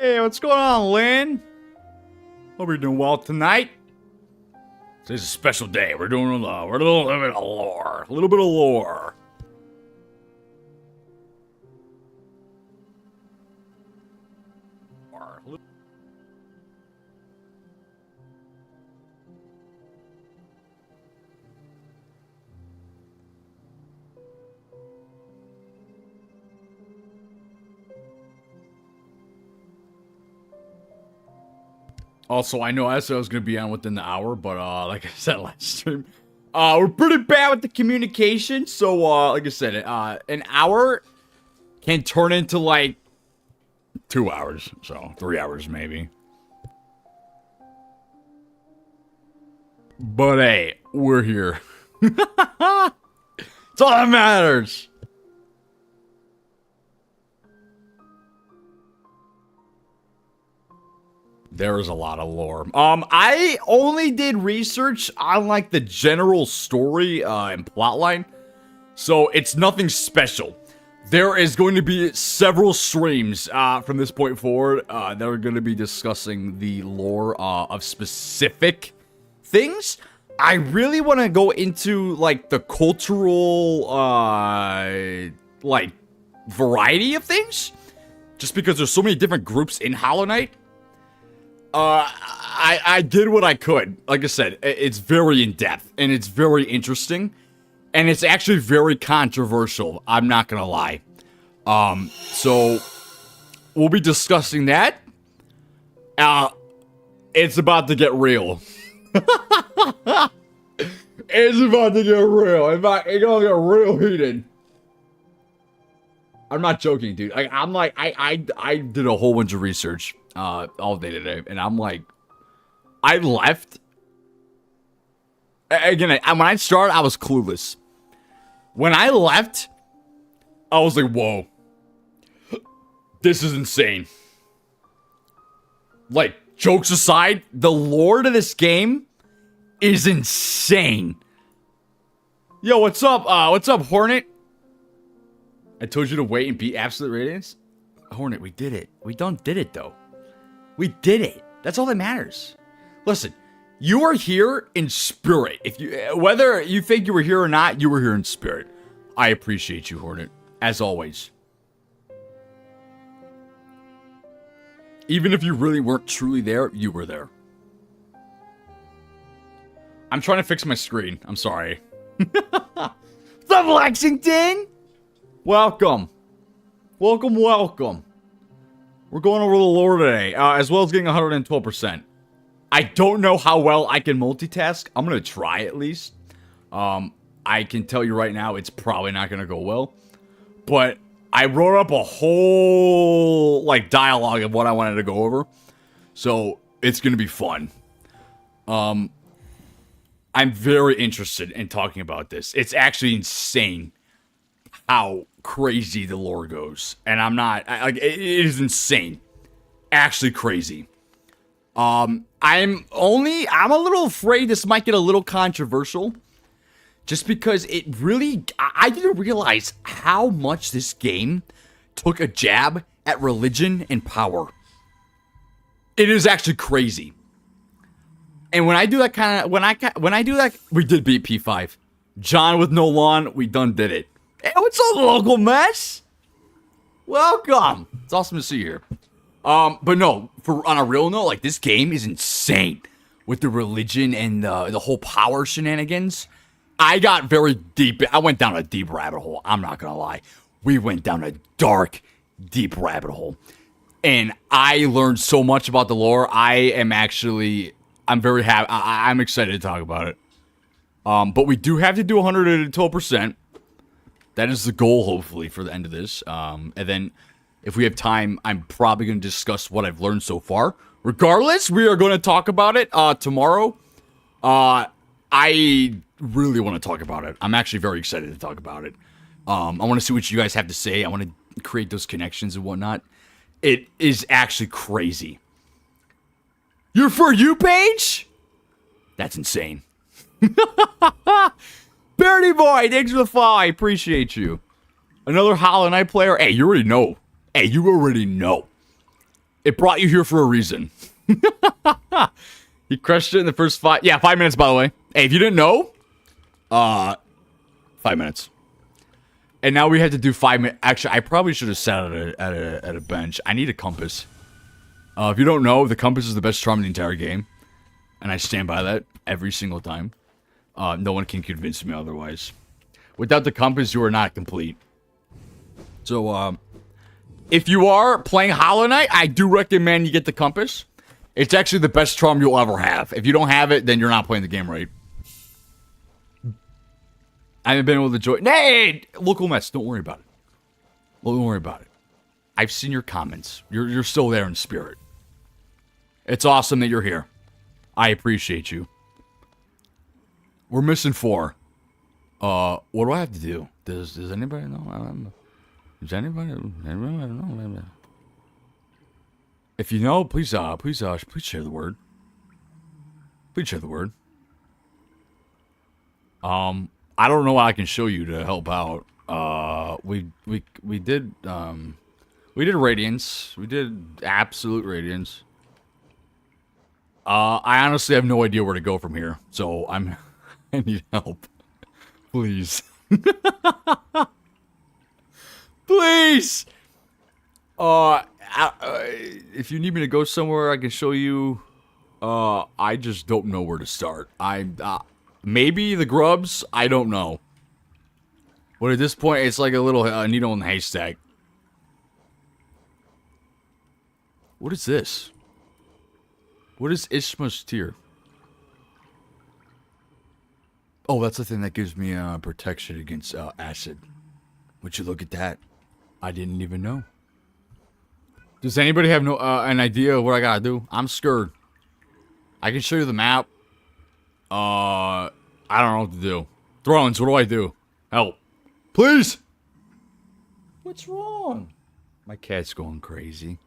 Hey, what's going on, Lynn? Hope you're doing well tonight. Today's a special day. We're doing we're a little bit of lore. A little bit of lore. Also, I know I said I was going to be on within the hour, but like I said last stream, we're pretty bad with the communication. So, like I said, an hour can turn into like 2 hours. So, 3 hours maybe. But hey, we're here. It's all that matters. There is a lot of lore. I only did research on like the general story and plotline, so it's nothing special. There is going to be several streams from this point forward that are going to be discussing the lore of specific things. I really want to go into like the cultural like variety of things, just because there's so many different groups in Hollow Knight. I did what I could. Like I said, it's very in-depth, and it's very interesting, and it's actually very controversial, I'm not gonna lie. So, we'll be discussing that. It's about to get real. It's about to get real. In fact, it's gonna get real heated. I'm not joking, dude. I did a whole bunch of research all day today, and I'm like, I left. Again, when I started, I was clueless. When I left, I was like, whoa. This is insane. Like, jokes aside, the lore to this game is insane. Yo, what's up? What's up, Hornet? I told you to wait and beat Absolute Radiance. Hornet, we did it. We done did it, though. We did it. That's all that matters. Listen, you are here in spirit. Whether you think you were here or not, you were here in spirit. I appreciate you, Hornet, as always. Even if you really weren't truly there, you were there. I'm trying to fix my screen. I'm sorry. What's up, Lexington? Welcome. Welcome. We're going over the lore today, as well as getting 112%. I don't know how well I can multitask. I'm going to try at least. I can tell you right now, it's probably not going to go well. But I wrote up a whole, like, dialogue of what I wanted to go over. So, it's going to be fun. I'm very interested in talking about this. It's actually insane how crazy the lore goes, and I'm not like it is insane, actually crazy. I'm a little afraid this might get a little controversial, just because it really I didn't realize how much this game took a jab at religion and power. It is actually crazy. And when I do that we did beat P5. John with no lawn, we done did it. Hey, what's up, local mess? Welcome. It's awesome to see you here. But no, on a real note, like, this game is insane with the religion and the whole power shenanigans. I got very deep. I went down a deep rabbit hole. I'm not gonna lie. We went down a dark, deep rabbit hole. And I learned so much about the lore. I'm very happy. I'm excited to talk about it. But we do have to do 112%. That is the goal, hopefully, for the end of this. And then, if we have time, I'm probably going to discuss what I've learned so far. Regardless, we are going to talk about it tomorrow. I really want to talk about it. I'm actually very excited to talk about it. I want to see what you guys have to say. I want to create those connections and whatnot. It is actually crazy. Your For You page? That's insane. Birdie Boy, thanks for the follow. I appreciate you. Another Hollow Knight player. Hey, you already know. It brought you here for a reason. He crushed it in the first 5 minutes, by the way. Hey, if you didn't know, 5 minutes. And now we had to do 5 minutes. Actually, I probably should have sat at a bench. I need a compass. If you don't know, the compass is the best charm in the entire game. And I stand by that every single time. No one can convince me otherwise. Without the compass, you are not complete. So, if you are playing Hollow Knight, I do recommend you get the compass. It's actually the best charm you'll ever have. If you don't have it, then you're not playing the game right. I haven't been able to join. Hey! Local Mets, don't worry about it. Don't worry about it. I've seen your comments. You're still there in spirit. It's awesome that you're here. I appreciate you. We're missing 4. What do I have to do? Does anybody know? Does anybody know? If you know, please share the word. Please share the word. I don't know what I can show you to help out. We did Radiance. We did Absolute Radiance. I honestly have no idea where to go from here, so I need help. Please. Please! If you need me to go somewhere, I can show you. I just don't know where to start. Maybe the grubs? I don't know. But at this point, it's like a little needle in the haystack. What is this? What is Ishma's tear? Oh, that's the thing that gives me protection against acid. Would you look at that? I didn't even know. Does anybody have an idea of what I gotta do? I'm scared. I can show you the map. I don't know what to do. Thrones, what do I do? Help. Please! What's wrong? My cat's going crazy.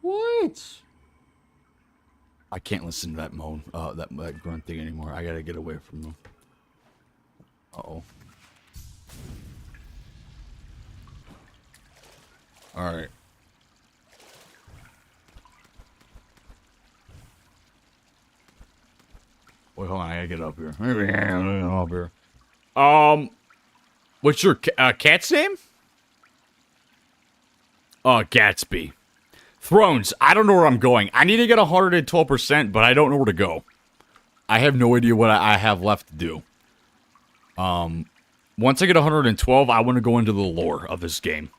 What? I can't listen to that moan, that grunt thing anymore. I gotta get away from them. Uh-oh. Alright. Wait, hold on, I gotta get up here. Up here. What's your cat's name? Gatsby. Thrones, I don't know where I'm going. I need to get 112%, but I don't know where to go. I have no idea what I have left to do. Once I get 112, I want to go into the lore of this game.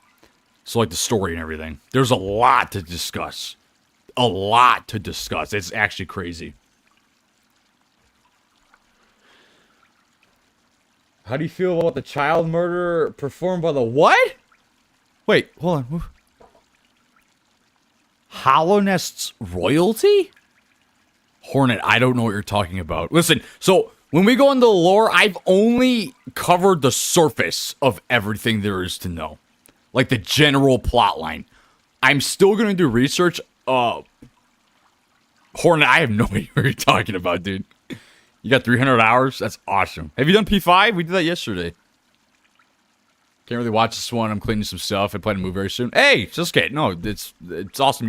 So, like, the story and everything. There's a lot to discuss. A lot to discuss. It's actually crazy. How do you feel about the child murder performed by the what? Wait, hold on. Hollow Nest's royalty? Hornet, I don't know what you're talking about. Listen, so when we go into the lore, I've only covered the surface of everything there is to know. Like the general plot line. I'm still going to do research. Hornet, I have no idea what you're talking about, dude. You got 300 hours? That's awesome. Have you done P5? We did that yesterday. Can't really watch this one. I'm cleaning some stuff. I plan to move very soon. Hey, Sasuke. No, it's awesome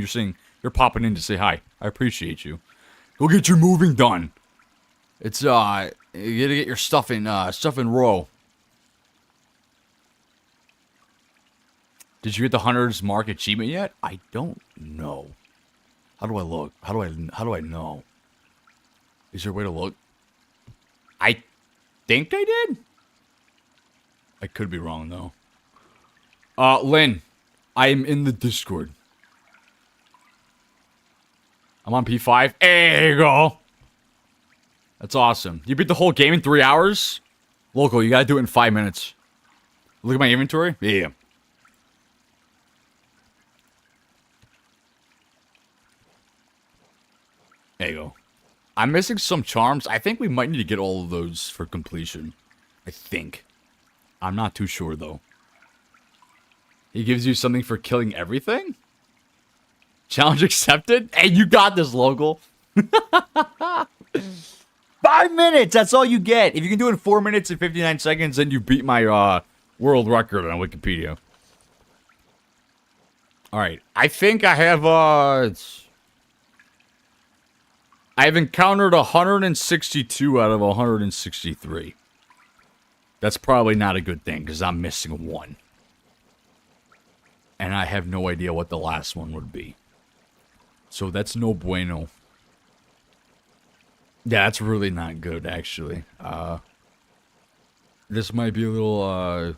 you're popping in to say hi. I appreciate you. Go get your moving done. It's, you gotta get your stuff in row. Did you get the Hunter's Mark achievement yet? I don't know. How do I look? How do I know? Is there a way to look? I think I did. I could be wrong, though. Lynn, I am in the Discord. I'm on P5. There you go. That's awesome. You beat the whole game in 3 hours? Local, you gotta do it in 5 minutes. Look at my inventory. Yeah. There you go. I'm missing some charms. I think we might need to get all of those for completion. I think. I'm not too sure, though. He gives you something for killing everything? Challenge accepted? Hey, you got this, Local. 5 minutes! That's all you get. If you can do it in 4 minutes and 59 seconds, then you beat my world record on Wikipedia. Alright. I think I have, I've encountered 162 out of 163. That's probably not a good thing, because I'm missing one. And I have no idea what the last one would be. So that's no bueno. Yeah, that's really not good, actually. This might be a little,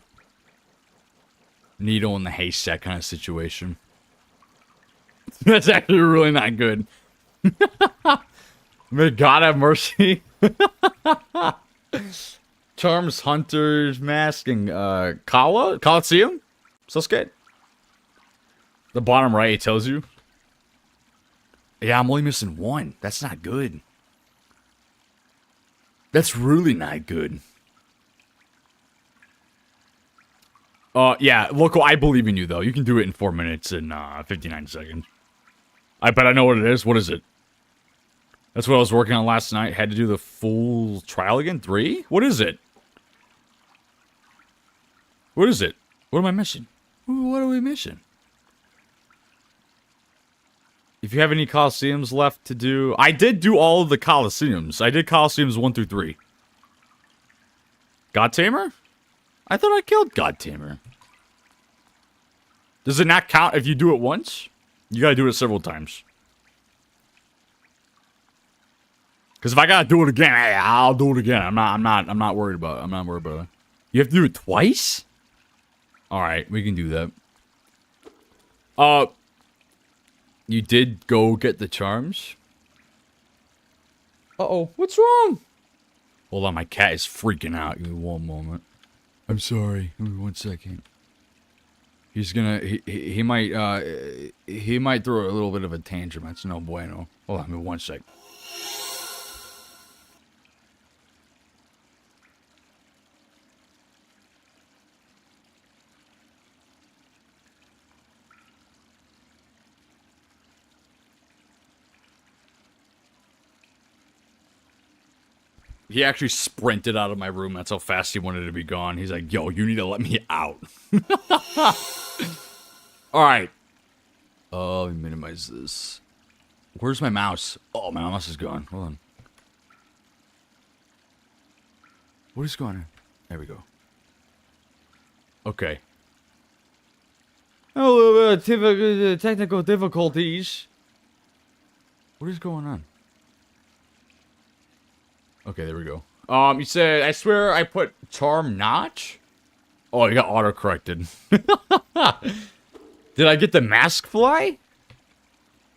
needle in the haystack kind of situation. That's actually really not good. May God have mercy. Charms, Hunters, Mask, and Coliseum? Sasuke? The bottom right, it tells you. Yeah, I'm only missing one. That's not good. That's really not good. Yeah, Loco, I believe in you, though. You can do it in 4 minutes and 59 seconds. I bet I know what it is. What is it? That's what I was working on last night. Had to do the full trial again? 3? What is it? What is it? What am I missing? What are we missing? If you have any Coliseums left to do... I did do all of the Coliseums. I did Coliseums 1 through 3. God Tamer? I thought I killed God Tamer. Does it not count if you do it once? You gotta do it several times. Because if I gotta do it again, hey, I'll do it again. I'm not worried about it. I'm not worried about it. You have to do it twice? Alright, we can do that. You did go get the charms? Uh-oh, what's wrong? Hold on, my cat is freaking out. Give me one moment. I'm sorry. Give me 1 second. He's gonna, he might throw a little bit of a tantrum. That's no bueno. Hold on, give me 1 sec. He actually sprinted out of my room. That's how fast he wanted to be gone. He's like, yo, you need to let me out. Alright. Oh, let me minimize this. Where's my mouse? Oh, my mouse is gone. Hold on. What is going on? There we go. Okay. Oh, technical difficulties. What is going on? Okay, there we go. You said, I swear I put charm notch? Oh, you got auto-corrected. Did I get the mask fly?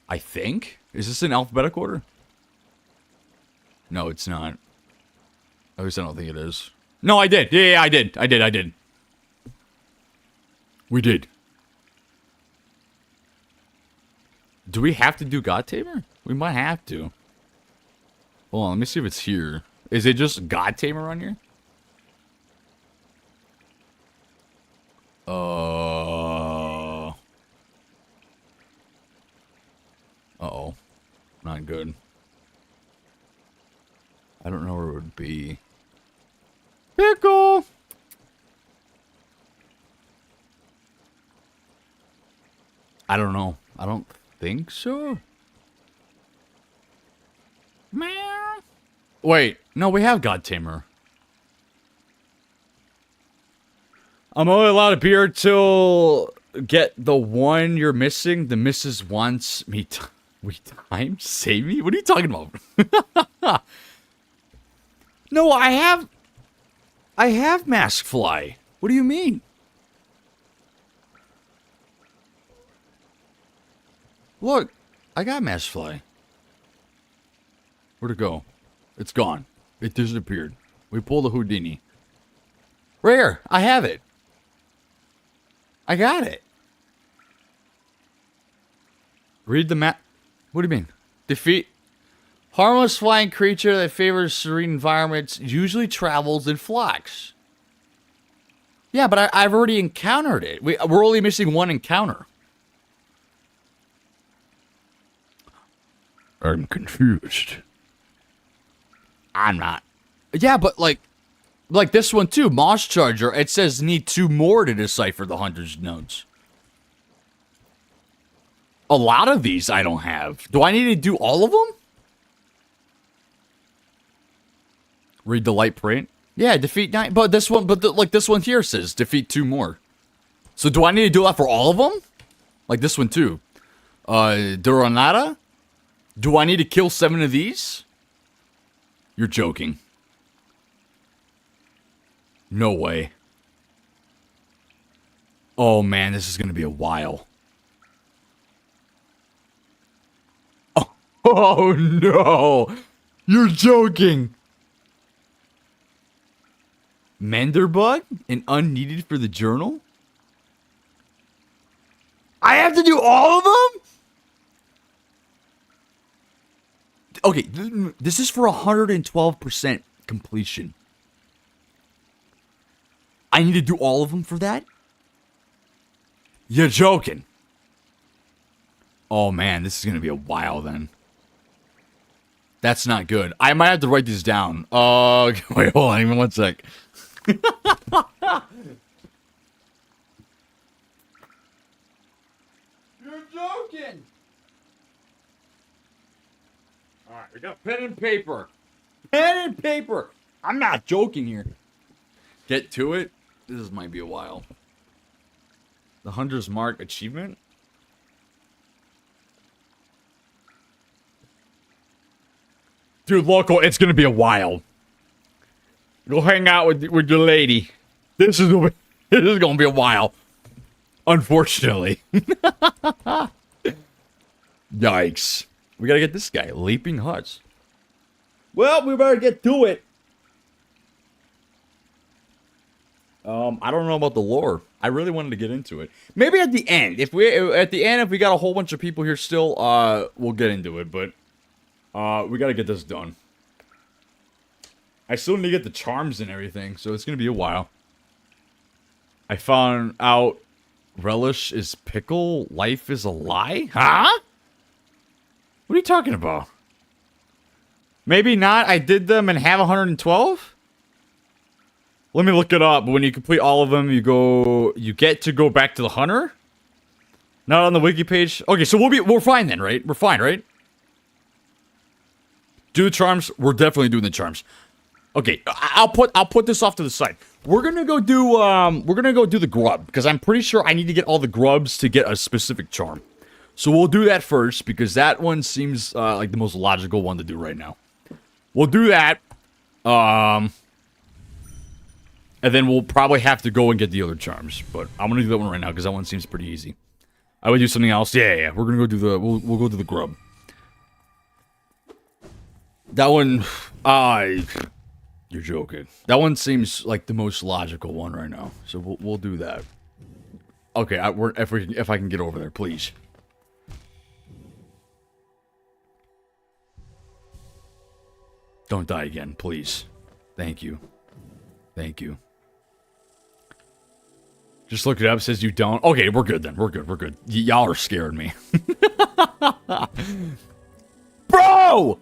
I think. Is this in alphabetical order? No, it's not. At least I don't think it is. No, I did. Yeah, I did. I did. We did. Do we have to do God Tamer? We might have to. Hold on, let me see if it's here. Is it just God Tamer on here? Uh-oh. Not good. I don't know where it would be. Pickle! I don't know. I don't think so. Wait, no, we have God Tamer. I'm only allowed to be here till get the one you're missing. The missus wants me time save me? What are you talking about? No, I have Mask Fly. What do you mean? Look, I got Mask Fly. Where'd it go? It's gone. It disappeared. We pulled a Houdini. Rare, I have it. I got it. Read the map. What do you mean? Defeat. Harmless flying creature that favors serene environments usually travels in flocks. Yeah, but I've already encountered it. We're only missing one encounter. I'm confused. I'm not. Yeah, but like this one too, Moss Charger, it says need 2 more to decipher the Hunter's notes. A lot of these I don't have. Do I need to do all of them? Read the light print. Yeah, defeat 9. But this one, like this one here says defeat 2 more. So do I need to do that for all of them? Like this one too. Duranata? Do I need to kill 7 of these? You're joking. No way. Oh man, this is gonna be a while. Oh no! You're joking! Menderbug? And unneeded for the journal? I have to do all of them? Okay, this is for 112% completion. I need to do all of them for that? You're joking. Oh man, this is gonna be a while then. That's not good. I might have to write this down. Wait, hold on, even one sec. You're joking. Alright, we got pen and paper. Pen and paper. I'm not joking here. Get to it. This might be a while. The Hunter's Mark achievement? Dude, local, it's gonna be a while. Go hang out with your lady. This is gonna be a while. Unfortunately. Yikes. We gotta get this guy. Leaping Huts. Well, we better get to it. I don't know about the lore. I really wanted to get into it. Maybe at the end. If we got a whole bunch of people here still, we'll get into it, but we gotta get this done. I still need to get the charms and everything, so it's gonna be a while. I found out relish is pickle, life is a lie? Huh? What are you talking about? Maybe not. I did them and have 112? Let me look it up. When you complete all of them, you get to go back to the hunter? Not on the wiki page? Okay, so we're fine then, right? We're fine, right? Do the charms? We're definitely doing the charms. Okay, I'll put this off to the side. We're gonna go do the grub, because I'm pretty sure I need to get all the grubs to get a specific charm. So we'll do that first, because that one seems like the most logical one to do right now. We'll do that. And then we'll probably have to go and get the other charms. But I'm gonna do that one right now, because that one seems pretty easy. I would do something else. Yeah. We're gonna go do the we'll go do the grub. That one, you're joking. That one seems like the most logical one right now. So we'll do that. Okay, if I can get over there, please. Don't die again, please. Thank you. Thank you. Just look it up. Says you don't. Okay, we're good then. We're good. Y'all are scaring me. Bro!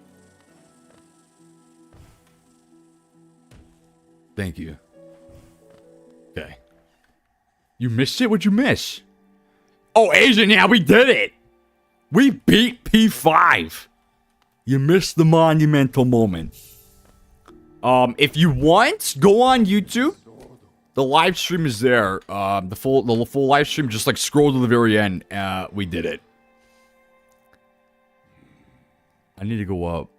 Thank you. Okay. You missed it? What'd you miss? Oh, Asian, yeah, we did it! We beat P5! You missed the monumental moment. If you want, go on YouTube. The live stream is there. The full live stream, just like scroll to the very end. We did it. I need to go up.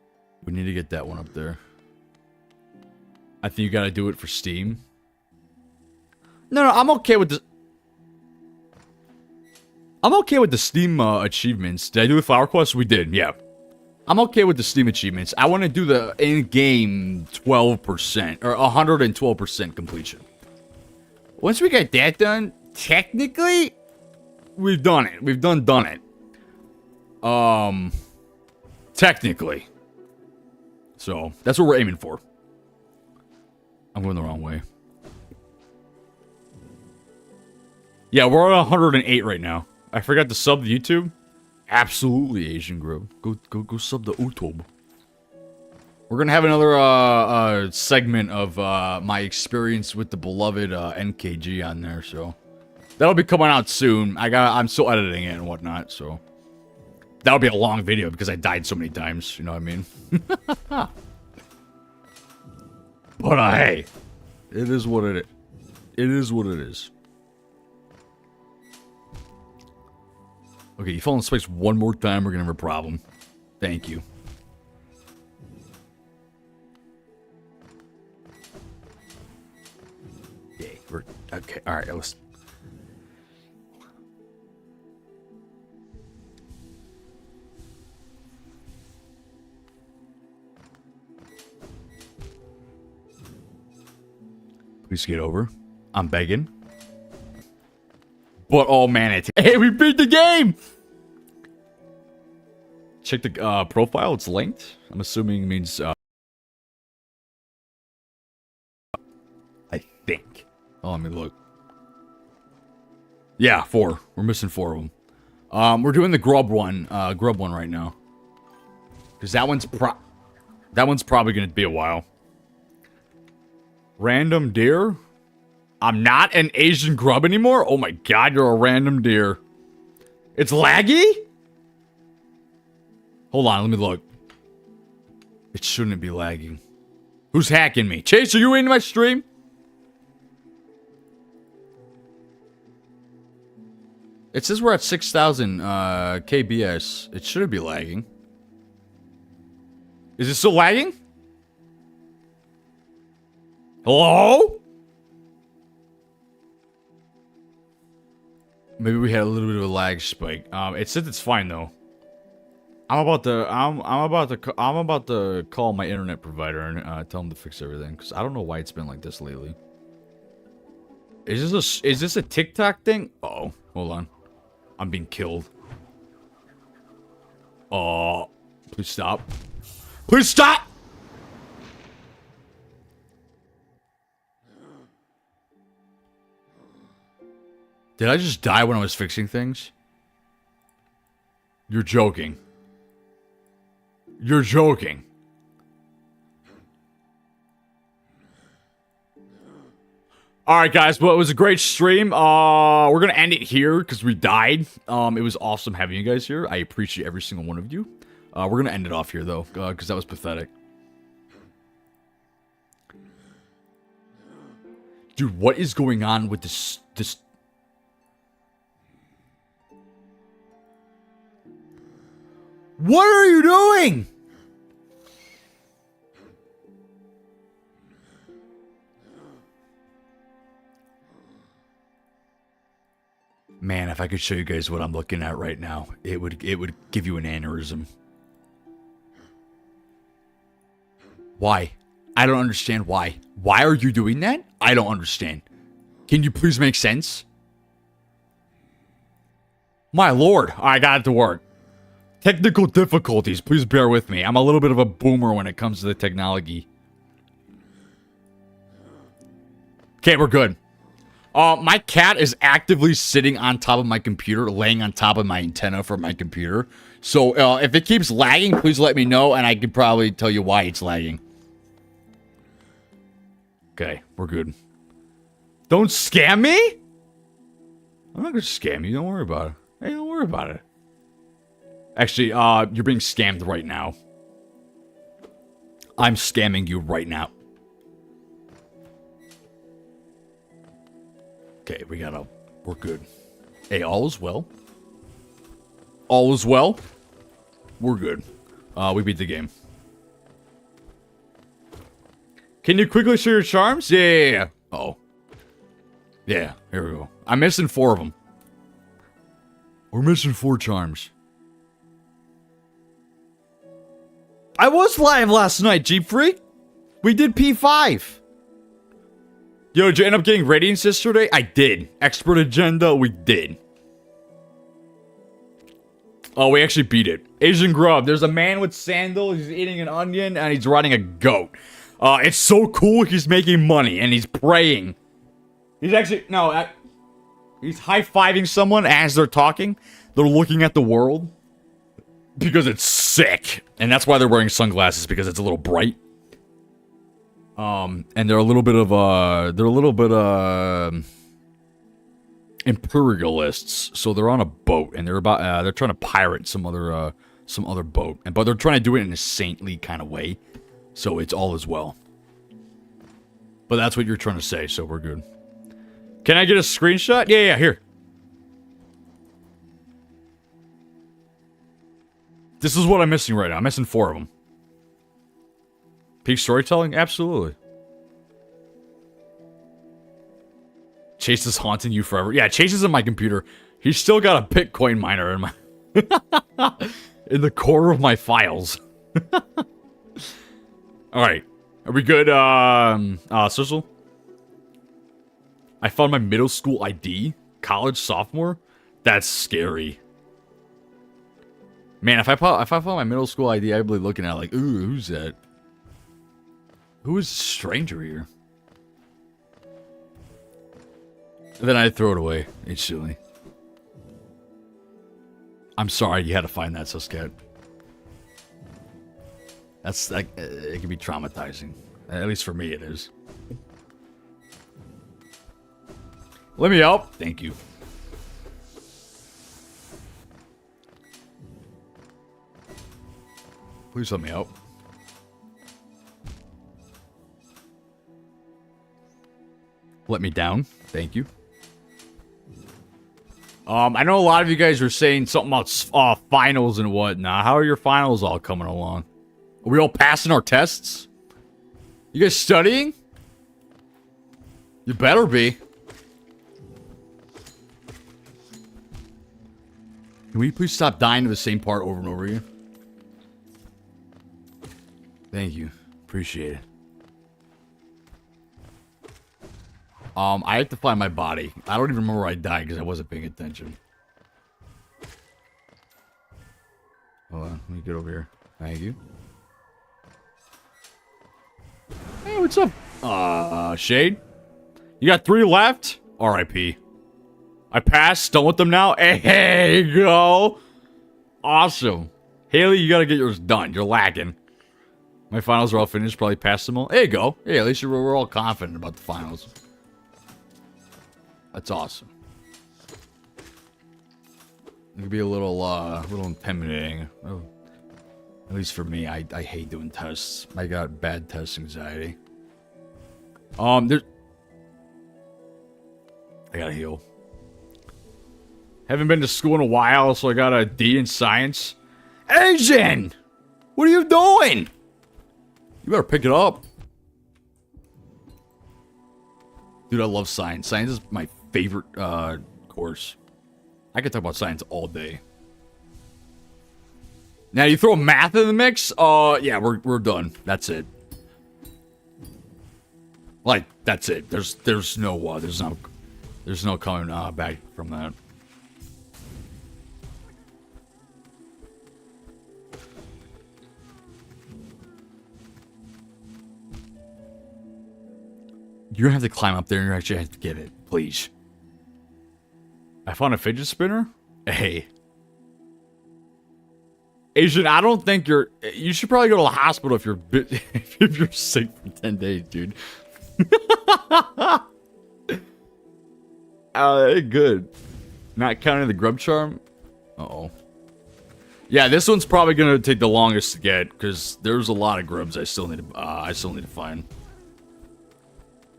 We need to get that one up there. I think you gotta do it for Steam. No, I'm okay with this. I'm okay with the Steam achievements. Did I do the Flower Quest? We did, yeah. I'm okay with the Steam achievements. I want to do the in-game 12% or 112% completion. Once we get that done, technically, we've done it. We've done it. Technically. So, that's what we're aiming for. I'm going the wrong way. Yeah, we're on 108 right now. I forgot to sub the YouTube. Absolutely, Asian Grove. Go sub the YouTube. We're gonna have another segment of my experience with the beloved NKG on there, so that'll be coming out soon. I'm still editing it and whatnot, so That would be a long video because I died so many times. You know what I mean? But hey, it is what it is. It is what it is. Okay, you fall in space one more time, we're gonna have a problem. Thank you. Okay, we're okay. All right, let's. Please get over. I'm begging. But oh man, hey, we beat the game. Check the profile. It's linked. I'm assuming it means. I think. Oh, let me look. Yeah, 4. We're missing 4 of them. We're doing the grub one right now. Because that one's probably gonna be a while. Random deer? I'm not an Asian grub anymore? Oh my god, you're a random deer. It's laggy? Hold on, let me look. It shouldn't be lagging. Who's hacking me? Chase, are you in my stream? It says we're at 6,000 KBS. It shouldn't be lagging. Is it still lagging? Hello? Maybe we had a little bit of a lag spike. It says it's fine though. I'm about to call my internet provider and tell them to fix everything because I don't know why it's been like this lately. Is this a TikTok thing? Uh-oh, hold on. I'm being killed. Oh, please stop. Please stop! Did I just die when I was fixing things? You're joking. You're joking. Alright guys, well it was a great stream. We're gonna end it here because we died. It was awesome having you guys here. I appreciate every single one of you. We're gonna end it off here though, because that was pathetic. Dude, what is going on with this What are you doing? Man, if I could show you guys what I'm looking at right now, it would give you an aneurysm. Why? I don't understand why. Why are you doing that? I don't understand. Can you please make sense? My lord, I got it to work. Technical difficulties, please bear with me. I'm a little bit of a boomer when it comes to the technology. Okay, we're good. My cat is actively sitting on top of my computer, laying on top of my antenna for my computer. So, if it keeps lagging, please let me know, and I can probably tell you why it's lagging. Okay, we're good. Don't scam me? I'm not gonna scam you, don't worry about it. Hey, don't worry about it. Actually, you're being scammed right now. I'm scamming you right now. Okay, we're good. Hey, all is well. All is well. We're good. We beat the game. Can you quickly show your charms? Yeah. Uh-oh. Yeah, here we go. I'm missing 4 of them. We're missing 4 charms. I was live last night, Jeep Freak. We did P5. Yo, did you end up getting Radiance yesterday? I did. Expert Agenda, we did. Oh, we actually beat it. Asian Grub. There's a man with sandals, he's eating an onion, and he's riding a goat. It's so cool, he's making money, and he's praying. He's actually, no, he's high-fiving someone as they're talking. They're looking at the world. Because it's sick. And that's why they're wearing sunglasses, because it's a little bright. And they're a little bit imperialists. So they're on a boat and they're trying to pirate some other boat, but they're trying to do it in a saintly kind of way. So it's all as well. But that's what you're trying to say, so we're good. Can I get a screenshot? Yeah, here. This is what I'm missing right now. I'm missing 4 of them. Peak storytelling? Absolutely. Chase is haunting you forever. Yeah, Chase is in my computer. He's still got a Bitcoin miner in my... in the core of my files. Alright. Are we good, Sizzle? I found my middle school ID. College sophomore? That's scary. Man, if I found my middle school ID, I'd be looking at it like, ooh, who's that? Who is the stranger here? And then I'd throw it away instantly. I'm sorry you had to find that, Suscat. That's like, it can be traumatizing. At least for me, it is. Let me help. Thank you. Please let me help. Let me down. Thank you. I know a lot of you guys are saying something about finals and whatnot. How are your finals all coming along? Are we all passing our tests? You guys studying? You better be. Can we please stop dying to the same part over and over again? Thank you. Appreciate it. I have to find my body. I don't even remember where I died because I wasn't paying attention. Hold on, let me get over here. Thank you. Hey, what's up? Shade? You got 3 left? R.I.P. I passed. Done with them now. Hey, you go. Awesome. Haley, you gotta get yours done. You're lacking. My finals are all finished. Probably passed them all. There you go. Hey, at least we're all confident about the finals. That's awesome. It could be a little intimidating. Oh. At least for me, I hate doing tests. I got bad test anxiety. I gotta heal. Haven't been to school in a while, so I got a D in science. Asian! What are you doing? You better pick it up. Dude, I love science. Science is my favorite course. I could talk about science all day. Now you throw math in the mix, yeah, we're done. That's it. Like, that's it. There's no coming back from that. You're gonna have to climb up there and you actually have to get it, please. I found a fidget spinner? Hey. Asian, I don't think you should probably go to the hospital if you're sick for 10 days, dude. Good. Not counting the grub charm? Uh-oh. Yeah, this one's probably gonna take the longest to get, because there's a lot of grubs I still need to find.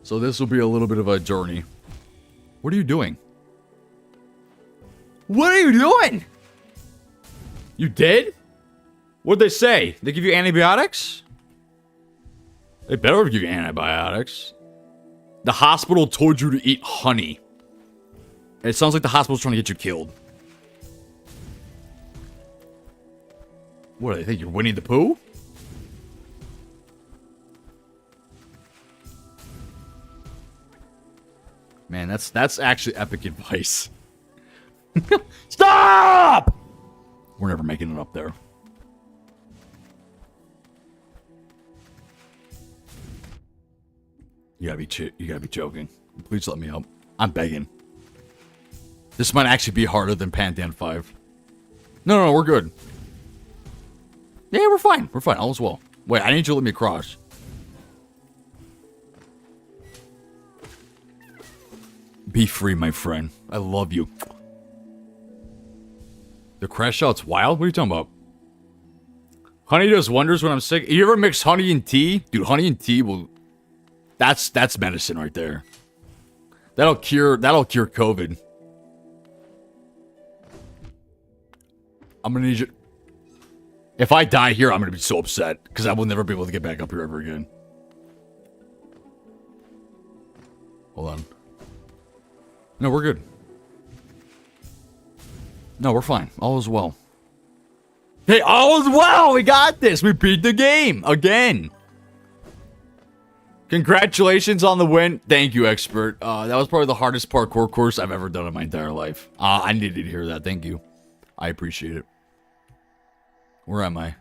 So this will be a little bit of a journey. What are you doing? What are you doing? You dead? What'd they say? They give you antibiotics? They better give you antibiotics. The hospital told you to eat honey. It sounds like the hospital's trying to get you killed. What do they think? You're Winnie the Pooh? Man, that's actually epic advice. Stop! We're never making it up there. You gotta be joking. Please let me help. I'm begging. This might actually be harder than Pantheon 5. No, we're good. Yeah, we're fine. We're fine. All is well. Wait, I need you to let me cross. Be free, my friend. I love you. The crash out's wild? What are you talking about? Honey does wonders when I'm sick. You ever mix honey and tea? Dude, honey and tea will... That's medicine right there. That'll cure COVID. I'm gonna need you... If I die here, I'm gonna be so upset. Because I will never be able to get back up here ever again. Hold on. No, we're good. No, we're fine. All is well. Hey, all is well! We got this! We beat the game! Again! Congratulations on the win. Thank you, expert. That was probably the hardest parkour course I've ever done in my entire life. I needed to hear that. Thank you. I appreciate it. Where am I?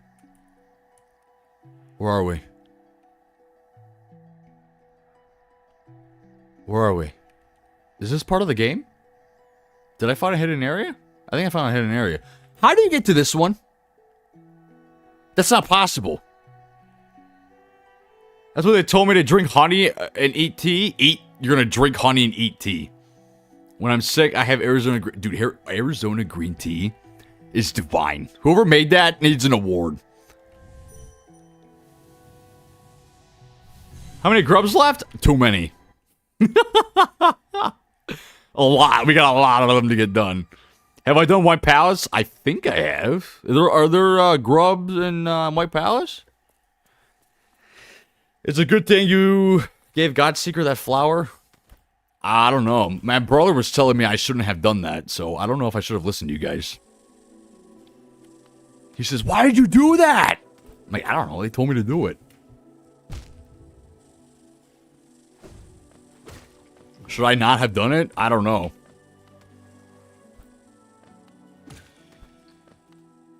Where are we? Where are we? Is this part of the game? Did I find a hidden area? I think I found a hidden area. How do you get to this one? That's not possible. That's what they told me to drink honey and eat tea. You're gonna drink honey and eat tea. When I'm sick, I have Arizona... Dude, Arizona green tea is divine. Whoever made that needs an award. How many grubs left? Too many. A lot. We got a lot of them to get done. Have I done White Palace? I think I have. Are there grubs in White Palace? It's a good thing you gave Godseeker that flower. I don't know. My brother was telling me I shouldn't have done that, so I don't know if I should have listened to you guys. He says, why did you do that? I'm like, I don't know. They told me to do it. Should I not have done it? I don't know.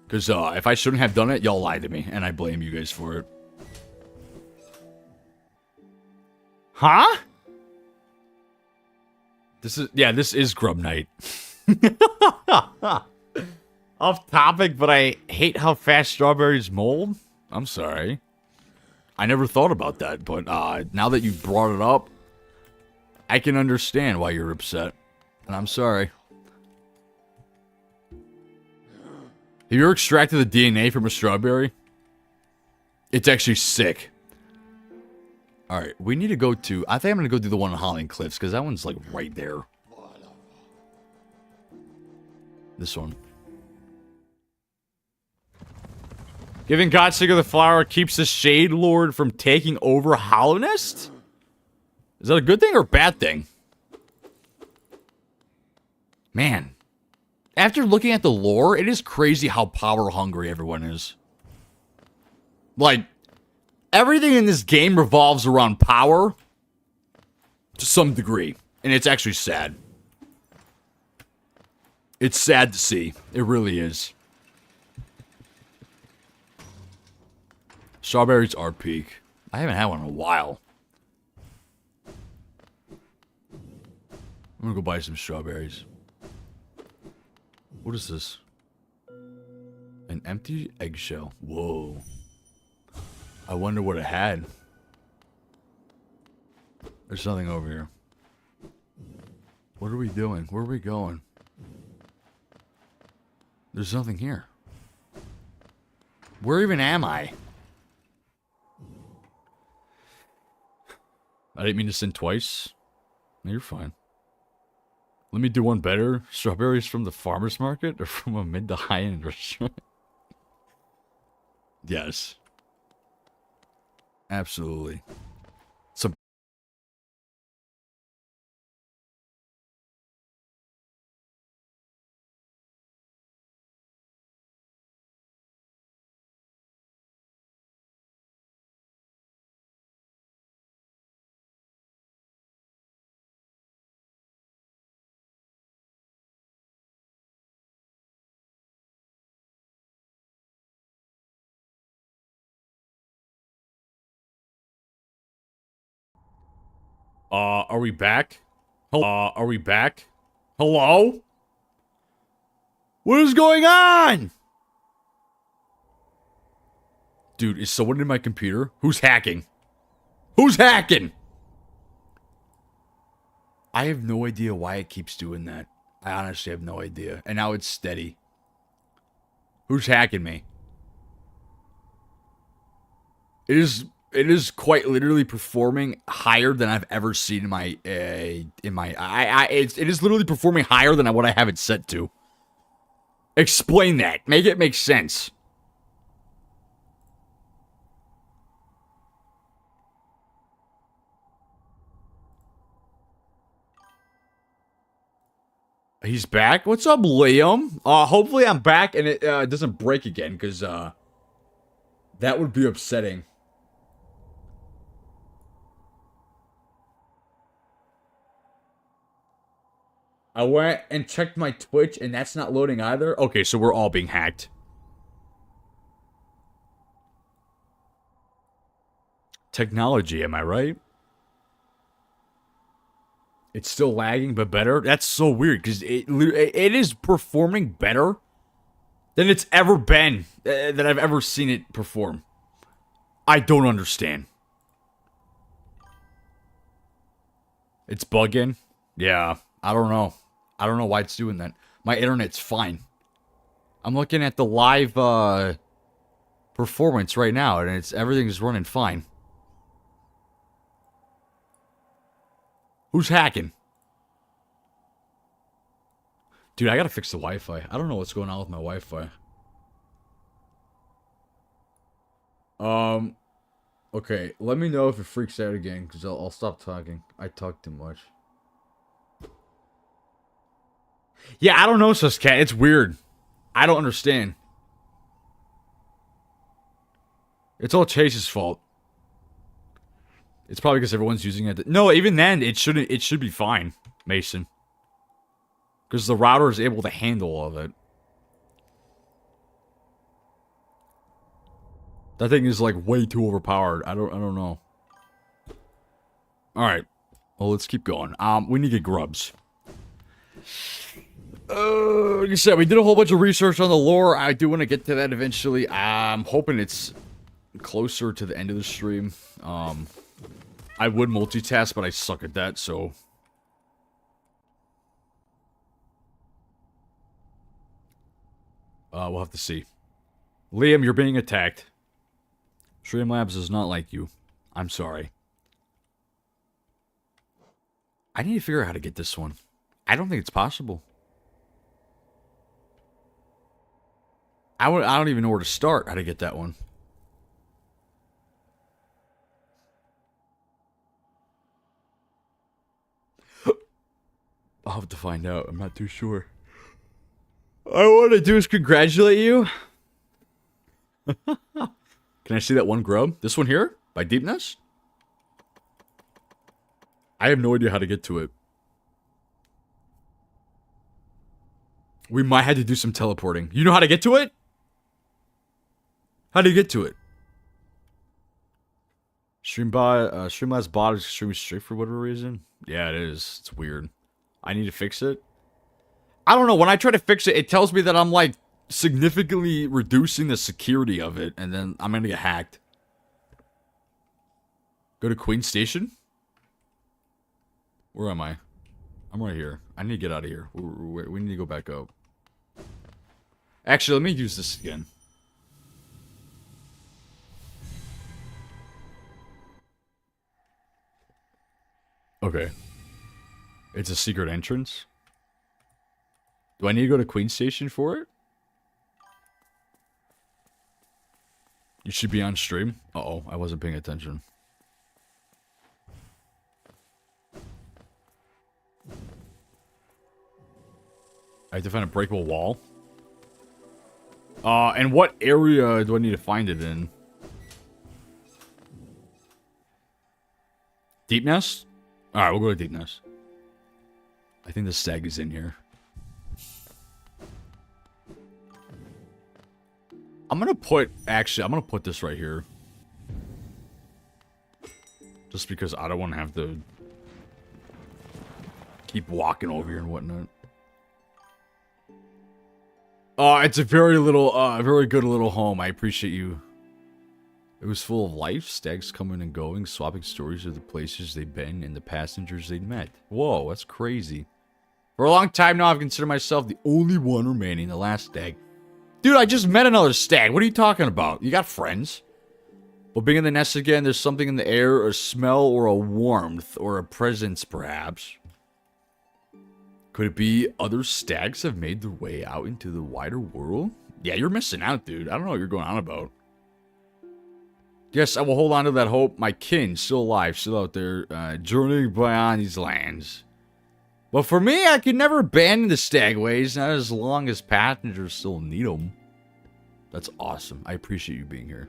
Because if I shouldn't have done it, y'all lied to me, and I blame you guys for it. Huh? This is Grub Night. Off topic, but I hate how fast strawberries mold. I'm sorry. I never thought about that, but now that you brought it up, I can understand why you're upset. And I'm sorry. Have you ever extracted the DNA from a strawberry? It's actually sick. Alright, we need to go to... I think I'm going to go do the one on Holland Cliffs, because that one's, like, right there. This one. Giving Godseeker the flower keeps the Shade Lord from taking over Hallownest? Is that a good thing or a bad thing? Man. After looking at the lore, it is crazy how power-hungry everyone is. Like, everything in this game revolves around power to some degree. And it's actually sad. It's sad to see. It really is. Strawberries are peak. I haven't had one in a while. I'm gonna go buy some strawberries. What is this? An empty eggshell. Whoa. I wonder what it had. There's nothing over here. What are we doing? Where are we going? There's nothing here. Where even am I? I didn't mean to sin twice. No, you're fine. Let me do one better. Strawberries from the farmer's market or from a mid to high-end restaurant? Yes. Absolutely. Some... are we back? Are we back? Hello? What is going on? Dude, is someone in my computer? Who's hacking? Who's hacking? I have no idea why it keeps doing that. I honestly have no idea. And now it's steady. Who's hacking me? It is quite literally performing higher than I've ever seen in my it is literally performing higher than what I have it set to. Explain that. Make it make sense. He's back? What's up, Liam? Hopefully I'm back and it doesn't break again, because that would be upsetting. I went and checked my Twitch and that's not loading either. Okay, so we're all being hacked. Technology, am I right? It's still lagging, but better? That's so weird, because it is performing better than it's ever been, that I've ever seen it perform. I don't understand. It's bugging? Yeah, I don't know. I don't know why it's doing that. My internet's fine. I'm looking at the live performance right now, and everything's running fine. Who's hacking? Dude, I gotta fix the Wi-Fi. I don't know what's going on with my Wi-Fi. Okay, let me know if it freaks out again, because I'll stop talking. I talk too much. Yeah, I don't know, Suscat. It's weird. I don't understand. It's all Chase's fault. It's probably because everyone's using it. No, even then, it should be fine, Mason. Because the router is able to handle all of it. That thing is like way too overpowered. I don't know. Alright. Well, let's keep going. We need to get grubs. Like I said, we did a whole bunch of research on the lore. I do want to get to that eventually. I'm hoping it's closer to the end of the stream. I would multitask, but I suck at that, so... we'll have to see. Liam, you're being attacked. Streamlabs is not like you. I'm sorry. I need to figure out how to get this one. I don't think it's possible. I don't even know where to start how to get that one. I'll have to find out. I'm not too sure. All I want to do is congratulate you. Can I see that one grub? This one here? By Deepness? I have no idea how to get to it. We might have to do some teleporting. You know how to get to it? How do you get to it? Streamlabs bot is extremely strict for whatever reason. Yeah, it is. It's weird. I need to fix it. I don't know. When I try to fix it, it tells me that I'm like significantly reducing the security of it, and then I'm gonna get hacked. Go to Queen Station? Where am I? I'm right here. I need to get out of here. We need to go back up. Actually, let me use this again. Okay. It's a secret entrance. Do I need to go to Queen Station for it? You should be on stream. Uh-oh, I wasn't paying attention. I have to find a breakable wall. And what area do I need to find it in? Deep Nest? Alright, we'll go to Deep Nest. I think the stag is in here. I'm gonna put this right here. Just because I don't want to have to keep walking over here and whatnot. It's a very good little home. I appreciate you It was full of life, stags coming and going, swapping stories of the places they'd been and the passengers they'd met. Whoa, that's crazy. For a long time now, I've considered myself the only one remaining, the last stag. Dude, I just met another stag. What are you talking about? You got friends? Well, being in the nest again, there's something in the air, a smell or a warmth or a presence, perhaps. Could it be other stags have made their way out into the wider world? Yeah, you're missing out, dude. I don't know what you're going on about. Yes, I will hold on to that hope. My kin, still alive, still out there, journeying beyond these lands. But for me, I could never abandon the stagways, not as long as passengers still need them. That's awesome. I appreciate you being here.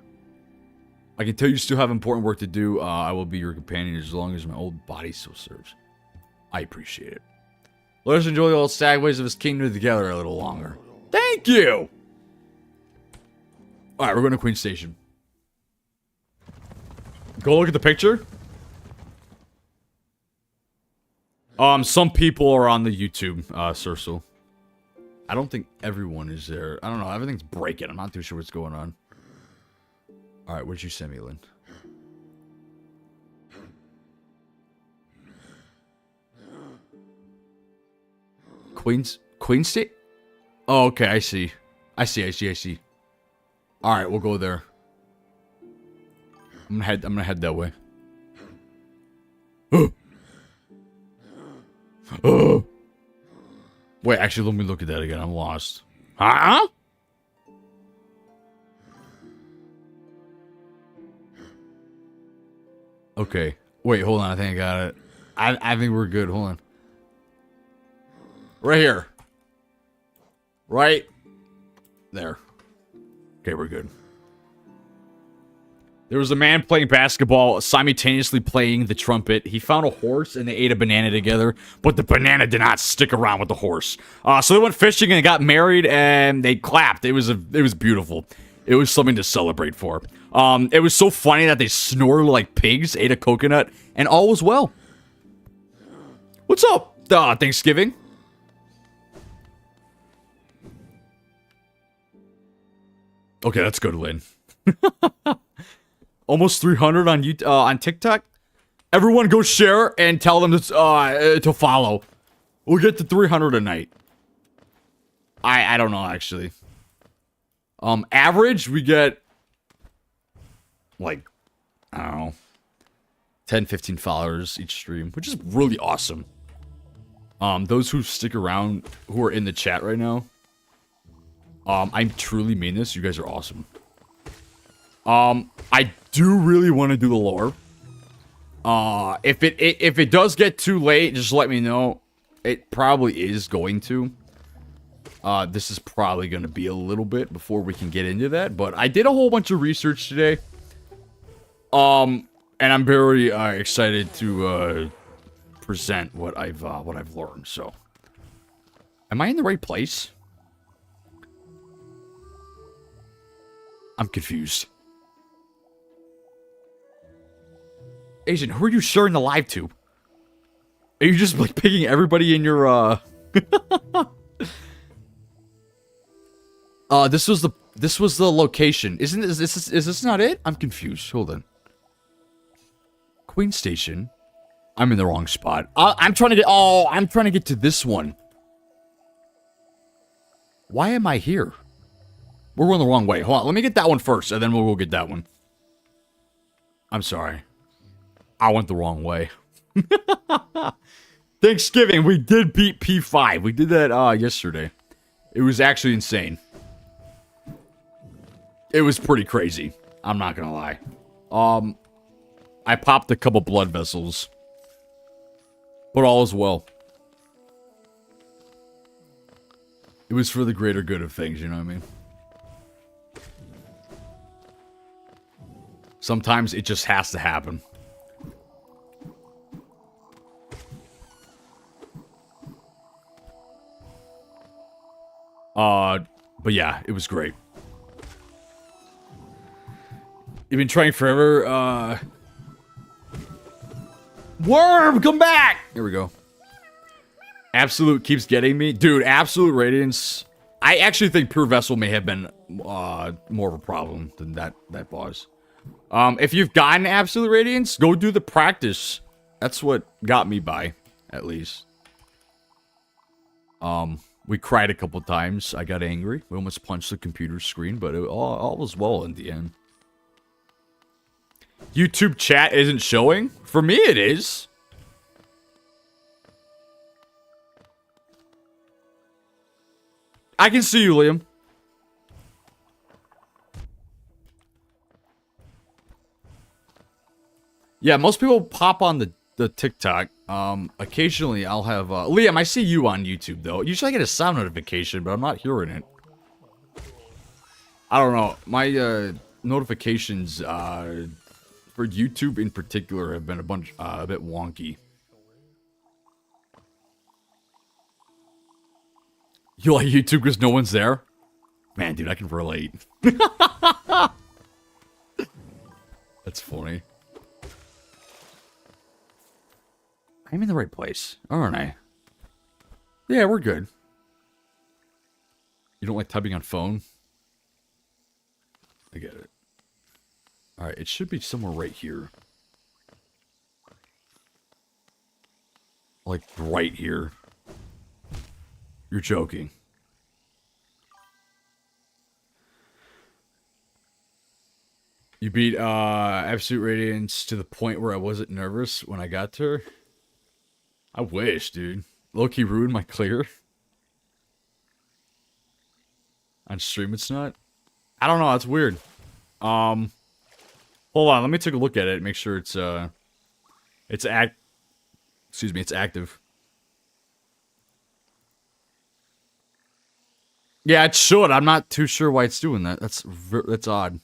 I can tell you still have important work to do. I will be your companion as long as my old body still serves. I appreciate it. Let us enjoy the old stagways of his kingdom together a little longer. Thank you! Alright, we're going to Queen Station. Go look at the picture. Some people are on the YouTube, Circle. I don't think everyone is there. I don't know, everything's breaking. I'm not too sure what's going on. Alright, what'd you send me, Lynn? Queen State? Oh, okay, I see. I see. Alright, we'll go there. I'm gonna head that way. Wait, actually, let me look at that again. I'm lost. Huh? Okay. Wait, hold on. I think I got it. I think we're good. Hold on. Right here. Right there. Okay, we're good. There was a man playing basketball, simultaneously playing the trumpet. He found a horse and they ate a banana together, but the banana did not stick around with the horse. So they went fishing and got married and they clapped. It was beautiful. It was something to celebrate for. It was so funny that they snorted like pigs, ate a coconut, and all was well. What's up, Thanksgiving? Okay, that's good, Lynn. Almost 300 on on TikTok. Everyone go share and tell them to follow. We'll get to 300 a night. I don't know, actually. Average, we get like, I don't know, 10, 15 followers each stream, which is really awesome. Those who stick around, who are in the chat right now, I truly mean this. You guys are awesome. I do really want to do the lore. If it does get too late, just let me know. It probably is going to. This is probably going to be a little bit before we can get into that, but I did a whole bunch of research today. And I'm very excited to present what I've learned. So, am I in the right place? I'm confused. Asian, who are you sharing the live to? Are you just like picking everybody in your this was the location. Is this not it? I'm confused. Hold on. Queen Station. I'm in the wrong spot. I'm trying to get to this one. Why am I here? We're going the wrong way. Hold on, let me get that one first, and then we'll go get that one. I'm sorry. I went the wrong way. Thanksgiving, we did beat P5. We did that yesterday. It was actually insane. It was pretty crazy. I'm not gonna lie. I popped a couple blood vessels. But all is well. It was for the greater good of things, you know what I mean? Sometimes it just has to happen. But yeah, it was great. You've been trying forever, Worm, come back! Here we go. Absolute keeps getting me. Dude, Absolute Radiance. I actually think Pure Vessel may have been, more of a problem than that boss. If you've gotten Absolute Radiance, go do the practice. That's what got me by, at least. We cried a couple times. I got angry. We almost punched the computer screen, but all was well in the end. YouTube chat isn't showing? For me, it is. I can see you, Liam. Yeah, most people pop on the TikTok. Occasionally I'll have, Liam, I see you on YouTube, though. Usually I get a sound notification, but I'm not hearing it. I don't know. My, notifications, for YouTube in particular have been a bit wonky. You like YouTube because no one's there? Man, dude, I can relate. That's funny. I'm in the right place, aren't I? Yeah, we're good. You don't like typing on phone? I get it. Alright, it should be somewhere right here. Like, right here. You're joking. You beat, Absolute Radiance to the point where I wasn't nervous when I got to her? I wish, dude. Low-key ruined my clear. On stream it's not? I don't know, that's weird. Hold on, let me take a look at it, make sure it's active. Yeah, it should. I'm not too sure why it's doing that. That's odd.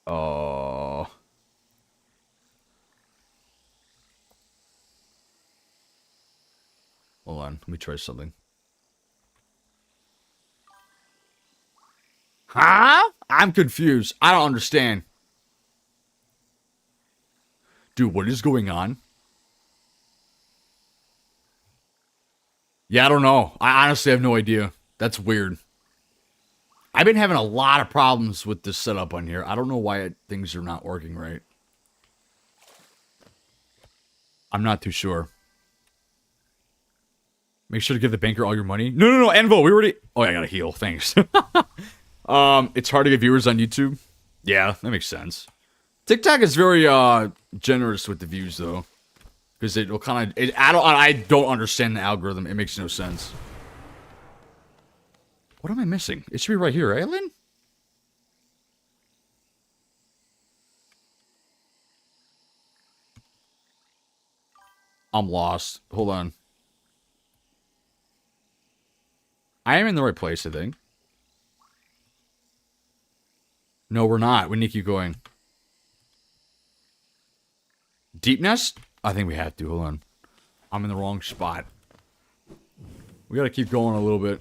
Oh. Hold on, let me try something. Huh? I'm confused. I don't understand. Dude, what is going on? Yeah, I don't know. I honestly have no idea. That's weird. I've been having a lot of problems with this setup on here. I don't know why things are not working right. I'm not too sure. Make sure to give the banker all your money. No, Envo, we already... Oh, yeah, I gotta heal. Thanks. It's hard to get viewers on YouTube. Yeah, that makes sense. TikTok is very, generous with the views, though. Because it will kind of... I don't understand the algorithm. It makes no sense. What am I missing? It should be right here, right, Lynn? I'm lost. Hold on. I am in the right place, I think. No, we're not. We need to keep going. Deep Nest? I think we have to. Hold on. I'm in the wrong spot. We gotta keep going a little bit.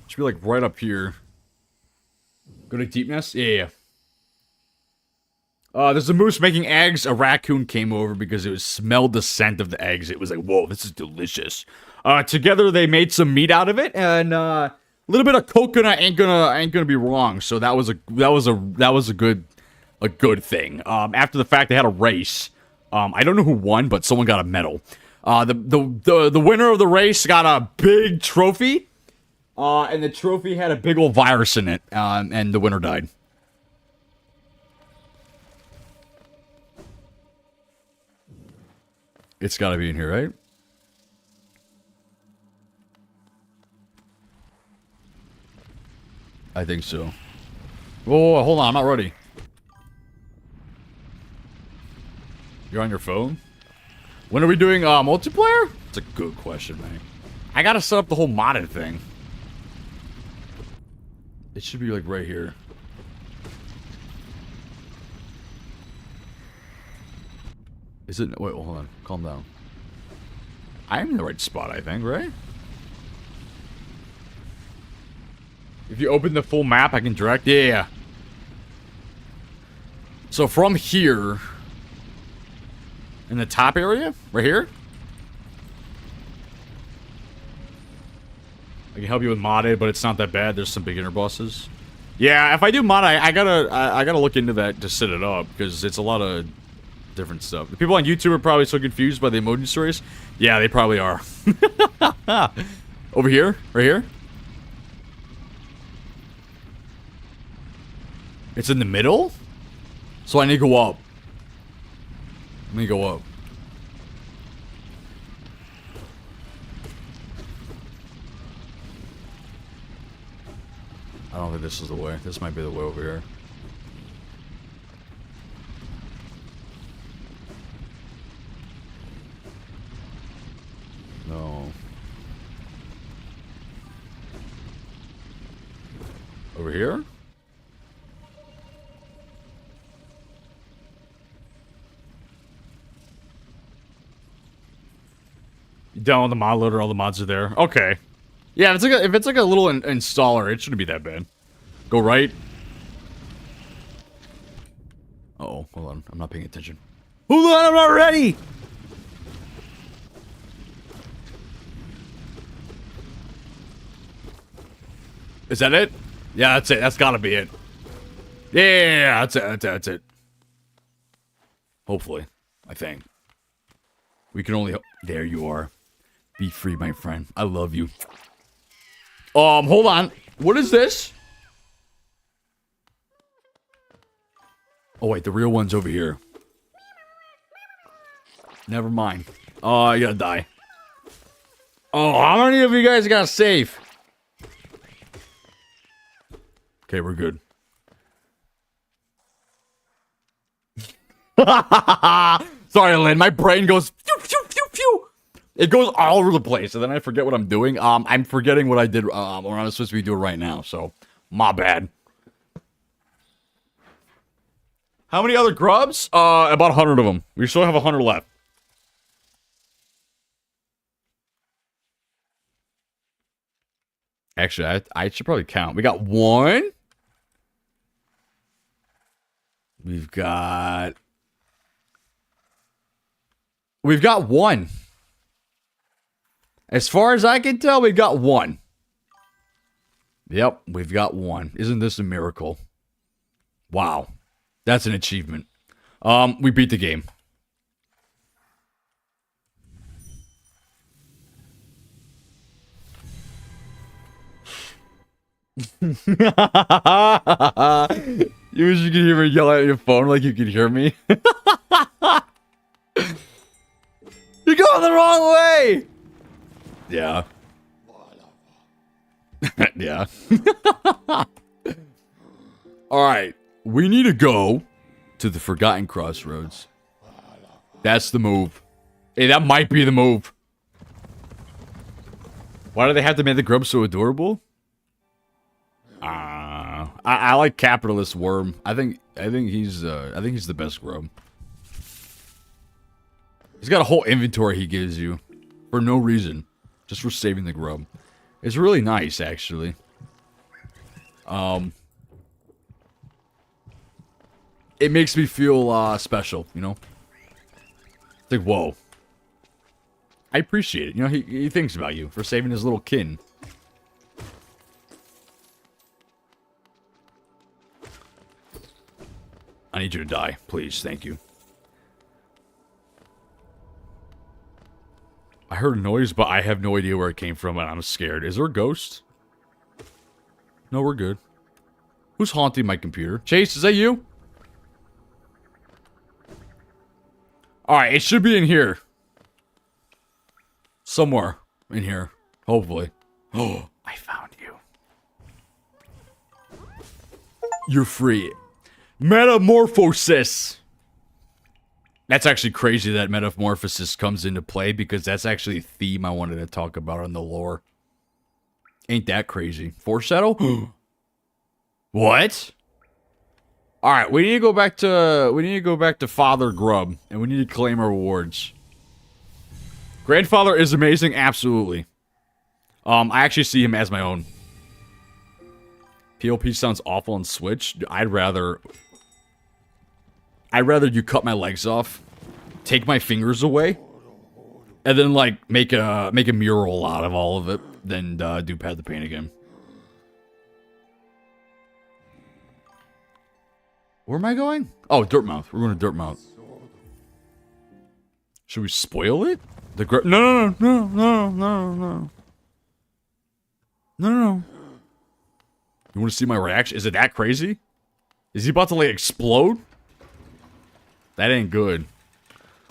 Should be like right up here. Go to Deep Nest? Yeah. There's a moose making eggs. A raccoon came over because it smelled the scent of the eggs. It was like, whoa, this is delicious. Together they made some meat out of it, and a little bit of coconut ain't gonna be wrong. So that was a good thing. After the fact, they had a race. I don't know who won, but someone got a medal. The winner of the race got a big trophy. And the trophy had a big old virus in it, and the winner died. It's gotta be in here, right? I think so. Whoa, hold on, I'm not ready. You're on your phone? When are we doing, multiplayer? It's a good question, man. I gotta set up the whole modded thing. It should be, like, right here. Is it? Wait, hold on. Calm down. I am in the right spot, I think, right? If you open the full map, I can direct... Yeah. So from here... In the top area? Right here? I can help you with modded, but it's not that bad. There's some beginner bosses. Yeah, if I do mod, I gotta look into that to set it up, because it's a lot of different stuff. The people on YouTube are probably so confused by the emoji stories. Yeah, they probably are. Over here? Right here? It's in the middle? So I need to go up. Let me go up. I don't think this is the way. This might be the way over here. No. Over here? You download the mod loader, all the mods are there. Okay. Yeah, if it's like a little installer, it shouldn't be that bad. Go right. Uh-oh, hold on. I'm not paying attention. Hold on, I'm not ready! Is that it? Yeah, that's it. That's gotta be it. Yeah, that's it. That's it. Hopefully. I think. We can only... There you are. Be free, my friend. I love you. Hold on. What is this? Oh, wait. The real one's over here. Never mind. Oh, I gotta die. Oh, how many of you guys got safe? Okay, we're good. Sorry, Lynn. My brain goes... Phew, phew, phew, phew. It goes all over the place, and then I forget what I'm doing. I'm forgetting what I did, what I'm supposed to be doing right now, so... My bad. How many other grubs? About 100 of them. We still have 100 left. Actually, I should probably count. We got 1. We've got 1. As far as I can tell, we've got 1. Yep, we've got 1. Isn't this a miracle? Wow. That's an achievement. We beat the game. You wish you could hear me yell at your phone like you could hear me? You're going the wrong way! Yeah. Yeah. Alright. We need to go to the Forgotten Crossroads. That's the move. Hey, that might be the move. Why do they have to make the grub so adorable? I like Capitalist Worm. I think he's the best grub. He's got a whole inventory he gives you for no reason, just for saving the grub. It's really nice, actually. It makes me feel special, you know. It's like, whoa. I appreciate it. You know, he thinks about you for saving his little kin. I need you to die, please. Thank you. I heard a noise, but I have no idea where it came from, and I'm scared. Is there a ghost? No, we're good. Who's haunting my computer? Chase, is that you? Alright, it should be in here. Somewhere in here. Hopefully. Oh, I found you. You're free. Metamorphosis. That's actually crazy that metamorphosis comes into play, because that's actually a theme I wanted to talk about in the lore. Ain't that crazy? Foreshadow? What? Alright, we need to go back to Father Grub, and we need to claim our rewards. Grandfather is amazing, absolutely. I actually see him as my own. POP sounds awful on Switch. I'd rather you cut my legs off, take my fingers away, And then like make a mural out of all of it. Then do Path of Pain again. Where am I going? Oh, Dirtmouth. We're going to Dirtmouth. Should we spoil it? No. No. You want to see my reaction? Is it that crazy? Is he about to like explode? That ain't good.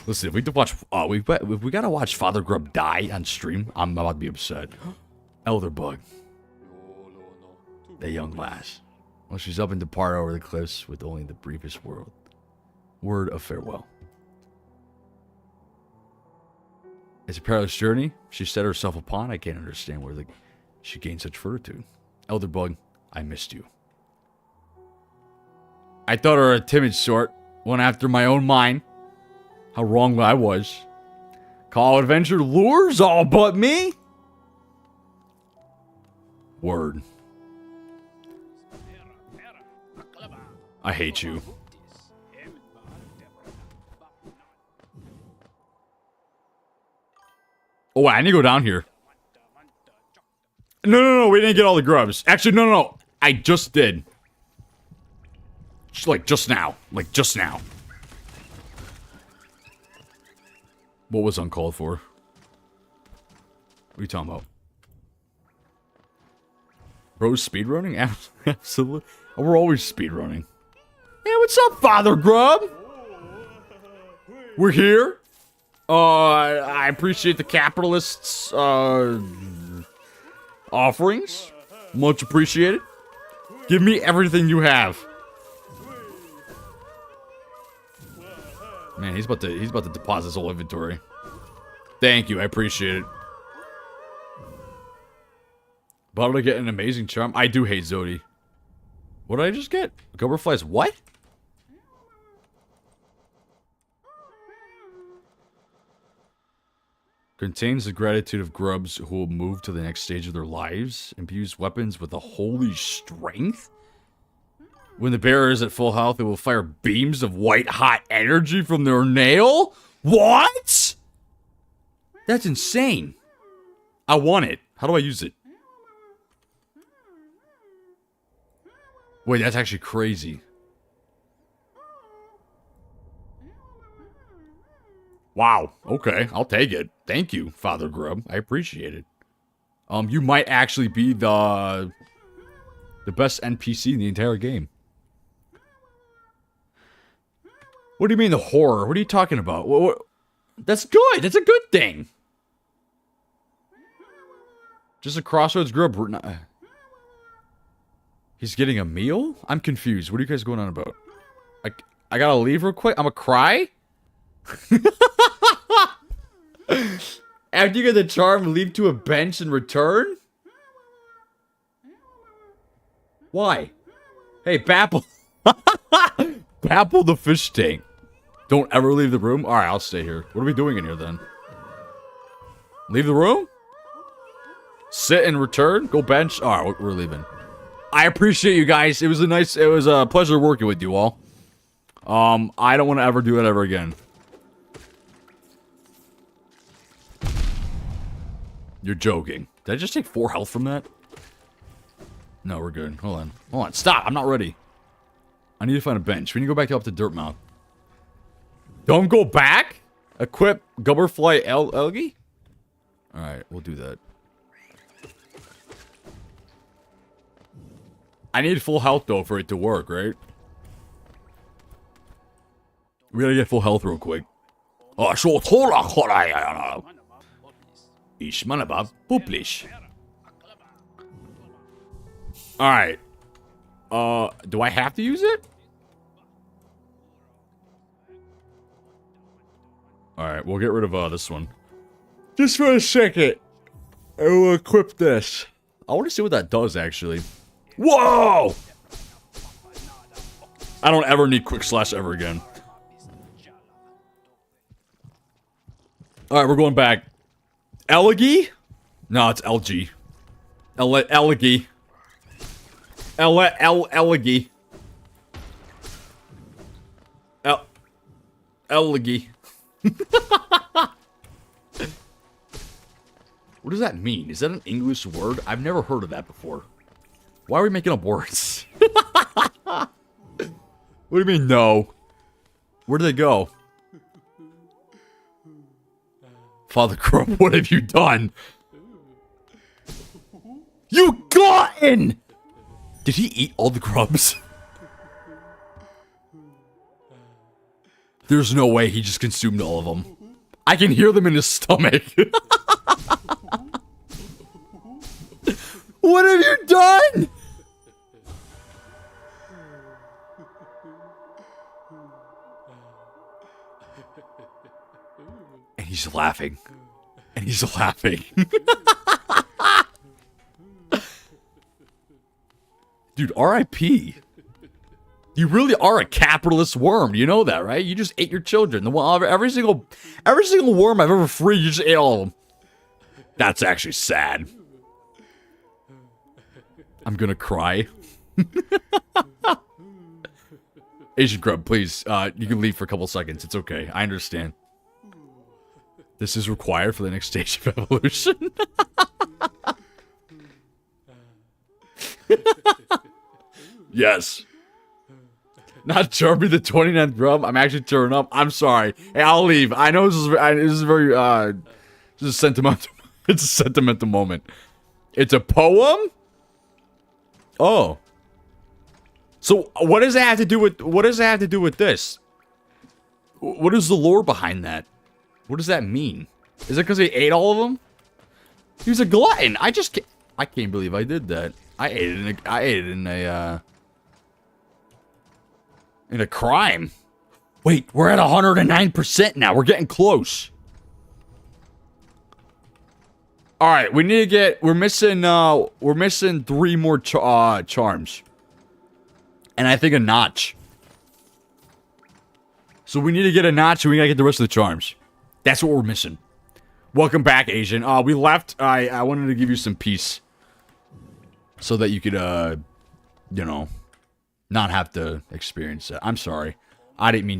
Listen, if we have to watch, if we gotta watch Father Grub die on stream, I'm about to be upset. Elderbug, the young lass. Well, she's up and depart over the cliffs with only the briefest word of farewell. It's a perilous journey she set herself upon. I can't understand where she gained such fortitude. Elderbug, I missed you. I thought her a timid sort, one after my own mind. How wrong I was. Call adventure lures all but me? Word. I hate you. Oh, I need to go down here. No, we didn't get all the grubs. Actually, no. I just did. Just now. What was uncalled for? What are you talking about? Bro's speedrunning? Absolutely. We're always speedrunning. Hey, what's up, Father Grub? We're here. I appreciate the capitalists' offerings. Much appreciated. Give me everything you have. Man, he's about to deposit his whole inventory. Thank you, I appreciate it. About to get an amazing charm. I do hate Zodi. What did I just get? Gobberflies what? Contains the gratitude of grubs who will move to the next stage of their lives. Imbues weapons with a holy strength. When the bearer is at full health, it will fire beams of white-hot energy from their nail? What? That's insane. I want it. How do I use it? Wait, that's actually crazy. Wow. Okay, I'll take it. Thank you, Father Grub. I appreciate it. You might actually be the best NPC in the entire game. What do you mean the horror? What are you talking about? What? That's good. That's a good thing. Just a Crossroads Grub. He's getting a meal? I'm confused. What are you guys going on about? I gotta leave real quick. I'm gonna cry? After you get the charm, leave to a bench and return? Why? Hey, Bapple. Bapple the fish tank. Don't ever leave the room? Alright, I'll stay here. What are we doing in here then? Leave the room? Sit and return? Go bench? Alright, we're leaving. I appreciate you guys. It was a pleasure working with you all. I don't want to ever do it ever again. You're joking. Did I just take 4 health from that? No, we're good. Hold on. Stop. I'm not ready. I need to find a bench. We need to go back up to Dirtmouth. Don't go back? Equip Gubberfly Elgie? Alright, we'll do that. I need full health, though, for it to work, right? We gotta get full health real quick. Oh, so Ishmanabab Puplish. Alright. Do I have to use it? Alright, we'll get rid of this one. Just for a second. I will equip this. I want to see what that does, actually. Whoa! I don't ever need quick slash ever again. Alright, we're going back. Elegy? No, it's LG. Elegy. Elegy. Elegy. What does that mean? Is that an English word? I've never heard of that before. Why are we making up words? What do you mean, no? Where do they go? Father Grub, what have you done? You glutton! Did he eat all the grubs? There's no way he just consumed all of them. I can hear them in his stomach. What have you done? And he's laughing. And he's laughing. Dude, R.I.P. You really are a capitalist worm. You know that, right? You just ate your children. Every single worm I've ever freed, you just ate all of them. That's actually sad. I'm gonna cry. Asian Grub, please. You can leave for a couple seconds. It's okay. I understand. This is required for the next stage of evolution. Yes. Not Charmy the 29th Grub. I'm actually turning up. I'm sorry. Hey, I'll leave. I know this is very, this is sentimental. It's a sentimental moment. It's a poem? Oh. So, what does it have to do with this? What is the lore behind that? What does that mean? Is it because he ate all of them? He was a glutton. I can't believe I did that. I ate it in a crime. Wait, we're at 109% now. We're getting close. All right, we need to get. We're missing 3 more charms, and I think a notch. So we need to get a notch, and we gotta get the rest of the charms. That's what we're missing. Welcome back, Asian. We left. I wanted to give you some peace, so that you could, you know, not have to experience that. I'm sorry. I didn't mean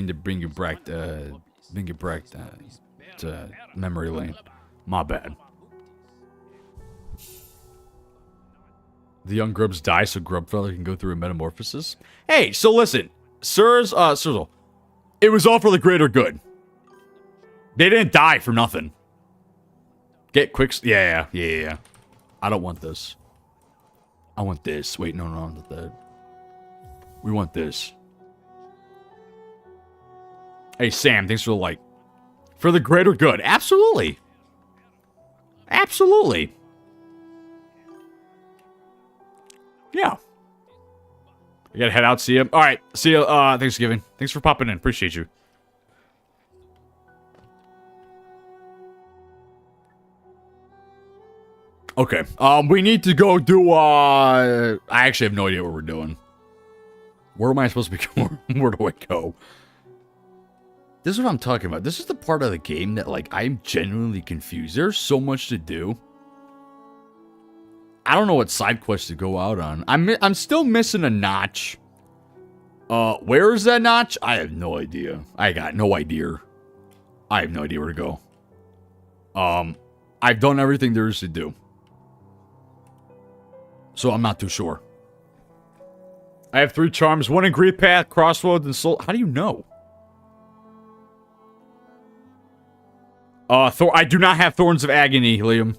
to bring you back to memory lane. My bad. The young grubs die so Grubfeller can go through a metamorphosis. Hey, so listen, Sirzle, it was all for the greater good. They didn't die for nothing. Get quick. Yeah. I don't want this. I want this. Wait, no, not that. We want this. Hey, Sam, thanks for the like. For the greater good. Absolutely. Absolutely. Yeah. I gotta head out, see you. Alright, see you, Thanksgiving. Thanks for popping in. Appreciate you. Okay, we need to go do, I actually have no idea what we're doing. Where am I supposed to be going? Where do I go? This is what I'm talking about. This is the part of the game that, like, I'm genuinely confused. There's so much to do. I don't know what side quest to go out on. I'm still missing a notch. Where is that notch? I have no idea. I got no idea. I have no idea where to go. I've done everything there is to do. So I'm not too sure. I have 3 charms. 1 in Greed Path, Crossroads, and Soul. How do you know? I do not have Thorns of Agony, Liam.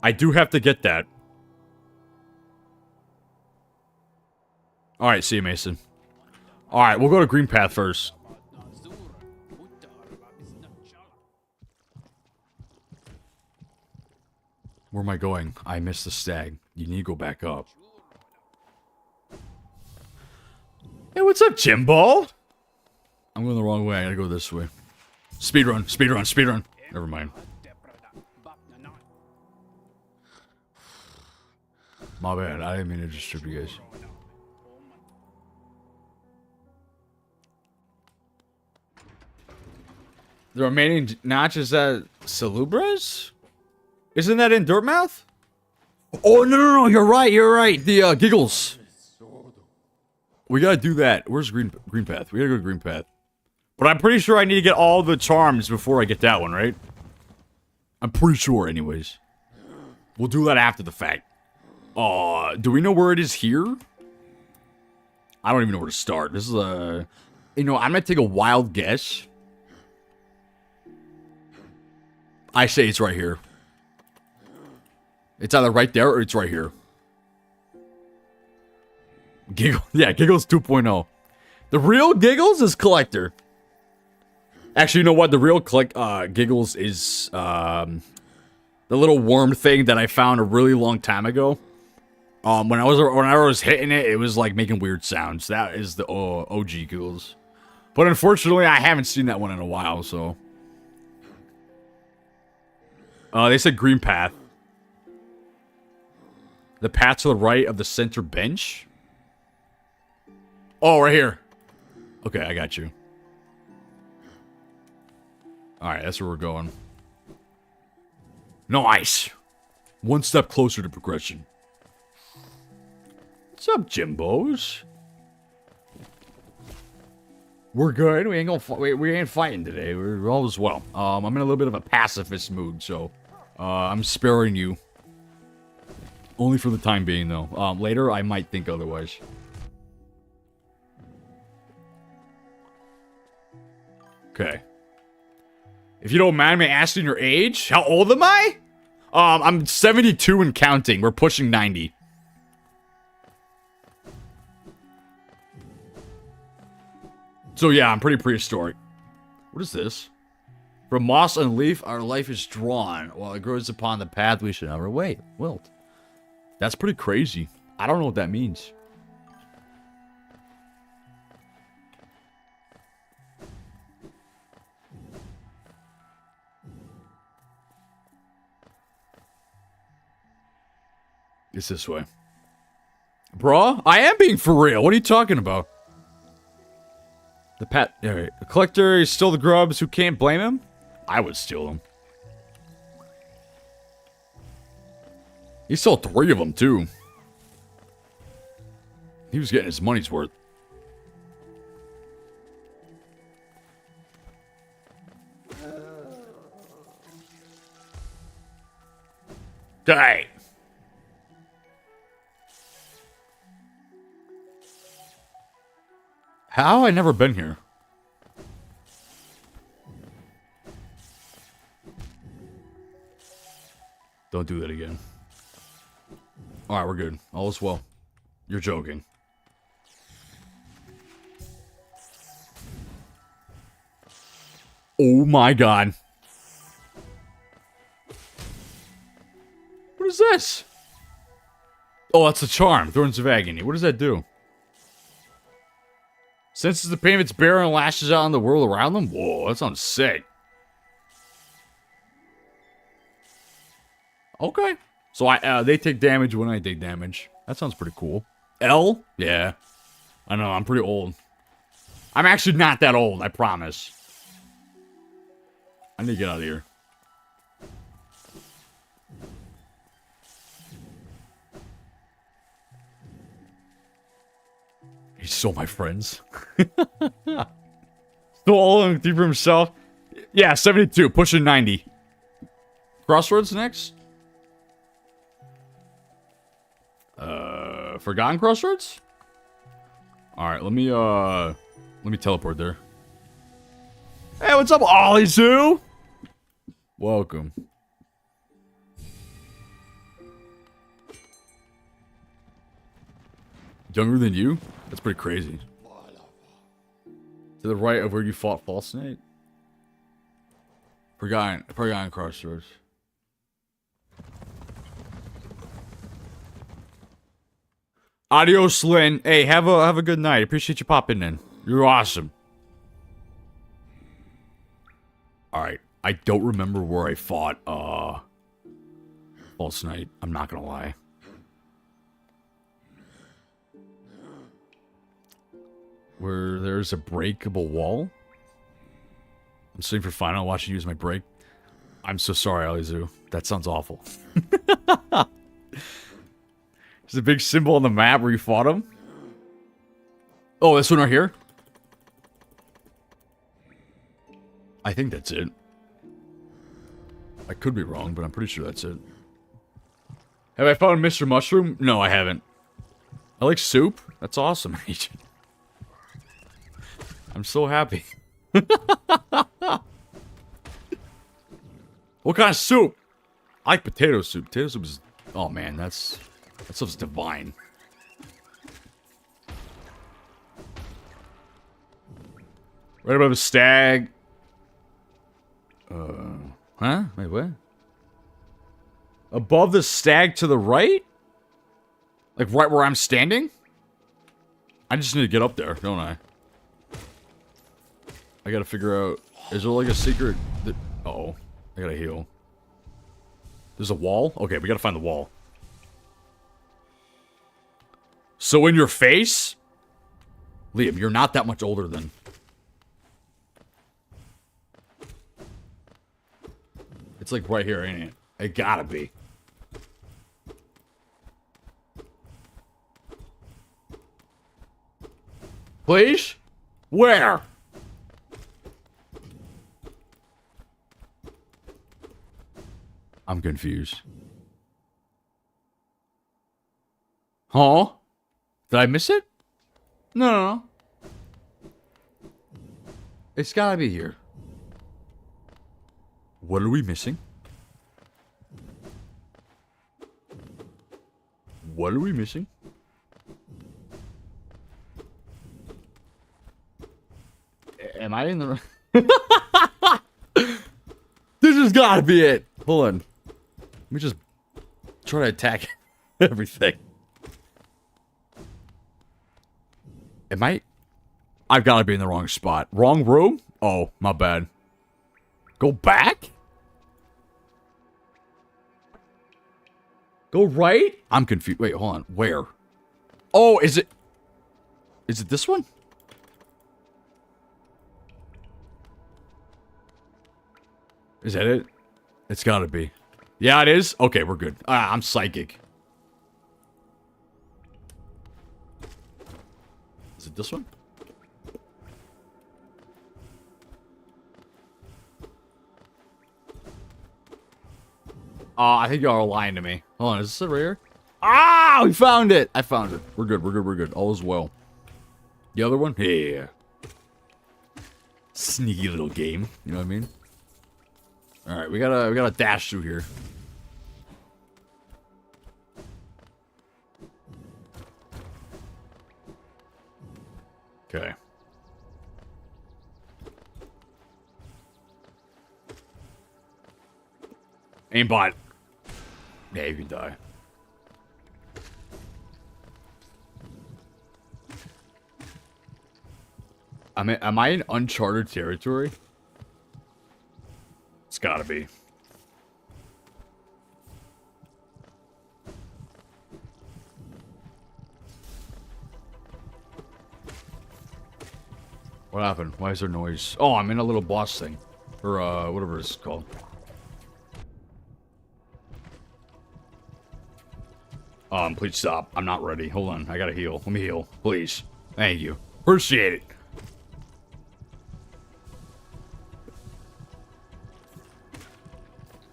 I do have to get that. Alright, see you, Mason. Alright, we'll go to Green Path first. Where am I going? I missed the stag. You need to go back up. Hey, what's up, Jimbo? I'm going the wrong way. I gotta go this way. Speedrun, speedrun, speedrun. Never mind. My bad. I didn't mean to disturb you guys. The remaining notches at Salubras? Isn't that in Dirtmouth? Oh, no, you're right, The, Giggles. We gotta do that. Where's Green Path? We gotta go to Green Path. But I'm pretty sure I need to get all the charms before I get that one, right? I'm pretty sure, anyways. We'll do that after the fact. Do we know where it is here? I don't even know where to start. This is a... You know, I'm gonna take a wild guess. I say it's right here. It's either right there or it's right here. Giggle. Yeah, Giggles 2.0. The real Giggles is Collector. Actually, you know what? The real Giggles is the little worm thing that I found a really long time ago. When I was hitting it, it was like making weird sounds. That is the OG Giggles. But unfortunately, I haven't seen that one in a while, so. They said green path. The path to the right of the center bench? Oh, right here. Okay, I got you. Alright, that's where we're going. Nice! One step closer to progression. What's up, Jimbos? We're good. We ain't gonna we ain't fighting today. We're all as well. I'm in a little bit of a pacifist mood, so I'm sparing you. Only for the time being, though. Later, I might think otherwise. Okay. If you don't mind me asking your age, how old am I? I'm 72 and counting. We're pushing 90. So yeah, I'm pretty prehistoric. What is this? From moss and leaf, our life is drawn. While it grows upon the path, we should never wait. Wilt. That's pretty crazy. I don't know what that means. It's this way. Bruh, I am being for real. What are you talking about? The collector is still the grubs who can't blame him? I would steal them. He sold 3 of them, too. He was getting his money's worth. Die! How? I never been here. Don't do that again. Alright, we're good. All is well. You're joking. Oh my god. What is this? Oh, that's a charm. Thorns of Agony. What does that do? Senses the pain of its bearer and lashes out on the world around them? Whoa, that sounds sick. Okay. So they take damage when I take damage. That sounds pretty cool. L? Yeah. I know, I'm pretty old. I'm actually not that old, I promise. I need to get out of here. He stole my friends. Stole all of them deep for himself. Yeah, 72, pushing 90. Crossroads next? Forgotten Crossroads? Alright, let me teleport there. Hey, what's up, Ollie Zoo? Welcome. Younger than you? That's pretty crazy. To the right of where you fought False Snake? Forgotten Crossroads. Adios, Lynn. Hey, have a good night. Appreciate you popping in. You're awesome. Alright. I don't remember where I fought, False Knight. I'm not gonna lie. Where there's a breakable wall? I'm sitting for final, watching you use my break. I'm so sorry, Alizu. That sounds awful. There's a big symbol on the map where you fought him. Oh, this one right here? I think that's it. I could be wrong, but I'm pretty sure that's it. Have I found Mr. Mushroom? No, I haven't. I like soup. That's awesome. I'm so happy. What kind of soup? I like potato soup. Potato soup is... Oh, man, that stuff's divine. Right above a stag. Huh? Wait, what? Above the stag to the right? Like right where I'm standing? I just need to get up there, don't I? I gotta figure out... Is there like a secret... Uh-oh. I gotta heal. There's a wall? Okay, we gotta find the wall. So in your face? Liam, you're not that much older than... It's like right here, ain't it? It gotta be. Please? Where? I'm confused. Huh? Did I miss it? No. It's gotta be here. What are we missing? What are we missing? Am I in the... This has gotta be it. Hold on. Let me just try to attack everything. Am I... I've gotta be in the wrong spot. Wrong room? Oh, my bad. Go back? Go right? I'm confused. Wait, hold on. Where? Oh, is it... Is it this one? Is that it? It's gotta be. Yeah, it is? Okay, we're good. I'm psychic. Is it this one? I think y'all are lying to me. Hold on, is this it right here? Ah, we found it! I found it. We're good. All is well. The other one? Yeah. Sneaky little game. You know what I mean? Alright, we gotta dash through here. Okay. Aimbot. Yeah, you can die. Am I in uncharted territory? It's gotta be. What happened? Why is there noise? Oh, I'm in a little boss thing. Or, whatever it's called. Please stop. I'm not ready. Hold on. I gotta heal. Let me heal. Please. Thank you. Appreciate it.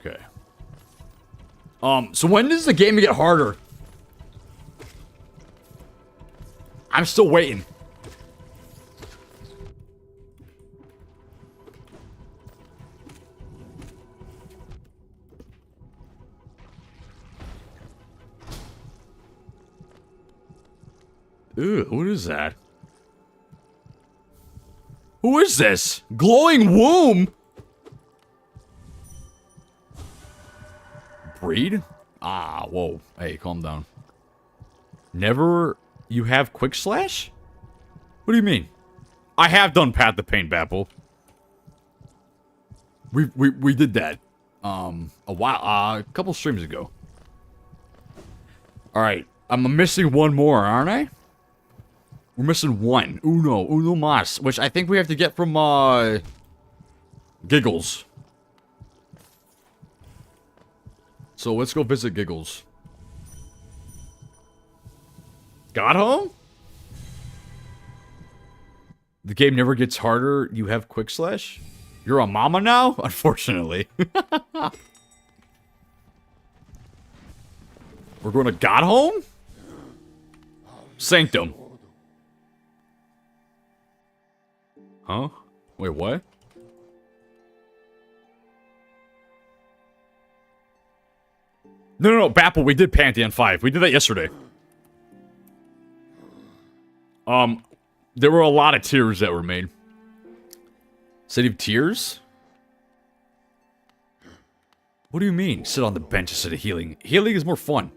Okay. So when does the game get harder? I'm still waiting. Ew, what is that? Who is this? Glowing womb? Breed? Ah, whoa. Hey, calm down. Never... You have quick slash? What do you mean? I have done Path to Pain, Bapple. We did that. A couple streams ago. Alright. I'm missing one more, aren't I? We're missing one. Uno mas. Which I think we have to get from, Giggles. So let's go visit Giggles. Got home? The game never gets harder. You have quick slash? You're a mama now? Unfortunately. We're going to God home? Sanctum. Huh? Wait, what? No, Bapple, we did Pantheon 5. We did that yesterday. There were a lot of tiers that were made. City of Tears? What do you mean? Sit on the bench instead of healing. Healing is more fun.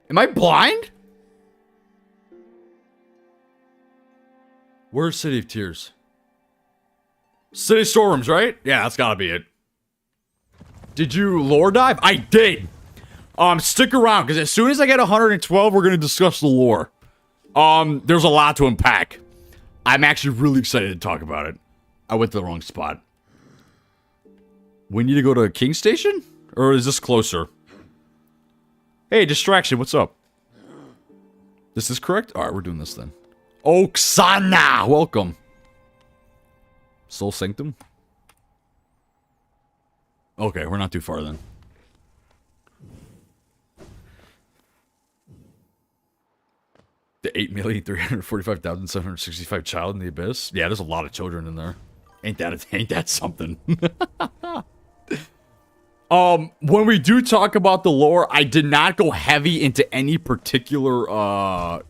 Am I blind? Where's City of Tears? City of Storms, right? Yeah, that's gotta be it. Did you lore dive? I did. Stick around, because as soon as I get 112, we're gonna discuss the lore. There's a lot to unpack. I'm actually really excited to talk about it. I went to the wrong spot. We need to go to King Station? Or is this closer? Hey, Distraction, what's up? This is correct? Alright, we're doing this then. Oksana! Welcome. Soul Sanctum? Okay, we're not too far then. The 8,345,765 child in the abyss? Yeah, there's a lot of children in there. Ain't that something? When we do talk about the lore, I did not go heavy into any particular,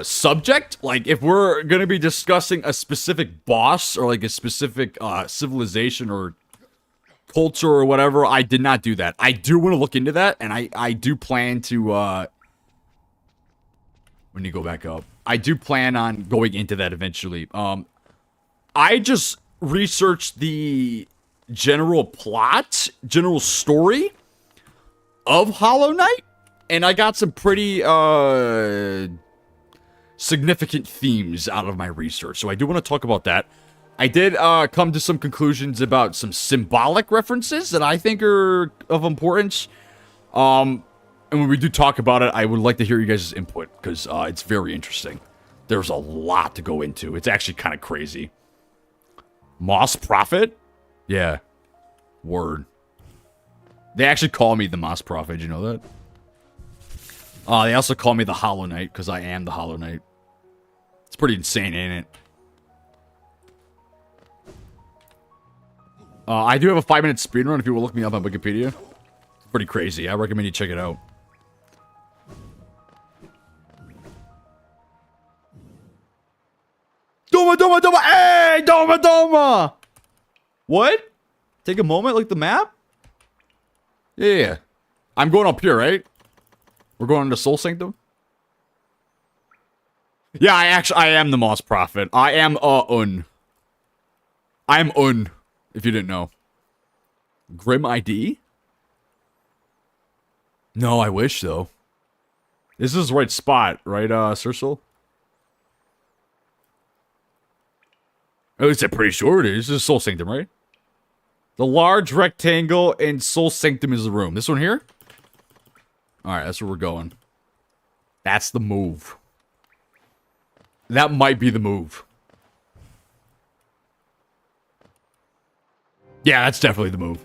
subject. Like, if we're gonna be discussing a specific boss, or like a specific, civilization, or culture, or whatever, I did not do that. I do want to look into that, and I do plan to, when you go back up, I do plan on going into that eventually. I just researched the general plot, general story of Hollow Knight, and I got some pretty, significant themes out of my research, so I do want to talk about that. I did come to some conclusions about some symbolic references that I think are of importance. And when we do talk about it, I would like to hear you guys' input, because it's very interesting. There's a lot to go into. It's actually kind of crazy. Moss Prophet? Yeah. Word. They actually call me the Moss Prophet, you know that? They also call me the Hollow Knight, because I am the Hollow Knight. It's pretty insane, ain't it? I do have a 5-minute speedrun if you will look me up on Wikipedia. It's pretty crazy. I recommend you check it out. Doma! Hey! Doma! What? Take a moment, look at the map? Yeah. I'm going up here, right? We're going into Soul Sanctum? Yeah, I am the Moss Prophet. I am, I'm if you didn't know. Grim ID? No, I wish, though. This is the right spot, right, Circle? At least I'm pretty sure it is. This is Soul Sanctum, right? The large rectangle in Soul Sanctum is the room. This one here? Alright, that's where we're going. That's the move. That might be the move. Yeah, that's definitely the move.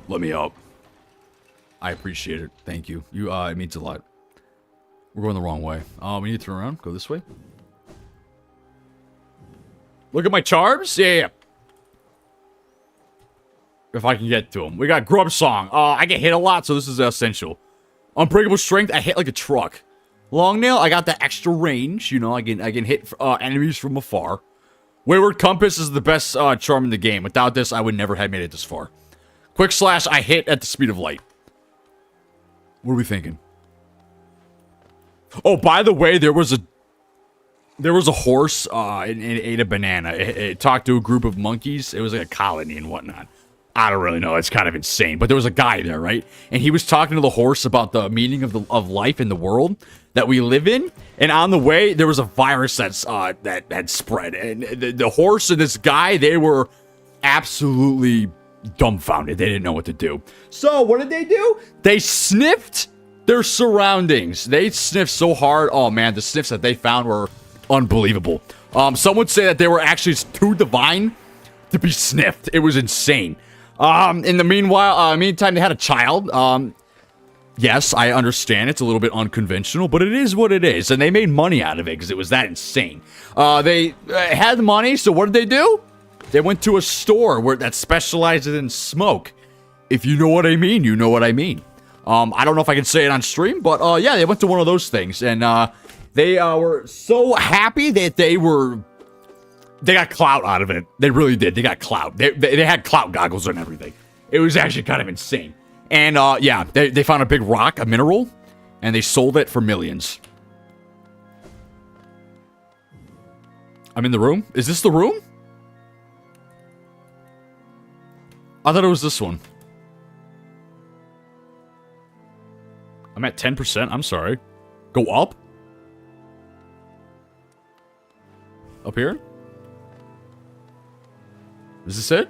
Let me up. I appreciate it. Thank you. It means a lot. We're going the wrong way. We need to turn around. Go this way. Look at my charms? Yeah. If I can get to them. We got Grub Song. I get hit a lot, so this is essential. Unbreakable Strength, I hit like a truck. Long Nail, I got that extra range. You know, I can hit enemies from afar. Wayward Compass is the best charm in the game. Without this, I would never have made it this far. Quick Slash, I hit at the speed of light. What are we thinking? Oh, by the way, there was a horse, and it ate a banana. It talked to a group of monkeys. It was like a colony and whatnot. I don't really know. It's kind of insane. But there was a guy there, right? And he was talking to the horse about the meaning of life in the world that we live in. And on the way, there was a virus that had spread. And the horse and this guy, they were absolutely dumbfounded. They didn't know what to do. So what did they do? They sniffed Their surroundings. They sniffed so hard. Oh man, the sniffs that they found were unbelievable. Some would say that they were actually too divine to be sniffed. It was insane. In the meantime, they had a child. Yes, I understand it's a little bit unconventional, but it is what it is, and they made money out of it because it was that insane. They had money, so what did they do? They went to a store that specializes in smoke. If you know what I mean, you know what I mean. I don't know if I can say it on stream, but yeah, they went to one of those things, and they were so happy that they got clout out of it. They really did. They got clout. They had clout goggles and everything. It was actually kind of insane. And yeah, they found a big rock, a mineral, and they sold it for millions. I'm in the room? Is this the room? I thought it was this one. I'm at 10%. I'm sorry. Go up? Up here? Is this it?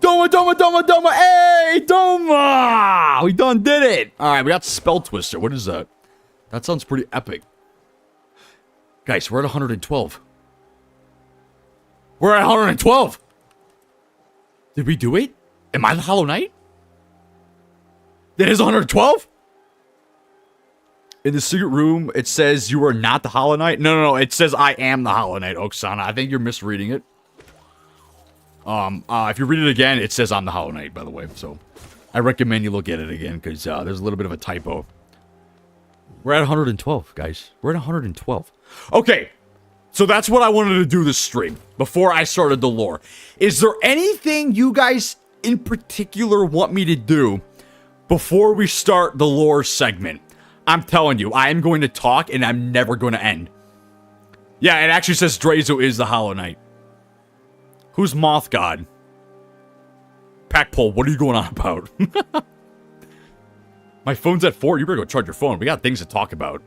Doma! Hey, Doma! We done did it! Alright, we got Spell Twister. What is that? That sounds pretty epic. Guys, we're at 112. We're at 112! Did we do it? Am I the Hollow Knight? That is 112? In the secret room, it says you are not the Hollow Knight. No. It says I am the Hollow Knight, Oksana. I think you're misreading it. If you read it again, it says I'm the Hollow Knight, by the way. So, I recommend you look at it again, because there's a little bit of a typo. We're at 112, guys. We're at 112. Okay, so that's what I wanted to do this stream, before I started the lore. Is there anything you guys in particular want me to do before we start the lore segment? I'm telling you, I am going to talk, and I'm never going to end. Yeah, it actually says Drazo is the Hollow Knight. Who's Moth God? Packpole, what are you going on about? My phone's at 4. You better go charge your phone. We got things to talk about.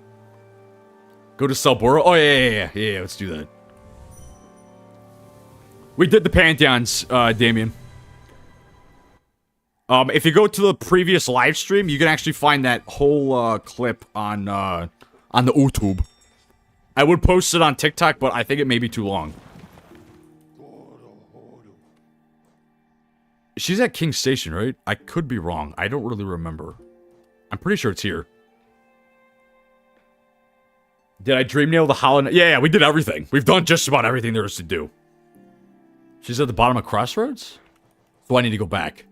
Go to Selbora. Oh, yeah, let's do that. We did the Pantheons, Damien. If you go to the previous live stream, you can actually find that whole clip on the YouTube. I would post it on TikTok, but I think it may be too long. She's at King Station, right? I could be wrong. I don't really remember. I'm pretty sure it's here. Did I dream nail the Hollow Knight? Yeah, we did everything. We've done just about everything there is to do. She's at the bottom of Crossroads? So I need to go back.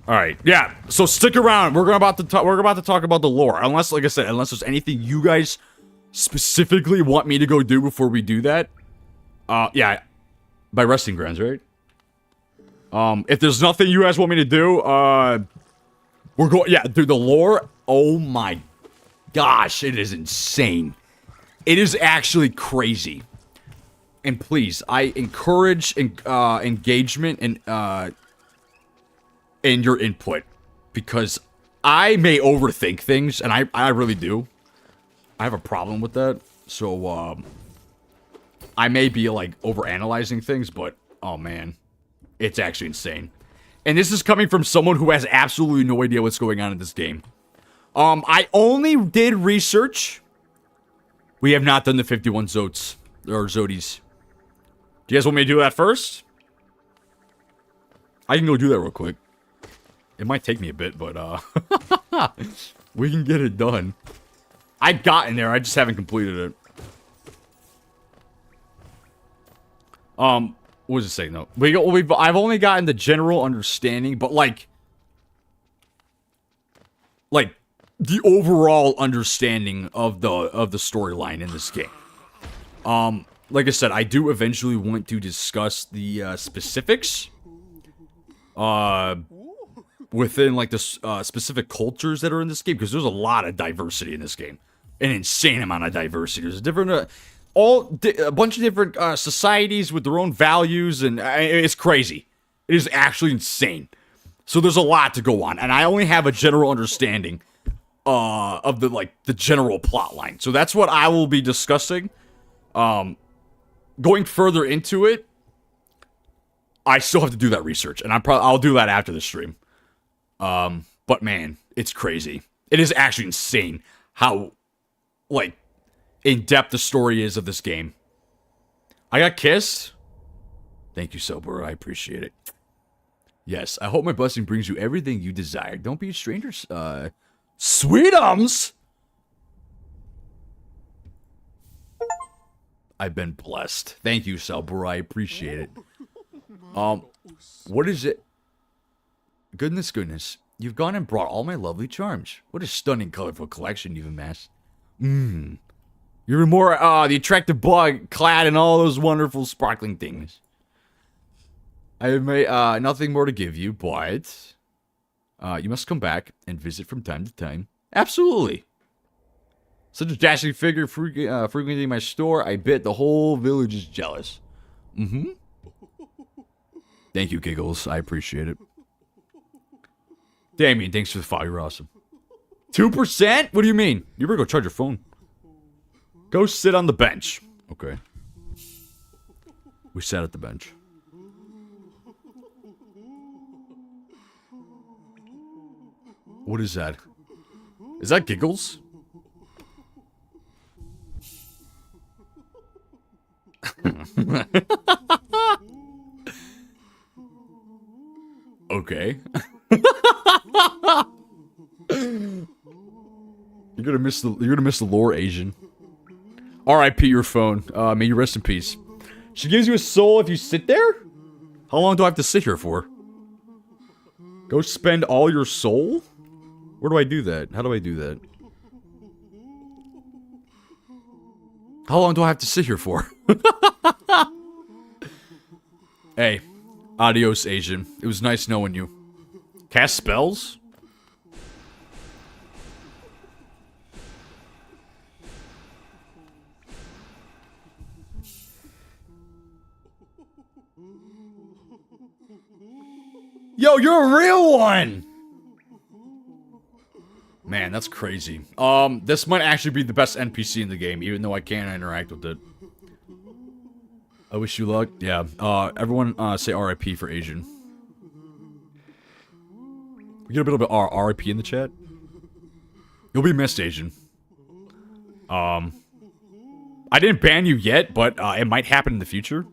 Alright, yeah. So stick around. We're about to talk about the lore. Unless, like I said, unless there's anything you guys specifically want me to go do before we do that. Yeah. By Resting Grounds, right? If there's nothing you guys want me to do, we're going, yeah, through the lore. Oh my gosh, it is insane. It is actually crazy. And please, I encourage engagement and your input, because I may overthink things, and I really do. I have a problem with that. So, I may be, like, overanalyzing things, but, oh, man. It's actually insane. And this is coming from someone who has absolutely no idea what's going on in this game. I only did research. We have not done the 51 Zotes, or Zodies. Do you guys want me to do that first? I can go do that real quick. It might take me a bit, but, we can get it done. I got in there, I just haven't completed it. What was it saying, though? I've only gotten the general understanding, but, like, the overall understanding of the storyline in this game. Like I said, I do eventually want to discuss the, specifics, within, like, the, specific cultures that are in this game, because there's a lot of diversity in this game. An insane amount of diversity. There's different, a bunch of different societies with their own values, and it's crazy. It is actually insane. So there's a lot to go on, and I only have a general understanding of the general plot line. So that's what I will be discussing. going further into it, I still have to do that research, and I'll do that after the stream. But man, it's crazy. It is actually insane how, like, in-depth the story is of this game. I got kissed. Thank you, Sober. I appreciate it. Yes, I hope my blessing brings you everything you desire. Don't be a stranger. Sweetums! I've been blessed. Thank you, Sober. I appreciate it. What is it? Goodness. You've gone and brought all my lovely charms. What a stunning, colorful collection you've amassed. You're more, the attractive bug clad in all those wonderful, sparkling things. I have nothing more to give you, but you must come back and visit from time to time. Absolutely. Such a dashing figure frequenting my store, I bet the whole village is jealous. Thank you, Giggles. I appreciate it. Damien, thanks for the follow. You're awesome. 2%? What do you mean? You better go charge your phone. Go sit on the bench. Okay. We sat at the bench. What is that? Is that Giggles? Okay. You're gonna miss the lore, Asian. R.I.P. your phone. May you rest in peace. She gives you a soul if you sit there? How long do I have to sit here for? Go spend all your soul? Where do I do that? How do I do that? How long do I have to sit here for? Hey. Adios, Asian. It was nice knowing you. Cast spells? Yo, you're a real one! Man, that's crazy. This might actually be the best NPC in the game, even though I can't interact with it. I wish you luck. Yeah, everyone say RIP for Asian. We get a bit of RIP in the chat. You'll be missed, Asian. I didn't ban you yet, but it might happen in the future.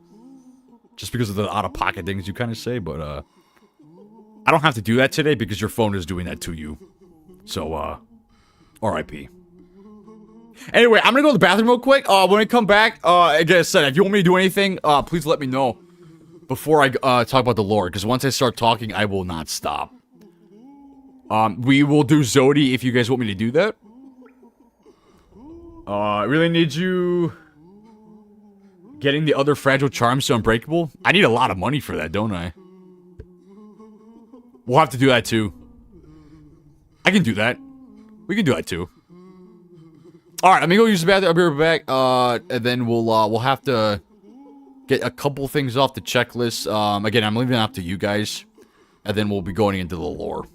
Just because of the out-of-pocket things you kind of say, but I don't have to do that today because your phone is doing that to you. So, RIP. Anyway, I'm gonna go to the bathroom real quick. When I come back, like I said, if you want me to do anything, please let me know before I talk about the lore. Because once I start talking, I will not stop. We will do Zodi if you guys want me to do that. I really need you getting the other fragile charms to Unbreakable. I need a lot of money for that, don't I? We'll have to do that too. I can do that. We can do that too. Alright, let me go use the bathroom. I'll be right back. And then we'll have to get a couple things off the checklist. Again, I'm leaving it up to you guys. And then we'll be going into the lore.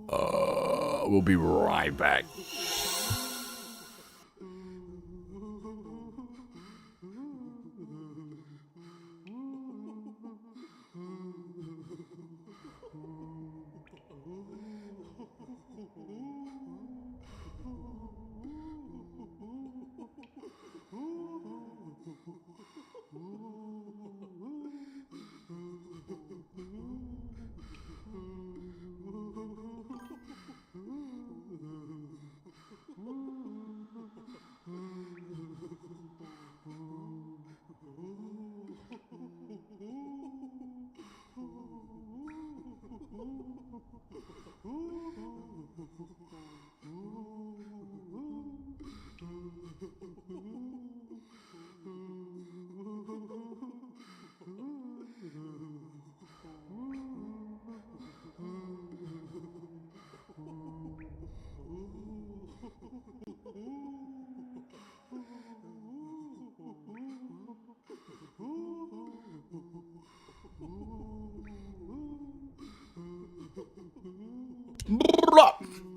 We'll be right back.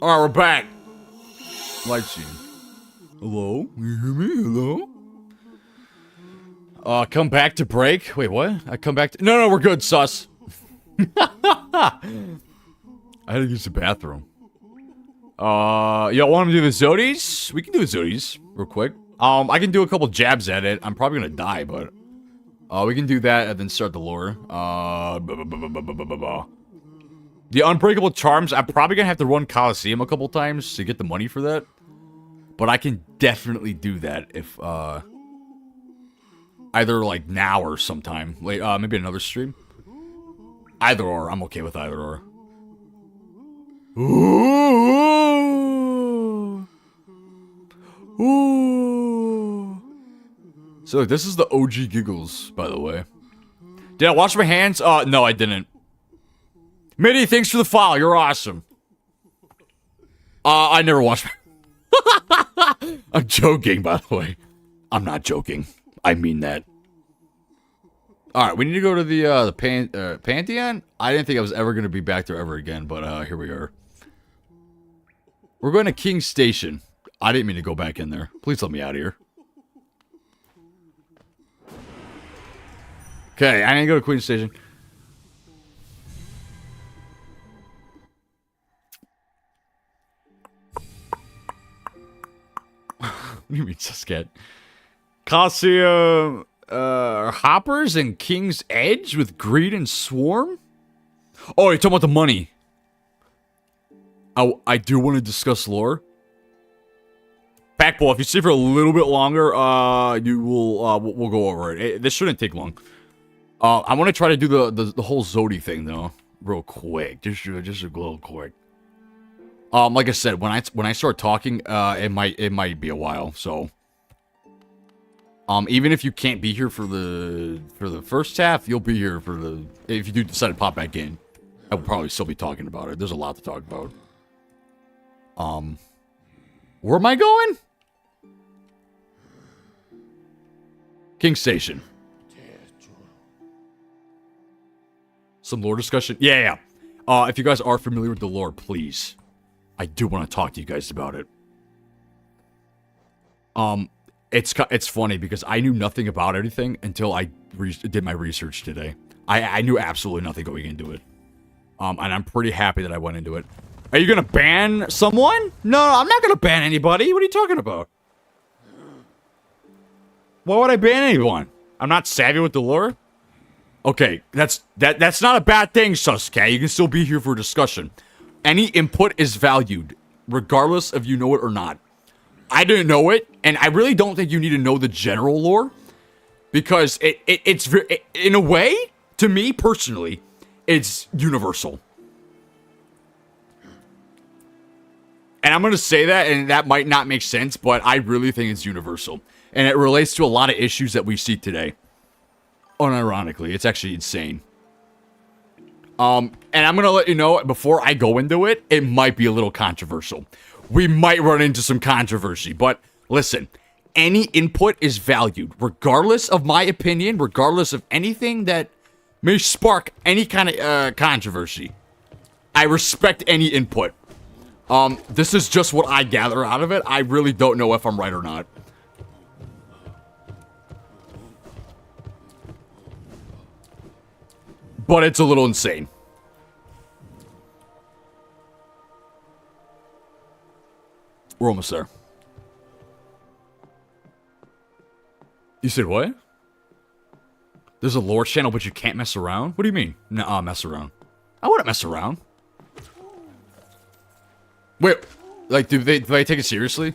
Alright, we're back. Light scene. Hello? You hear me? Hello? Come back to break? Wait, what? I come back to... No, we're good, sus. I had to use the bathroom. Y'all want to do the Zodies? We can do the Zodies real quick. I can do a couple jabs at it. I'm probably gonna die, but... we can do that and then start the lore. The Unbreakable Charms, I'm probably gonna have to run Coliseum a couple times to get the money for that. But I can definitely do that if, either, like, now or sometime. Late, maybe another stream. Either or. I'm okay with either or. Ooh. Ooh. So, this is the OG Giggles, by the way. Did I wash my hands? No, I didn't. Mitty, thanks for the follow. You're awesome. I never washed my... I'm joking, by the way. I'm not joking. I mean that. Alright, we need to go to the Pantheon? I didn't think I was ever going to be back there ever again, but here we are. We're going to King's Station. I didn't mean to go back in there. Please let me out of here. Okay, I need to go to Queen's Station. What do you mean, Susket? Coliseum, Hoppers and King's Edge with Greed and Swarm? Oh, you're talking about the money. I do want to discuss lore. Backball, if you stay for a little bit longer, you will, we'll go over it. This shouldn't take long. I want to try to do the whole Zodi thing, though, real quick. Just a little quick. Like I said, when I start talking, it might be a while. So, even if you can't be here for the first half, you'll be here for the. If you do decide to pop back in, I will probably still be talking about it. There's a lot to talk about. Where am I going? King Station. Some lore discussion. Yeah. If you guys are familiar with the lore, please. I do want to talk to you guys about it. It's funny because I knew nothing about anything until I did my research today. I knew absolutely nothing going into it. And I'm pretty happy that I went into it. Are you gonna ban someone? No, I'm not gonna ban anybody. What are you talking about? Why would I ban anyone? I'm not savvy with the lore? Okay, that's not a bad thing, Sasuke. You can still be here for discussion. Any input is valued, regardless if you know it or not. I didn't know it, and I really don't think you need to know the general lore, because it's in a way, to me personally, it's universal. And I'm going to say that, and that might not make sense, but I really think it's universal. And it relates to a lot of issues that we see today. Unironically, it's actually insane. And I'm going to let you know, before I go into it, it might be a little controversial. We might run into some controversy, but listen, any input is valued, regardless of my opinion, regardless of anything that may spark any kind of controversy. I respect any input. This is just what I gather out of it. I really don't know if I'm right or not. But it's a little insane. We're almost there. You said what? There's a lore channel, but you can't mess around? What do you mean? Nuh-uh, mess around. I wouldn't mess around. Wait, like, do they take it seriously?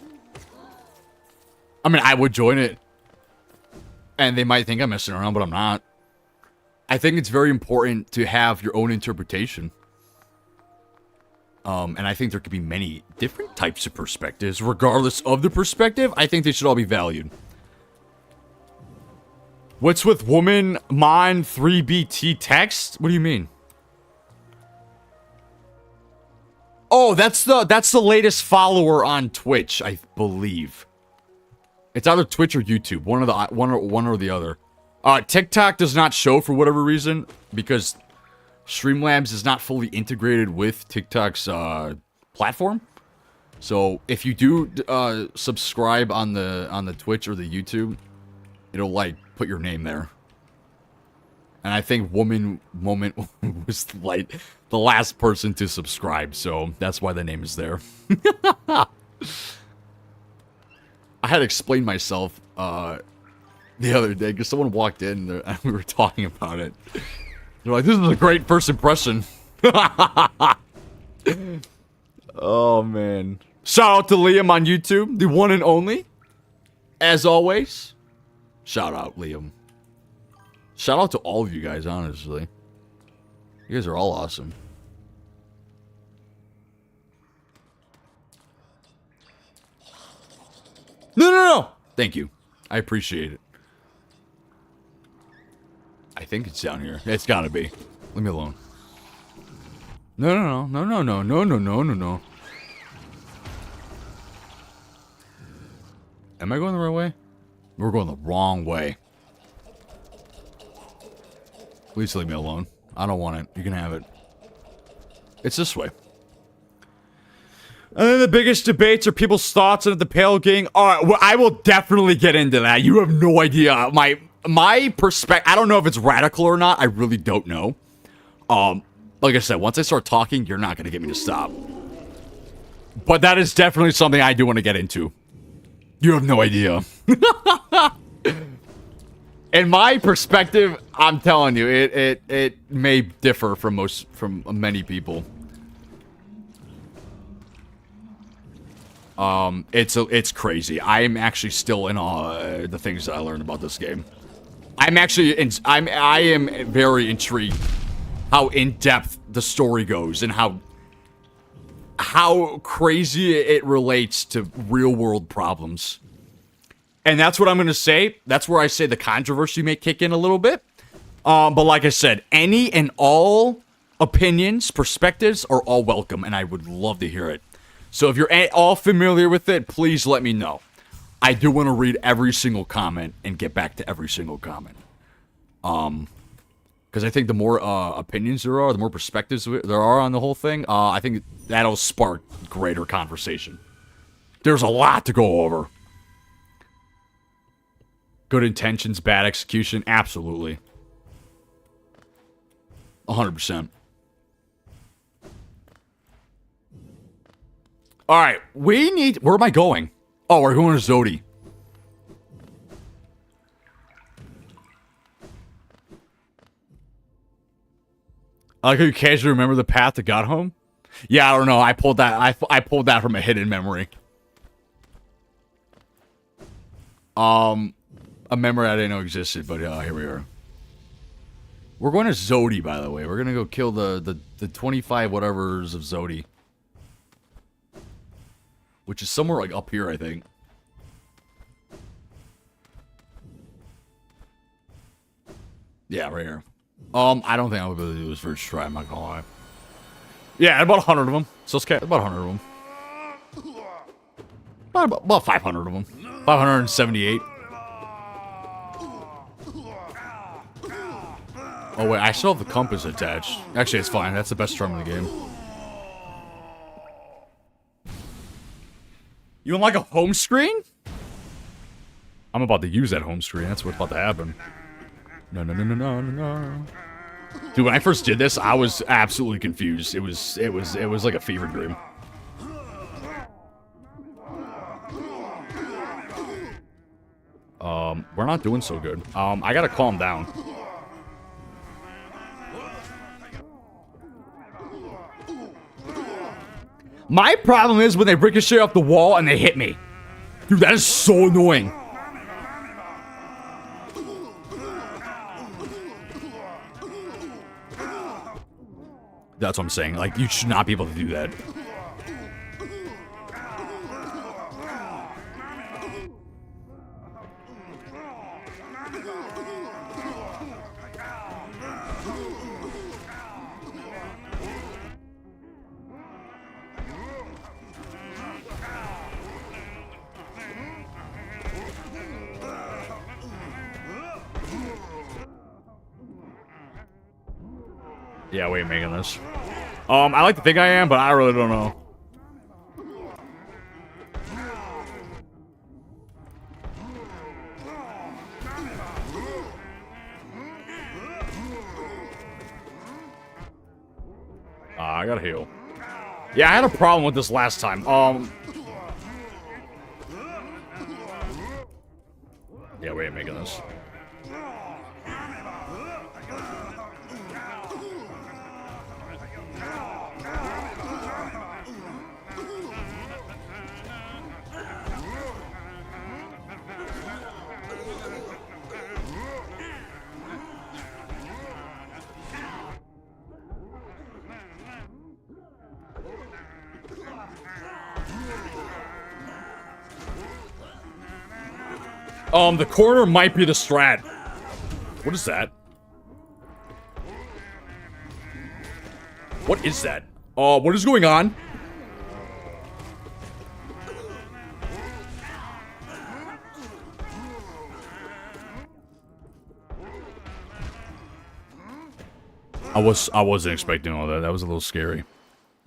I mean, I would join it. And they might think I'm messing around, but I'm not. I think it's very important to have your own interpretation. And I think there could be many different types of perspectives. Regardless of the perspective, I think they should all be valued. What's with woman mon 3BT text? What do you mean? Oh, that's the latest follower on Twitch, I believe. It's either Twitch or YouTube, one or the other. TikTok does not show for whatever reason because Streamlabs is not fully integrated with TikTok's platform. So if you do subscribe on the Twitch or the YouTube, it'll like put your name there. And I think Woman Moment was like the last person to subscribe, so that's why the name is there. I had to explain myself the other day because someone walked in and we were talking about it. They're like, "This is a great first impression." Oh man! Shout out to Liam on YouTube, the one and only. As always, shout out Liam. Shout out to all of you guys, honestly. You guys are all awesome. No. Thank you. I appreciate it. I think it's down here. It's gotta be. Leave me alone. No. Am I going the right way? We're going the wrong way. Please leave me alone. I don't want it. You can have it. It's this way. And then the biggest debates are people's thoughts on the Pale King. Alright, well, I will definitely get into that. You have no idea. My perspective, I don't know if it's radical or not. I really don't know. Like I said, once I start talking, you're not going to get me to stop. But that is definitely something I do want to get into. You have no idea. In my perspective, I'm telling you, it may differ from many people. It's crazy. I'm actually still in awe the things that I learned about this game. I am very intrigued how in depth the story goes and how crazy it relates to real world problems. And that's what I'm going to say. That's where I say the controversy may kick in a little bit. But like I said, any and all opinions, perspectives are all welcome, and I would love to hear it. So if you're all familiar with it, please let me know. I do want to read every single comment and get back to every single comment. Because I think the more opinions there are, the more perspectives there are on the whole thing, I think that'll spark greater conversation. There's a lot to go over. Good intentions, bad execution, absolutely. 100%. Alright, where am I going? Oh, we're going to Zodi. I like how you casually remember the path to God Home? Yeah, I don't know. I pulled that from a hidden memory. A memory I didn't know existed, but here we are. We're going to Zodi, by the way. We're going to go kill the 25 whatevers of Zodi. Which is somewhere like up here, I think. Yeah, right here. I don't think I would be able to do this first try, I'm not gonna lie. Yeah, about 100 of them. So it's about 100 of them. About 500 of them. 578. Oh wait, I still have the compass attached. Actually, it's fine. That's the best drum in the game. You want like a home screen? I'm about to use that home screen. That's what's about to happen. No. Dude, when I first did this, I was absolutely confused. It was like a fever dream. We're not doing so good. I gotta calm down. My problem is when they ricochet off the wall and they hit me. Dude, that is so annoying. That's what I'm saying. Like, you should not be able to do that. Yeah, we ain't making this. I like to think I am, but I really don't know. I gotta heal. Yeah, I had a problem with this last time. Yeah, we ain't making this. The corner might be the strat. What is that? What is that? What is going on? I wasn't expecting all that. That was a little scary.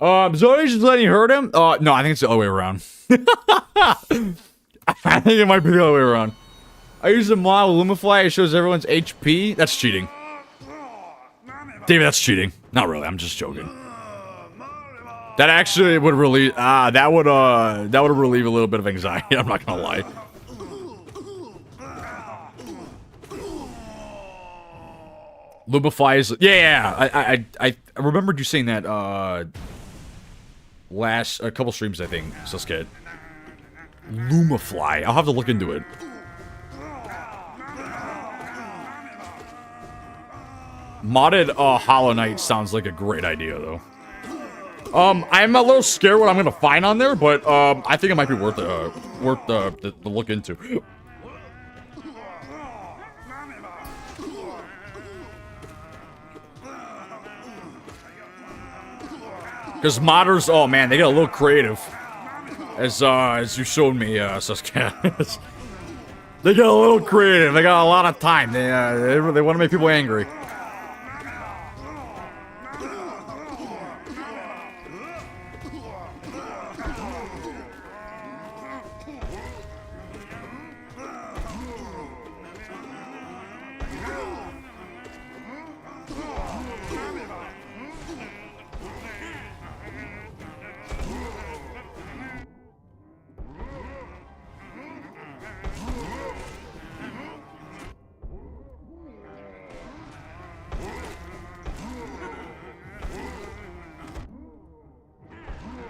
Zoe's just letting you hurt him? No, I think it's the other way around. I think it might be the other way around. I use a model Lumify. It shows everyone's HP. That's cheating. David, that's cheating. Not really. I'm just joking. That actually would relieve. That would relieve a little bit of anxiety. I'm not gonna lie. Lumify is. Yeah. I remembered you saying that. Last a couple streams, I think. Sasuke. Lumify. I'll have to look into it. Modded Hollow Knight sounds like a great idea, though. I'm a little scared what I'm gonna find on there, but I think it might be worth the look into. Because modders, oh man, they get a little creative, as you showed me, Sasuke. They get a little creative. They got a lot of time. They want to make people angry.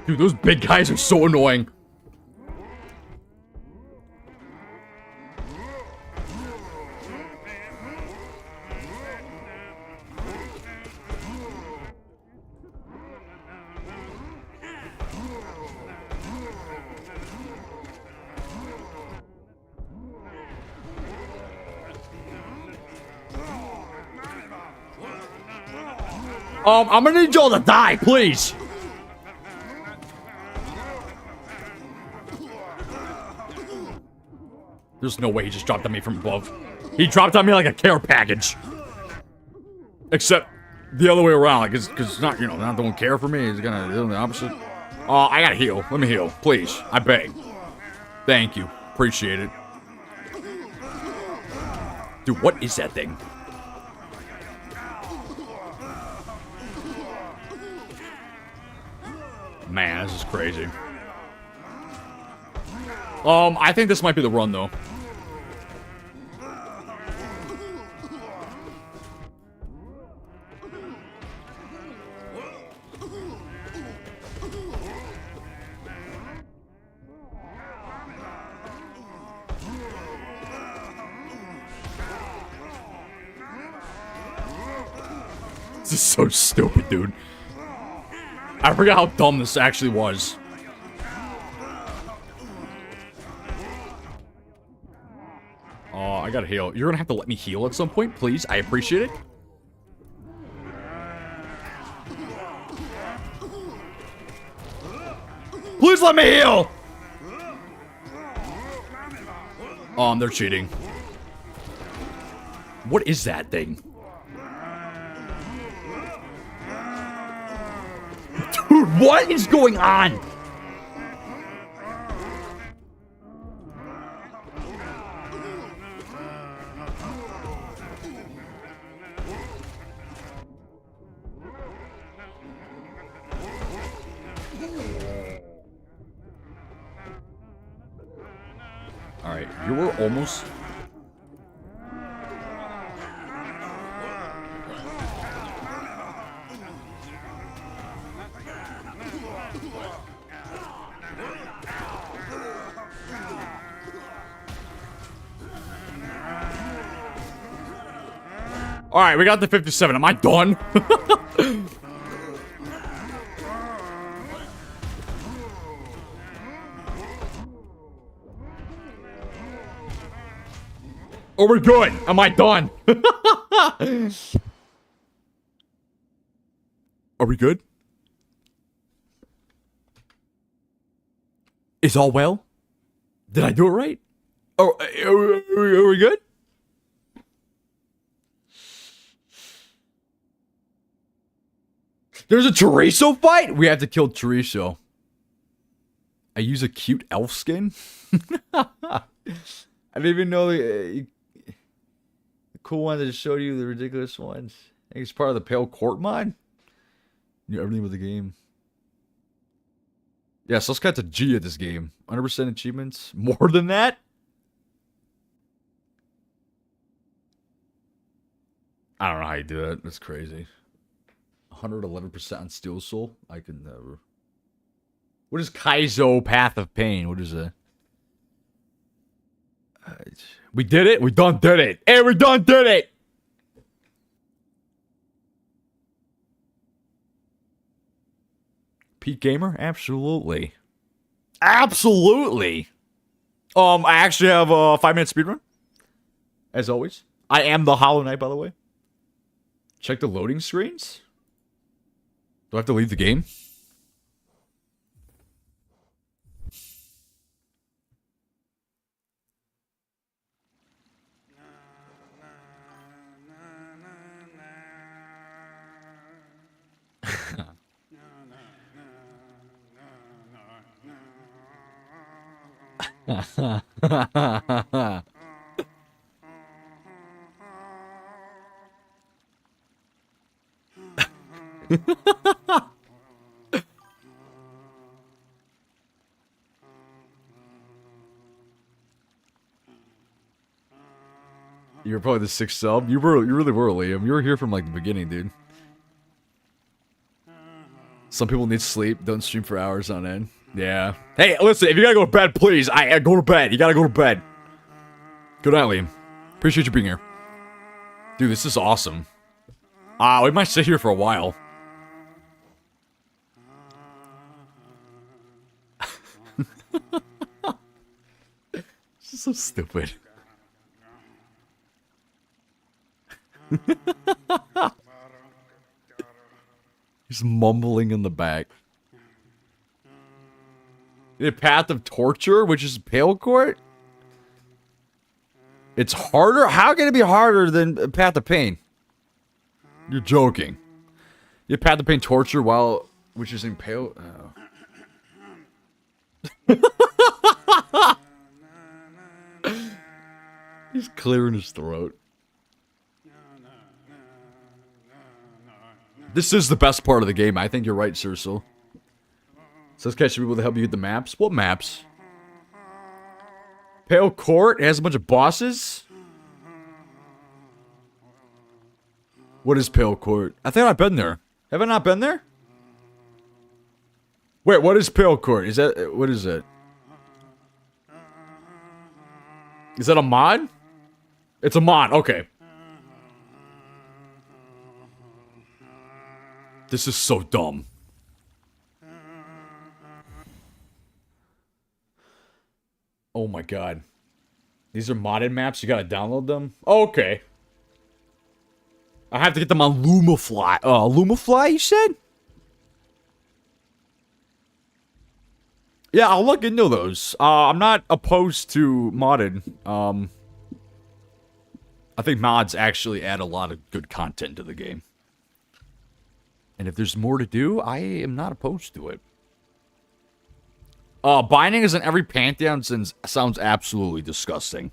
Dude, those big guys are so annoying. I'm gonna need y'all to die, please. There's no way he just dropped on me from above. He dropped on me like a care package. Except the other way around, like, because not, you know, not don't care for me. He's gonna do the opposite. I gotta heal. Let me heal, please. I beg. Thank you. Appreciate it. Dude, what is that thing? Man, this is crazy. I think this might be the run, though. This is so stupid, dude. I forgot how dumb this actually was. I gotta heal. You're gonna have to let me heal at some point, please. I appreciate it. Please let me heal! They're cheating. What is that thing? Dude, what is going on? You were almost... Alright, we got the 57. Am I done? Are we good? Am I done? Are we good? Is all well? Did I do it right? Oh, are we good? There's a chorizo fight? We have to kill chorizo. I use a cute elf skin? I didn't even know the cool ones. I just showed you the ridiculous ones. I think it's part of the Pale Court mod. You know everything with the game. Yeah, so let's get to G at this game. 100% achievements. More than that? I don't know how you do that. That's crazy. 111% on Steel Soul. I could never. What is Kaizo Path of Pain? What is that? We did it. We done did it. Hey, we done did it. Peak Gamer? Absolutely. Absolutely. I actually have a 5-minute speedrun. As always. I am the Hollow Knight, by the way. Check the loading screens. Do I have to leave the game? You were probably the 6th sub. You really were, Liam. You were here from like the beginning, dude. Some people need sleep. Don't stream for hours on end. Yeah. Hey, listen. If you gotta go to bed, please. I go to bed. You gotta go to bed. Good night, Liam. Appreciate you being here, dude. This is awesome. We might sit here for a while. This is so stupid. He's mumbling in the back. The Path of Torture, which is Pale Court? It's harder? How can it be harder than Path of Pain? You're joking. You Path of Pain Torture which is in Pale... Oh. He's clearing his throat. This is the best part of the game. I think you're right, Circle. Says catch people to help you get the maps. What maps? Pale Court? It has a bunch of bosses? What is Pale Court? I think I've been there. Have I not been there? Wait, what is Pale Court? Is that... What is it? Is that a mod? It's a mod. Okay. This is so dumb. Oh my god. These are modded maps? You gotta download them? Oh, okay. I have to get them on Lumafly. Lumafly, you said? Yeah, I'll look into those. I'm not opposed to modded. I think mods actually add a lot of good content to the game. And if there's more to do, I am not opposed to it. Binding is in every Pantheon sounds absolutely disgusting.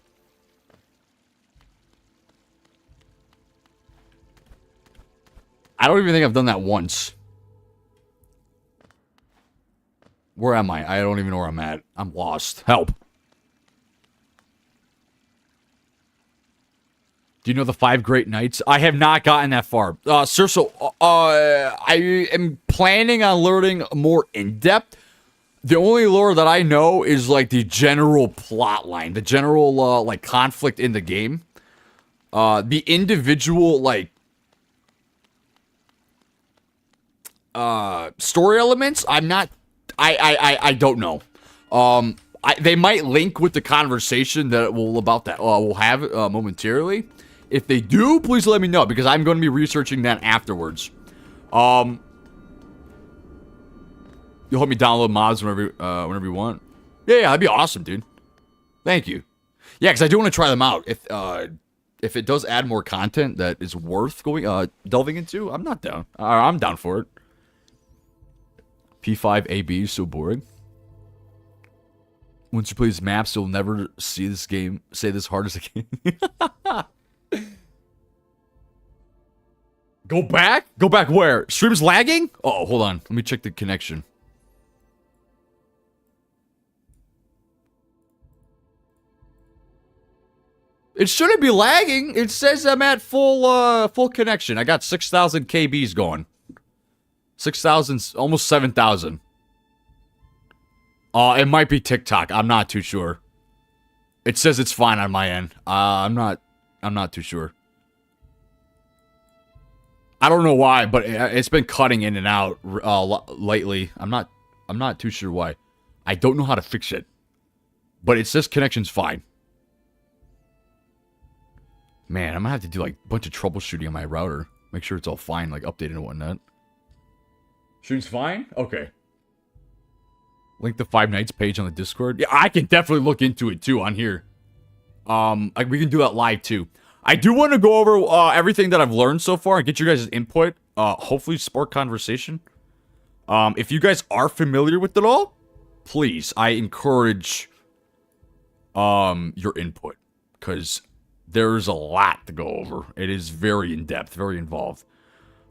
I don't even think I've done that once. Where am I? I don't even know where I'm at. I'm lost. Help. Do you know the Five Great Knights? I have not gotten that far. Sir, so I am planning on learning more in depth. The only lore that I know is like the general plot line, the general like conflict in the game. The individual like story elements, I'm not. I don't know. They might link with the conversation that we'll have momentarily. If they do, please let me know, because I'm going to be researching that afterwards. You'll help me download mods whenever you want. Yeah, that'd be awesome, dude. Thank you. Yeah, because I do want to try them out. If it does add more content that is worth delving into, I'm not down. I'm down for it. P5AB is so boring. Once you play these maps, you'll never see this game say this hard as a game. Go back? Go back where? Stream's lagging? Oh, hold on. Let me check the connection. It shouldn't be lagging. It says I'm at full connection. I got 6,000 KBs going. 6,000, almost 7,000. It might be TikTok. I'm not too sure. It says it's fine on my end. I'm not too sure. I don't know why, but it's been cutting in and out lately. I'm not too sure why. I don't know how to fix it. But it says connection's fine. Man, I'm gonna have to do like a bunch of troubleshooting on my router. Make sure it's all fine, like updated and whatnot. Stream's fine? Okay. Link the Five Nights page on the Discord. Yeah, I can definitely look into it too on here. Like we can do that live too. I do want to go over everything that I've learned so far and get you guys' input. Hopefully spark conversation. If you guys are familiar with it all, please, I encourage your input, because there's a lot to go over. It is very in-depth, very involved.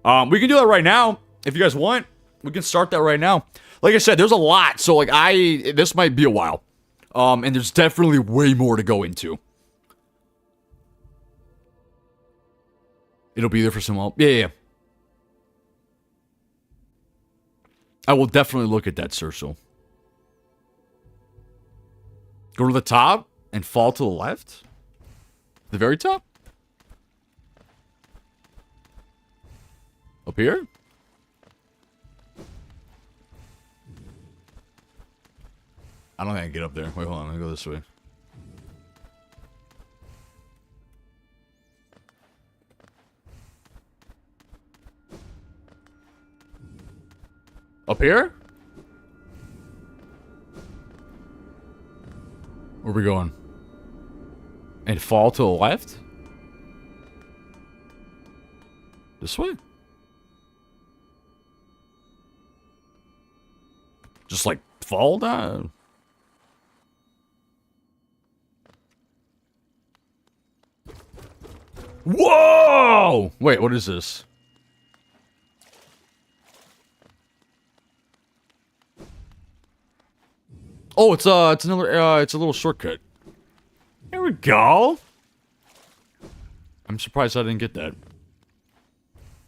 We can do that right now. If you guys want, we can start that right now. Like I said, there's a lot, so like this might be a while. And there's definitely way more to go into. It'll be there for some while. Yeah. I will definitely look at that, Circle. Go to the top and fall to the left? The very top? Up here? I don't think I can get up there. Wait, hold on. Let me go this way. Up here? Where are we going? And fall to the left? This way? Just like fall down? Whoa! Wait, what is this? Oh, it's another, it's a little shortcut. There we go. I'm surprised I didn't get that.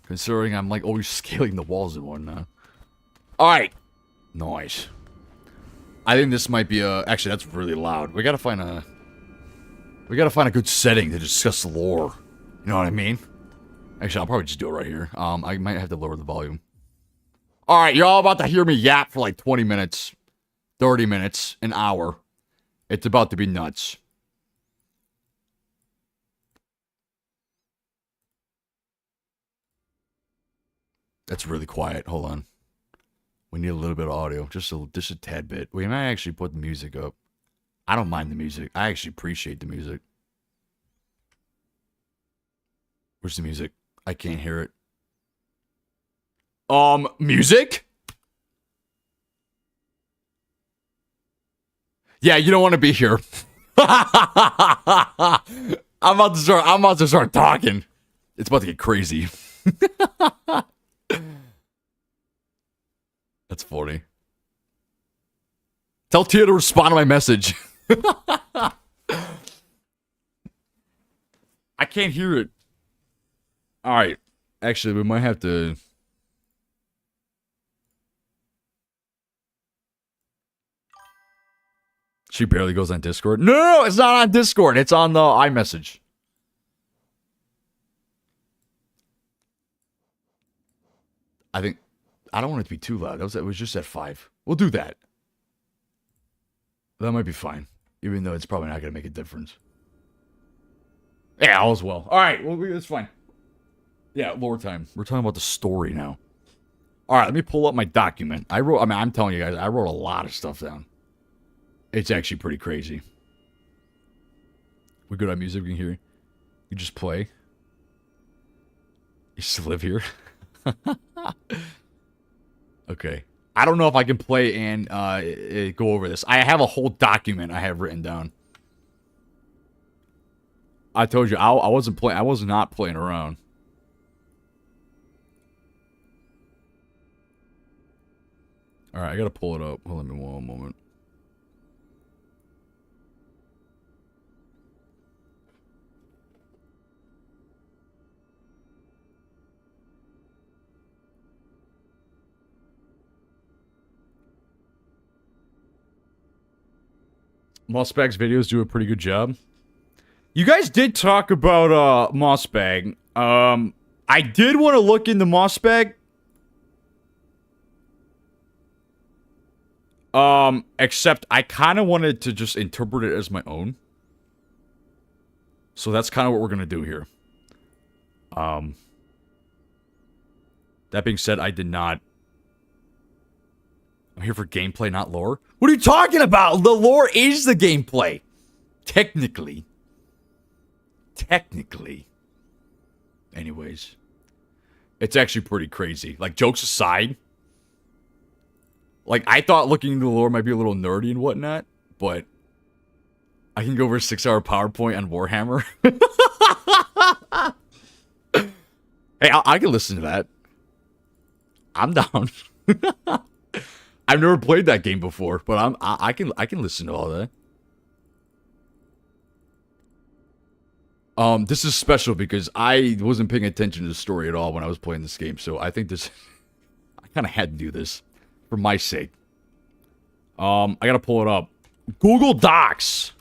Considering I'm like always scaling the walls and whatnot. Alright. Nice. I think this might be actually that's really loud. We gotta find a good setting to discuss the lore. You know what I mean? Actually, I'll probably just do it right here. I might have to lower the volume. Alright, you're all about to hear me yap for like 20 minutes. 30 minutes, an hour. It's about to be nuts. That's really quiet. Hold on. We need a little bit of audio. Just a tad bit. We might actually put the music up. I don't mind the music. I actually appreciate the music. Where's the music? I can't hear it. Music? Yeah, you don't want to be here. I'm about to start talking. It's about to get crazy. That's funny. Tell Tia to respond to my message. I can't hear it. All right. Actually, we might have to... She barely goes on Discord. No, it's not on Discord. It's on the iMessage. I don't want it to be too loud. It was just at 5. We'll do that. That might be fine. Even though it's probably not going to make a difference. Yeah, all is well. All right, well, it's fine. Yeah, lore time. We're talking about the story now. All right, let me pull up my document. I'm telling you guys, I wrote a lot of stuff down. It's actually pretty crazy. We're good on music. We can hear. You just play. You still live here. Okay. I don't know if I can play and go over this. I have a whole document I have written down. I told you I wasn't playing. I was not playing around. All right, I gotta pull it up. Hold on one moment. Mossbag's videos do a pretty good job. You guys did talk about Mossbag. I did want to look into Mossbag. Except I kind of wanted to just interpret it as my own. So that's kind of what we're going to do here. That being said, I did not... I'm here for gameplay, not lore. What are you talking about? The lore is the gameplay. Technically. Anyways. It's actually pretty crazy. Like, jokes aside. Like, I thought looking into the lore might be a little nerdy and whatnot. But I can go over a 6-hour PowerPoint on Warhammer. Hey, I can listen to that. I'm down. I've never played that game before, but I can listen to all that. This is special because I wasn't paying attention to the story at all when I was playing this game, so I think this I kind of had to do this for my sake. I gotta pull it up. Google Docs.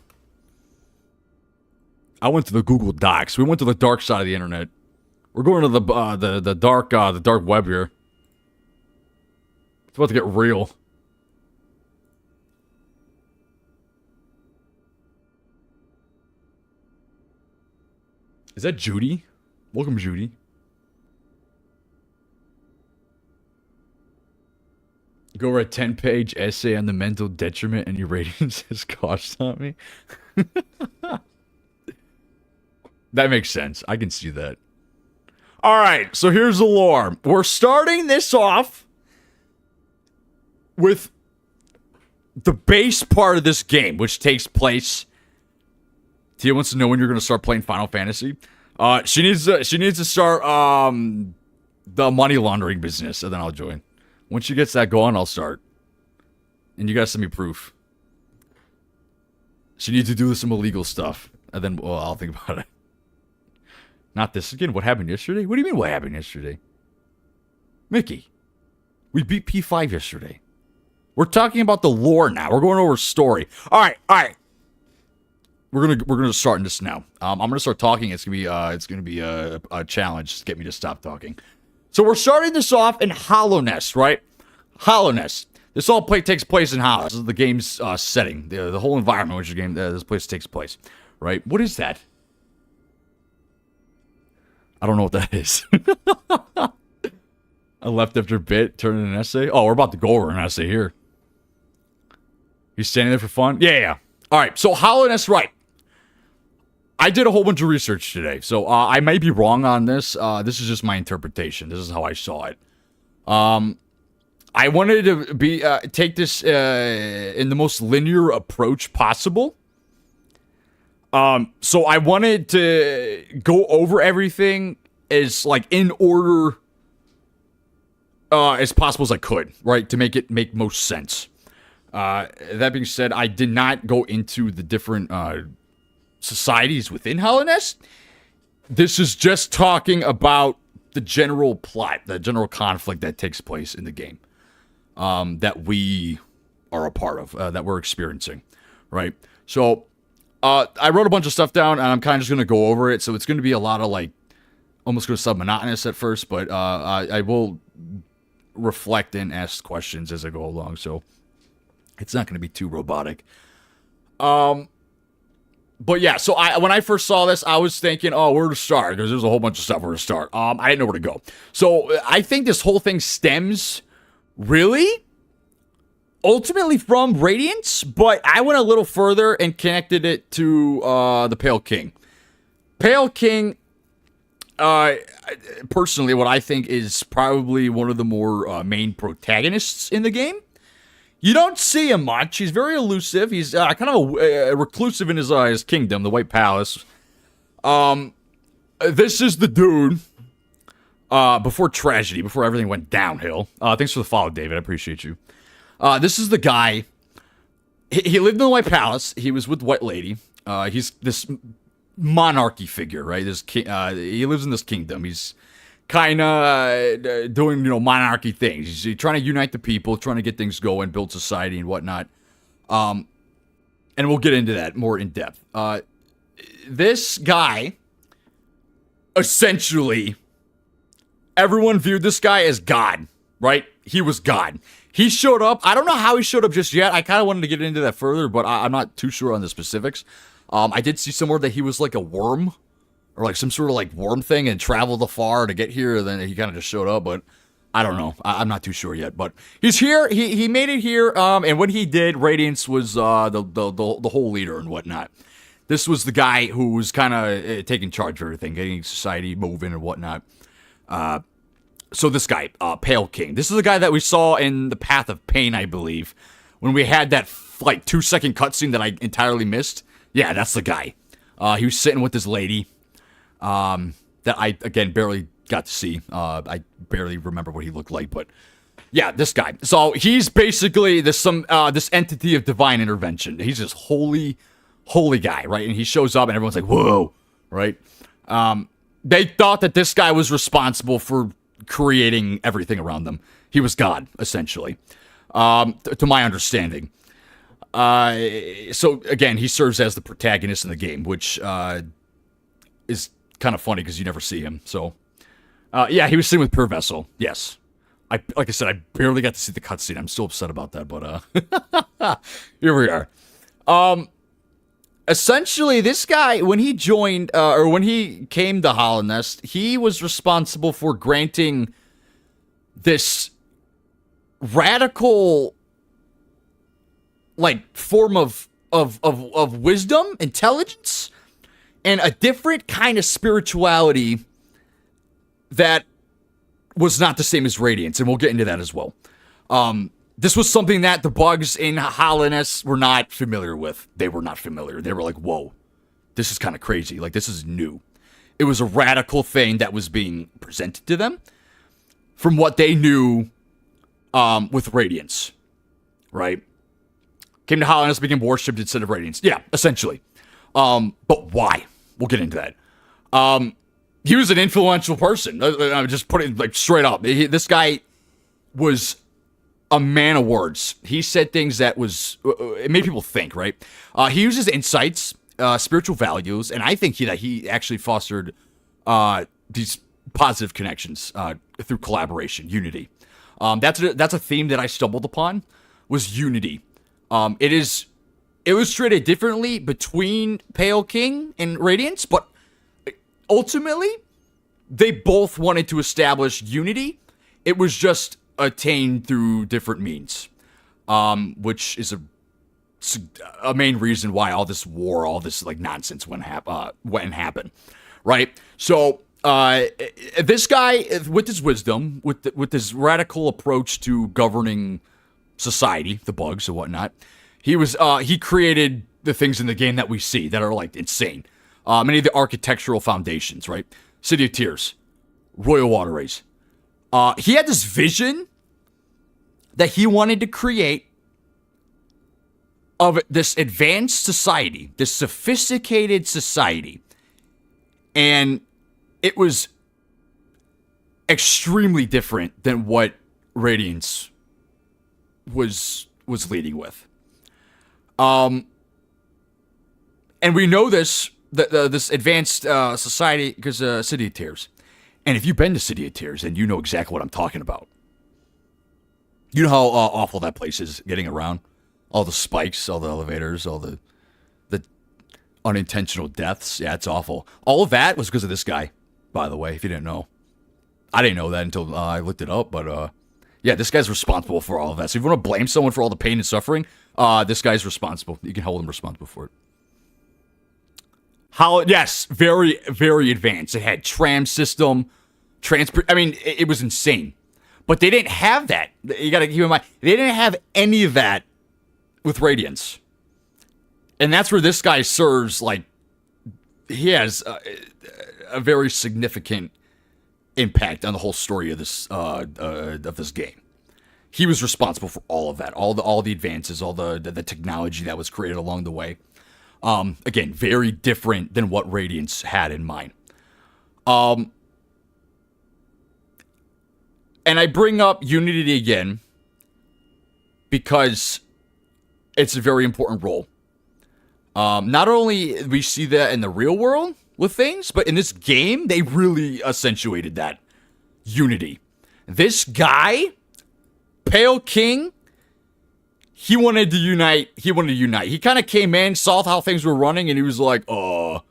I went to the Google Docs. We went to the dark side of the internet. We're going to the dark web here. It's about to get real. Is that Judy? Welcome, Judy. Go over a 10-page essay on the mental detriment and your ratings has cost on me. That makes sense. I can see that. Alright, so here's the lore. We're starting this off with the base part of this game, which takes place... Tia wants to know when you're going to start playing Final Fantasy. She needs to start the money laundering business, and then I'll join. Once she gets that going, I'll start. And you guys send me proof. She needs to do some illegal stuff, and then I'll think about it. Not this again. What happened yesterday? What do you mean? What happened yesterday, Mickey? We beat P5 yesterday. We're talking about the lore now. We're going over story. All right. We're gonna start this now. I'm gonna start talking. It's gonna be a challenge to get me to stop talking. So we're starting this off in Hallownest, right? Hallownest. This all takes place in Hallow. This is the game's setting, the whole environment which the game this place takes place, right? What is that? I don't know what that is. I left after a bit, turned in an essay. Oh, we're about to go over an essay here. You standing there for fun? Yeah. All right. So Hallownest, right? I did a whole bunch of research today, so I might be wrong on this. This is just my interpretation. This is how I saw it. I wanted to be take this in the most linear approach possible. So I wanted to go over everything as like in order as possible as I could, right? To make it make most sense. That being said, I did not go into the different societies within Hallownest. This is just talking about the general plot, the general conflict that takes place in the game, that we are a part of, that we're experiencing, right? So, I wrote a bunch of stuff down, and I'm kind of just going to go over it. So it's going to be a lot of like, almost going to sound monotonous at first, but I will reflect and ask questions as I go along. So it's not going to be too robotic. But yeah, so when I first saw this, I was thinking, oh, where to start? Because there's a whole bunch of stuff where to start. I didn't know where to go. So I think this whole thing stems, really, ultimately from Radiance, but I went a little further and connected it to the Pale King. Pale King, personally, what I think is probably one of the more main protagonists in the game. You don't see him much. He's very elusive. He's kind of a reclusive in his kingdom, the White Palace. This is the dude before tragedy, before everything went downhill. Thanks for the follow, David. I appreciate you. This is the guy. He lived in the White Palace. He was with White Lady. He's this monarchy figure, right? He lives in this kingdom. He's kind of doing, monarchy things. He's trying to unite the people, trying to get things going, build society and whatnot. And we'll get into that more in depth. This guy, essentially, everyone viewed this guy as God, right? He was God. He showed up. I don't know how he showed up just yet. I kind of wanted to get into that further, but I'm not too sure on the specifics. I did see somewhere that he was like a worm, or like some sort of like worm thing, and traveled afar to get here, and then he kind of just showed up, but I don't know. I'm not too sure yet, but he's here. He made it here, and when he did, Radiance was the whole leader and whatnot. This was the guy who was kind of taking charge of everything, getting society moving and whatnot. So this guy, Pale King, this is the guy that we saw in the Path of Pain, I believe, when we had that like 2-second cutscene that I entirely missed. Yeah, that's the guy. He was sitting with this lady. That I, again, barely got to see. I barely remember what he looked like, but yeah, this guy. So he's basically this entity of divine intervention. He's this holy guy, right? And he shows up and everyone's like, whoa, right? They thought that this guy was responsible for creating everything around them. He was God, essentially, to my understanding. So again, he serves as the protagonist in the game, which, is kind of funny because you never see him. So, yeah, he was sitting with Pure Vessel. Yes. Like I said, I barely got to see the cutscene. I'm still upset about that, but, here we are. Essentially, this guy, when he joined, or when he came to Hallownest, he was responsible for granting this radical, like, form of wisdom, intelligence, and a different kind of spirituality that was not the same as Radiance, and we'll get into that as well. This was something that the bugs in Hallownest were not familiar with. They were not familiar. They were like, whoa, this is kind of crazy. Like, this is new. It was a radical thing that was being presented to them from what they knew with Radiance, right? Came to Hallownest, became worshipped instead of Radiance. Yeah, essentially. But why? We'll get into that. He was an influential person. I just put it like straight up. This guy was a man of words. He said things that it made people think, right? He uses insights, spiritual values, and I think that he actually fostered these positive connections through collaboration, unity. That's a theme that I stumbled upon, was unity. It was treated differently between Pale King and Radiance, but ultimately, they both wanted to establish unity. It was just attained through different means, which is a main reason why all this war, all this like nonsense went and happened, right? So this guy, with his wisdom, with his radical approach to governing society, the bugs and whatnot, he created the things in the game that we see that are like insane. Many of the architectural foundations, right? City of Tears, Royal Waterways. He had this vision that he wanted to create of this advanced society, this sophisticated society. And it was extremely different than what Radiance was leading with. And we know this this advanced society because City of Tears. And if you've been to City of Tears, then you know exactly what I'm talking about. You know how awful that place is getting around. All the spikes, all the elevators, all the unintentional deaths. Yeah, it's awful. All of that was because of this guy, by the way, if you didn't know. I didn't know that until I looked it up, but yeah, this guy's responsible for all of that. So if you want to blame someone for all the pain and suffering, this guy's responsible. You can hold him responsible for it. Yes, very, very advanced. It had tram system, transport. I mean, it was insane. But they didn't have that. You got to keep in mind, they didn't have any of that with Radiance. And that's where this guy serves, like, he has a very significant impact on the whole story of this game. He was responsible for all of that, all the advances, all the technology that was created along the way. Again, very different than what Radiance had in mind. And I bring up Unity again because it's a very important role. Not only we see that in the real world with things, but in this game, they really accentuated that unity. This guy, Pale King, he wanted to unite. He kind of came in, saw how things were running, and he was like, I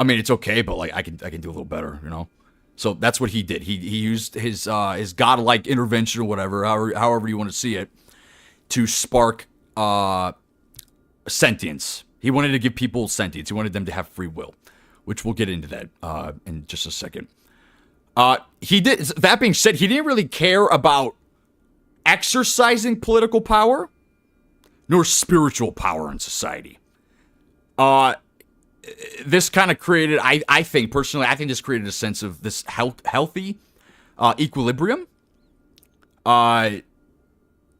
mean, it's okay, but like I can do a little better, you know? So that's what he did. He used his godlike intervention or whatever, however you want to see it, to spark sentience. He wanted to give people sentience. He wanted them to have free will, which we'll get into that in just a second. He did. That being said, he didn't really care about exercising political power nor spiritual power in society. This kind of created, I think this created a sense of this healthy equilibrium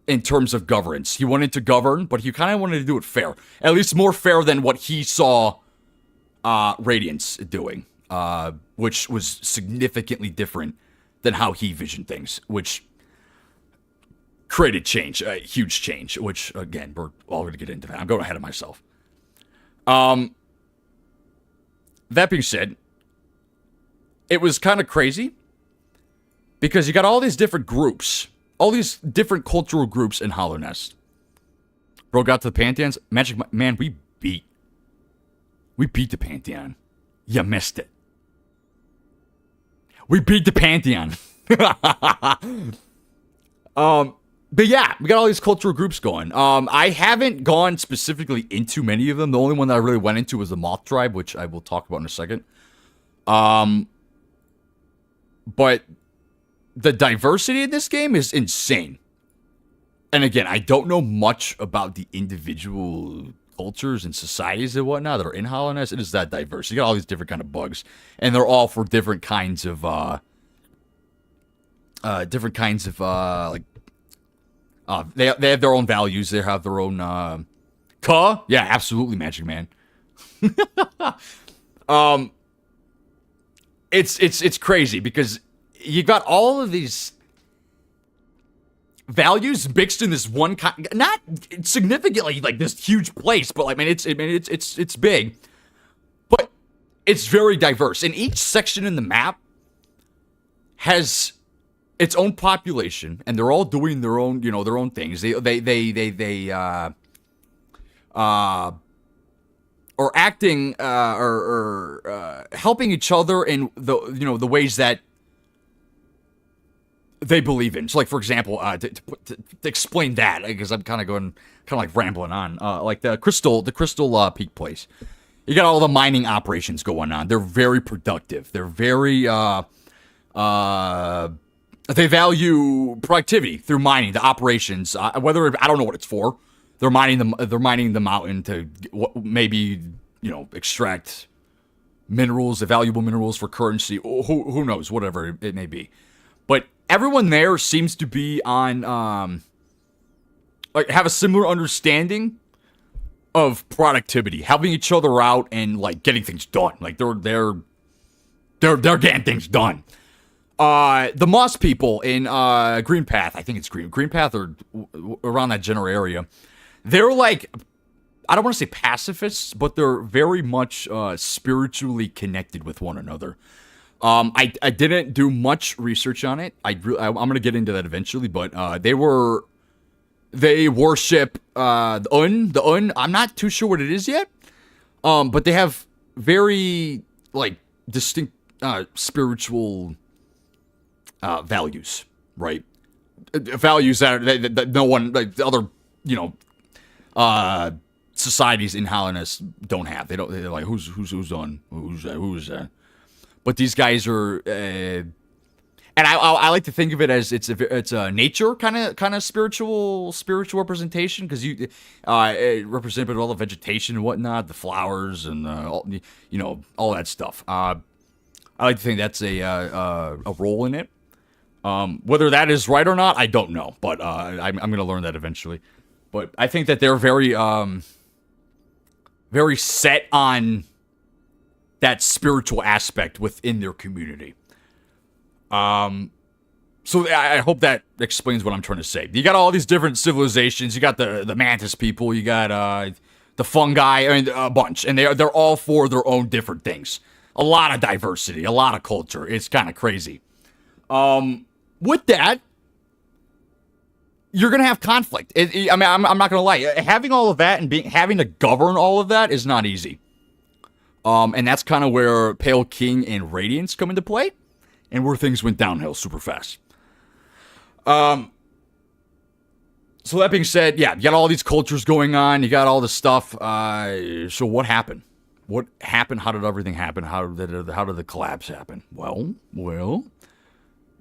in terms of governance. He wanted to govern, but he kind of wanted to do it fair. At least more fair than what he saw Radiance doing, which was significantly different than how he visioned things, which created change, a huge change, which, again, we're all going to get into that. I'm going ahead of myself. That being said, it was kind of crazy because you got all these different groups, all these different cultural groups in Hallownest. Bro got to the Pantheons. Magic Man, we beat the Pantheon. You missed it. We beat the Pantheon. But yeah, we got all these cultural groups going. I haven't gone specifically into many of them. The only one that I really went into was the Moth Tribe, which I will talk about in a second. But the diversity in this game is insane. And again, I don't know much about the individual cultures and societies and whatnot that are in Hallownest. It is that diverse. You got all these different kind of bugs, and they're all for different kinds of like. They have their own values. They have their own yeah, absolutely, Magic Man. It's crazy because you got all of these values mixed in this one not significantly like this huge place, but like it's big, but it's very diverse. And each section in the map has its own population, and they're all doing their own, their own things. They or acting or helping each other in the ways that they believe in. So, like, for example, to explain that, because I'm kind of like rambling on, like the Crystal Peak place. You got all the mining operations going on. They're very productive. They're very they value productivity through mining, the operations. Whether I don't know what it's for. They're mining the mountain to maybe extract minerals, the valuable minerals for currency. Who knows? Whatever it may be. But everyone there seems to be on like have a similar understanding of productivity, helping each other out and like getting things done. Like they're They're getting things done. The Moss people in Green Path, I think it's Green Path or around that general area. They're like, I don't want to say pacifists, but they're very much spiritually connected with one another. I didn't do much research on it. I'm gonna get into that eventually, but they worship the Un. I'm not too sure what it is yet. But they have very like distinct spiritual values, right? Values that no one, like the other, societies in Hallownest don't have. They're like, who's on? Who's that? But these guys are, and I like to think of it as it's a nature kind of spiritual representation, because it represented all the vegetation and whatnot, the flowers and all that stuff. I like to think that's a role in it. Whether that is right or not, I don't know, but I'm going to learn that eventually. But I think that they're very very set on that spiritual aspect within their community. So I hope that explains what I'm trying to say. You got all these different civilizations. You got the mantis people. You got the fungi. I mean, a bunch, and they're all for their own different things. A lot of diversity, a lot of culture. It's kind of crazy. With that, you're gonna have conflict. I'm not gonna lie. Having all of that and having to govern all of that is not easy. And that's kind of where Pale King and Radiance come into play, and where things went downhill super fast. So that being said, yeah, you got all these cultures going on. You got all this stuff. So what happened? What happened? How did everything happen? How did the collapse happen? Well,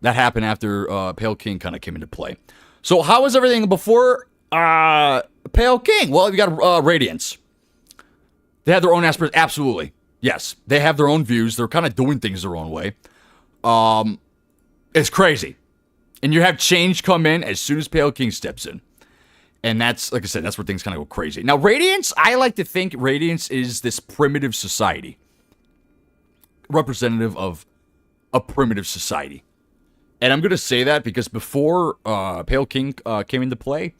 that happened after Pale King kind of came into play. So how was everything before Pale King? Well, you got Radiance. They had their own aspirations. Absolutely. Yes. They have their own views. They're kind of doing things their own way. It's crazy. And you have change come in as soon as Pale King steps in. And that's, like I said, that's where things kind of go crazy. Now, Radiance, I like to think Radiance is this primitive society. Representative of a primitive society. And I'm going to say that because before Pale King came into play,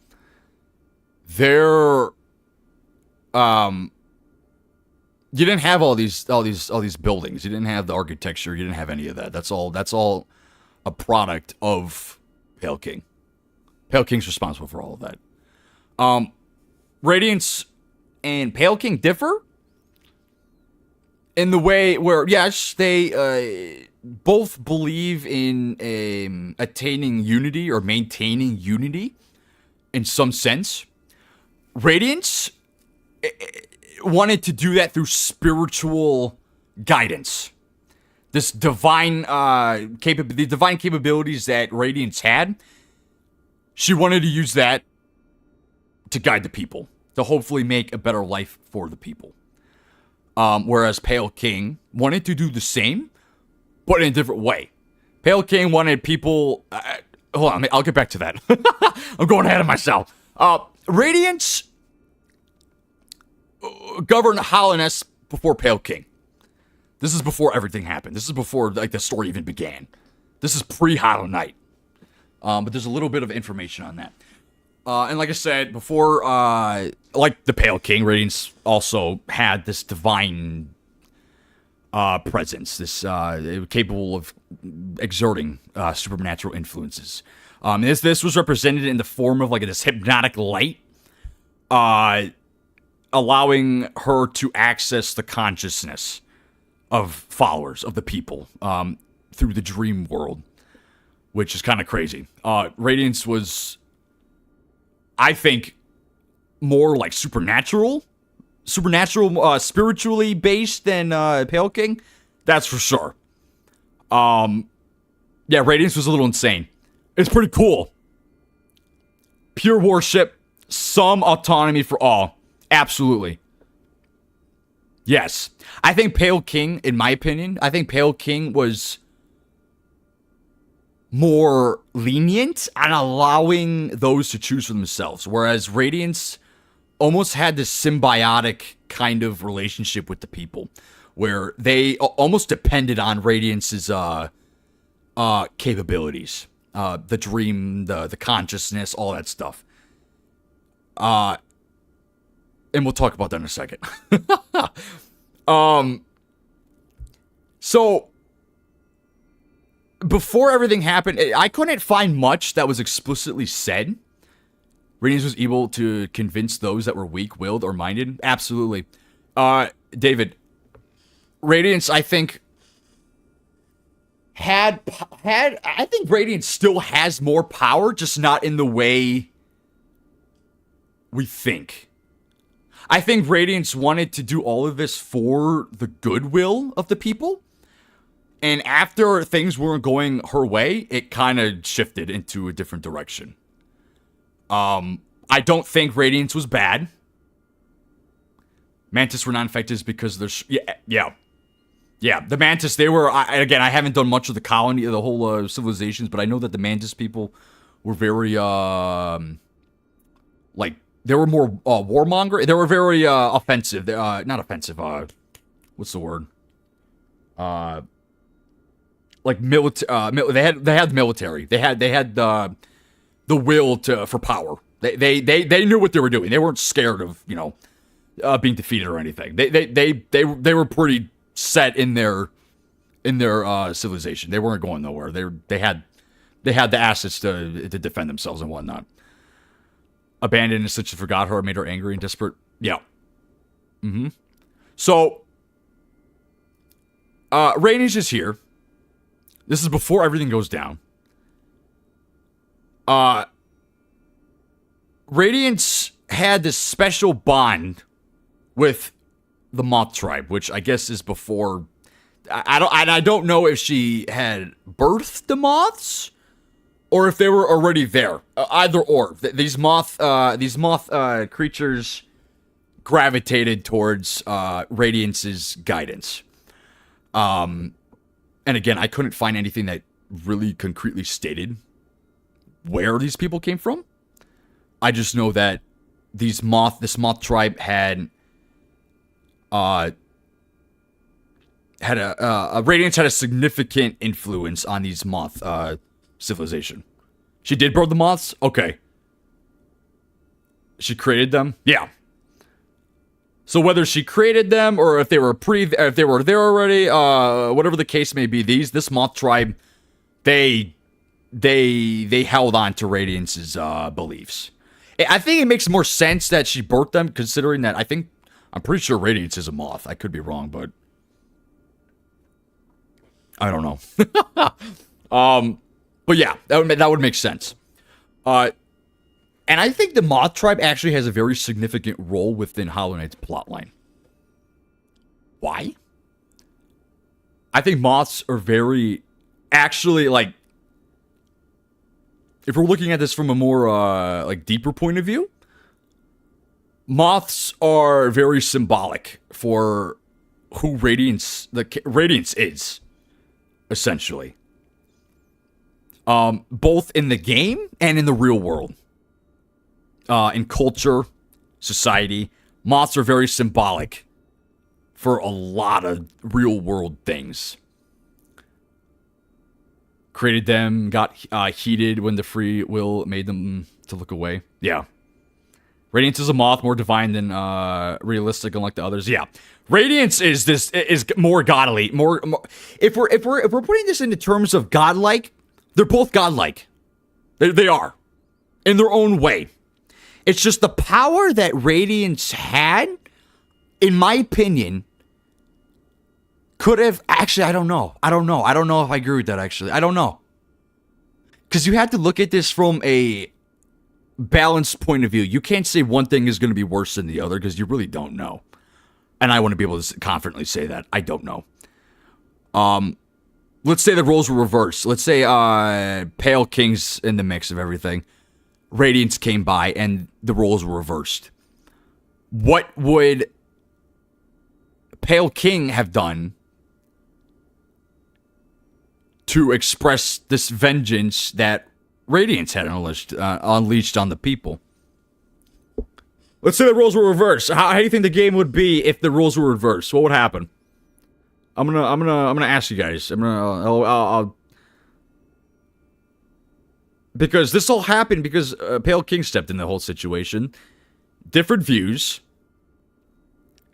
you didn't have all these buildings. You didn't have the architecture. You didn't have any of that. That's all a product of Pale King. Pale King's responsible for all of that. Radiance and Pale King differ in the way where, yes, they both believe in attaining unity or maintaining unity in some sense. Radiance wanted to do that through spiritual guidance. This divine the divine capabilities that Radiance had, she wanted to use that to guide the people, to hopefully make a better life for the people. Whereas Pale King wanted to do the same, but in a different way. Pale King wanted people... hold on, I'll get back to that. I'm going ahead of myself. Radiance governed Hallownest before Pale King. This is before everything happened. This is before like the story even began. This is pre-Hollow Knight. But there's a little bit of information on that. And like I said before, like the Pale King, Radiance also had this divine presence, this capable of exerting supernatural influences. This was represented in the form of like this hypnotic light, allowing her to access the consciousness of followers of the people through the dream world, which is kind of crazy. Radiance was, I think, more like supernatural, spiritually based than Pale King. That's for sure. Yeah, Radiance was a little insane. It's pretty cool. Pure worship, some autonomy for all. Absolutely. Yes. I think Pale King, in my opinion, Pale King was more lenient on allowing those to choose for themselves, whereas Radiance almost had this symbiotic kind of relationship with the people, where they almost depended on Radiance's capabilities, the dream, the consciousness, all that stuff. And we'll talk about that in a second. So before everything happened, I couldn't find much that was explicitly said. Radiance was able to convince those that were weak-willed or minded. Absolutely. David, Radiance, I think, I think Radiance still has more power, just not in the way we think. I think Radiance wanted to do all of this for the goodwill of the people. And after things weren't going her way, it kind of shifted into a different direction. I don't think Radiance was bad. Mantis were not infected because there's... Yeah. The Mantis, they were... Again, I haven't done much of the colony, the whole civilizations, but I know that the Mantis people were very, they were more warmonger. They were very offensive. Not offensive. What's the word? Like military. They had military. They had the will for power. They knew what they were doing. They weren't scared of being defeated or anything. They were pretty set in their civilization. They weren't going nowhere. They had the assets to defend themselves and whatnot. Abandoned and such, forgot her, made her angry and desperate. Yeah. So, Radiance is here. This is before everything goes down. Radiance had this special bond with the Moth tribe, which I guess is before. I don't know if she had birthed the moths or if they were already there. Either or. These moth creatures gravitated towards Radiance's guidance. And again, I couldn't find anything that really concretely stated where these people came from. I just know that this moth tribe had Radiance had a significant influence on these moth civilization. She did birth the moths? Okay. She created them? Yeah. So whether she created them or if they were there already, whatever the case may be, this moth tribe, they held on to Radiance's beliefs. I think it makes more sense that she birthed them, considering that I'm pretty sure Radiance is a moth. I could be wrong, but I don't know. But yeah, that would make sense. And I think the Moth tribe actually has a very significant role within Hollow Knight's plotline. Why? I think moths are very... Actually, like... If we're looking at this from a more, deeper point of view, moths are very symbolic for who Radiance is, essentially. Both in the game and in the real world. In culture, society, moths are very symbolic for a lot of real world things. Created them, got heated when the free will made them to look away. Yeah. Radiance is a moth, more divine than realistic, unlike the others. Yeah. Radiance is more godly, more. If we're putting this into terms of godlike, they're both godlike. They are, in their own way. It's just the power that Radiance had, in my opinion, could have... Actually, I don't know. I don't know if I agree with that, actually. I don't know. Because you have to look at this from a balanced point of view. You can't say one thing is going to be worse than the other, because you really don't know. And I want to be able to confidently say that. I don't know. Let's say the roles were reversed. Let's say Pale King's in the mix of everything. Radiance came by and the roles were reversed. What would Pale King have done to express this vengeance that Radiance had unleashed on the people? Let's say the roles were reversed. How do you think the game would be if the roles were reversed? What would happen? I'm gonna ask you guys. Because this all happened because Pale King stepped in the whole situation. Different views,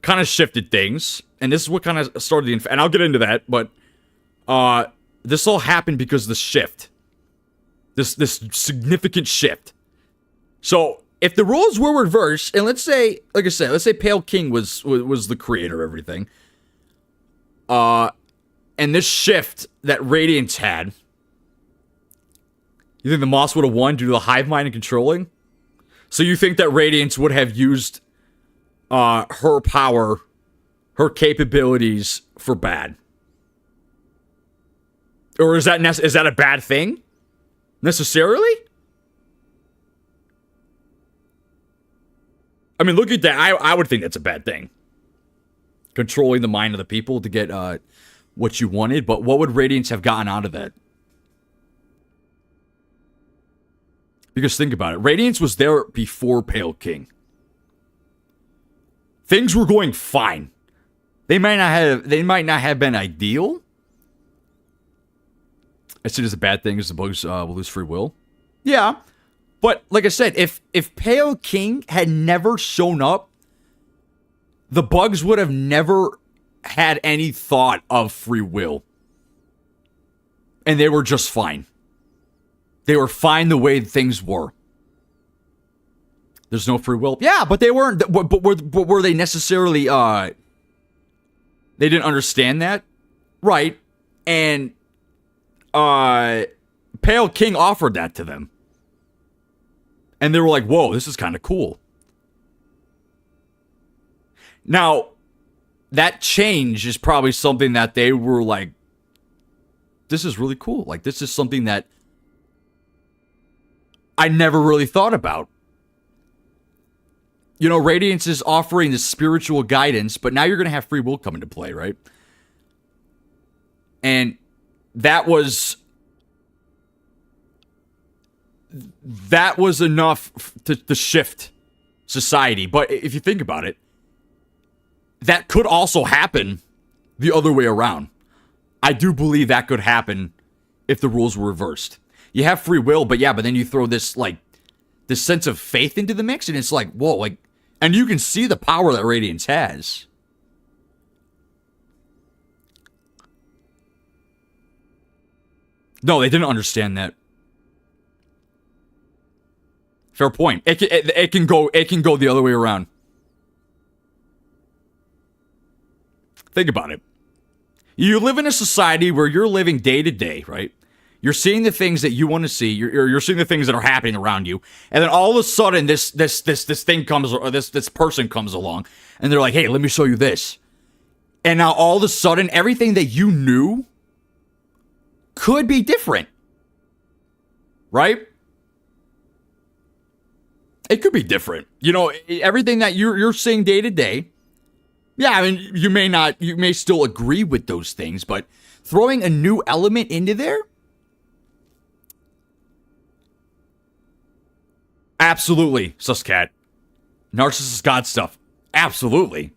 kind of shifted things, and this is what kind of started the. And I'll get into that, but this all happened because of the shift. This significant shift. So if the roles were reversed, and let's say, like I said, let's say Pale King was the creator of everything. And this shift that Radiance had, you think the Moss would have won due to the hive mind and controlling? So you think that Radiance would have used her power, her capabilities for bad? Or is that a bad thing? Necessarily? I mean, look at that. I would think that's a bad thing. Controlling the mind of the people to get what you wanted, but what would Radiance have gotten out of that? Because think about it. Radiance was there before Pale King. Things were going fine. They might not have been ideal. I see it as a bad thing as the bugs will lose free will. Yeah. But like I said, if Pale King had never shown up, the bugs would have never had any thought of free will. And they were just fine. They were fine the way things were. There's no free will. Yeah, but they weren't. But were they necessarily? They didn't understand that, right? And Pale King offered that to them, and they were like, "Whoa, this is kind of cool." Now, that change is probably something that they were like, "This is really cool. Like, this is something that I never really thought about." You know, Radiance is offering this spiritual guidance, but now you're going to have free will come into play, right? And that was enough to shift society. But if you think about it, that could also happen the other way around. I do believe that could happen if the rules were reversed. You have free will, but then you throw this sense of faith into the mix, and it's like, whoa, like, and you can see the power that Radiance has. No, they didn't understand that. Fair point. It can go the other way around. Think about it. You live in a society where you're living day to day, right? You're seeing the things that you want to see. You're seeing the things that are happening around you, and then all of a sudden, this thing comes, or this person comes along, and they're like, "Hey, let me show you this." And now all of a sudden, everything that you knew could be different, right? It could be different. You know, everything that you're seeing day to day. Yeah, I mean, you may still agree with those things, but throwing a new element into there. Absolutely, Suscat. Narcissus God stuff. Absolutely.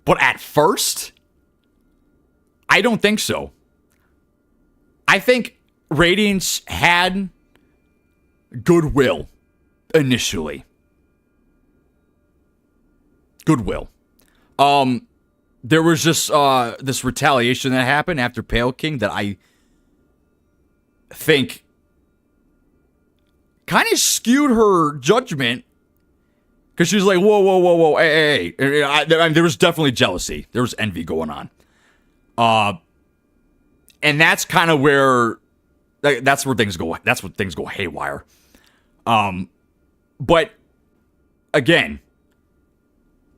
But at first, I don't think so. I think Radiance had goodwill initially. Goodwill. There was just this retaliation that happened after Pale King that I think kind of skewed her judgment, because she was like, whoa, hey. There was definitely jealousy. There was envy going on. And that's kind of where, that's where things go haywire. But, again,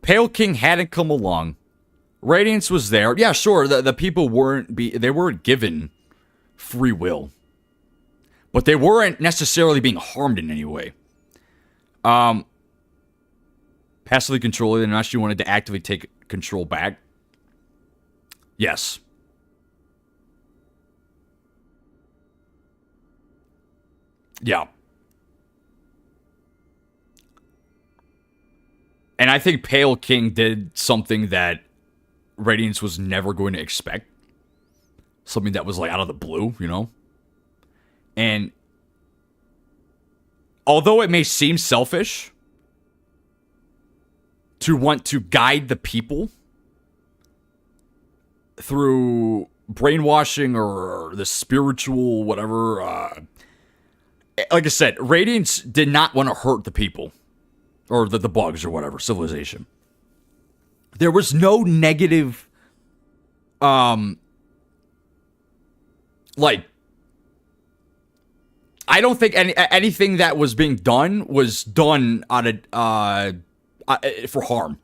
Pale King hadn't come along. Radiance was there. Yeah, sure, the people weren't given free will. But they weren't necessarily being harmed in any way. Passively controlling, and actually wanted to actively take control back. Yes. Yeah. And I think Pale King did something that Radiance was never going to expect. Something that was like out of the blue, you know? And although it may seem selfish to want to guide the people through brainwashing or the spiritual whatever, like I said, Radiance did not want to hurt the people or the bugs or whatever, civilization. There was no negative, like, I don't think anything that was being done was done on for harm.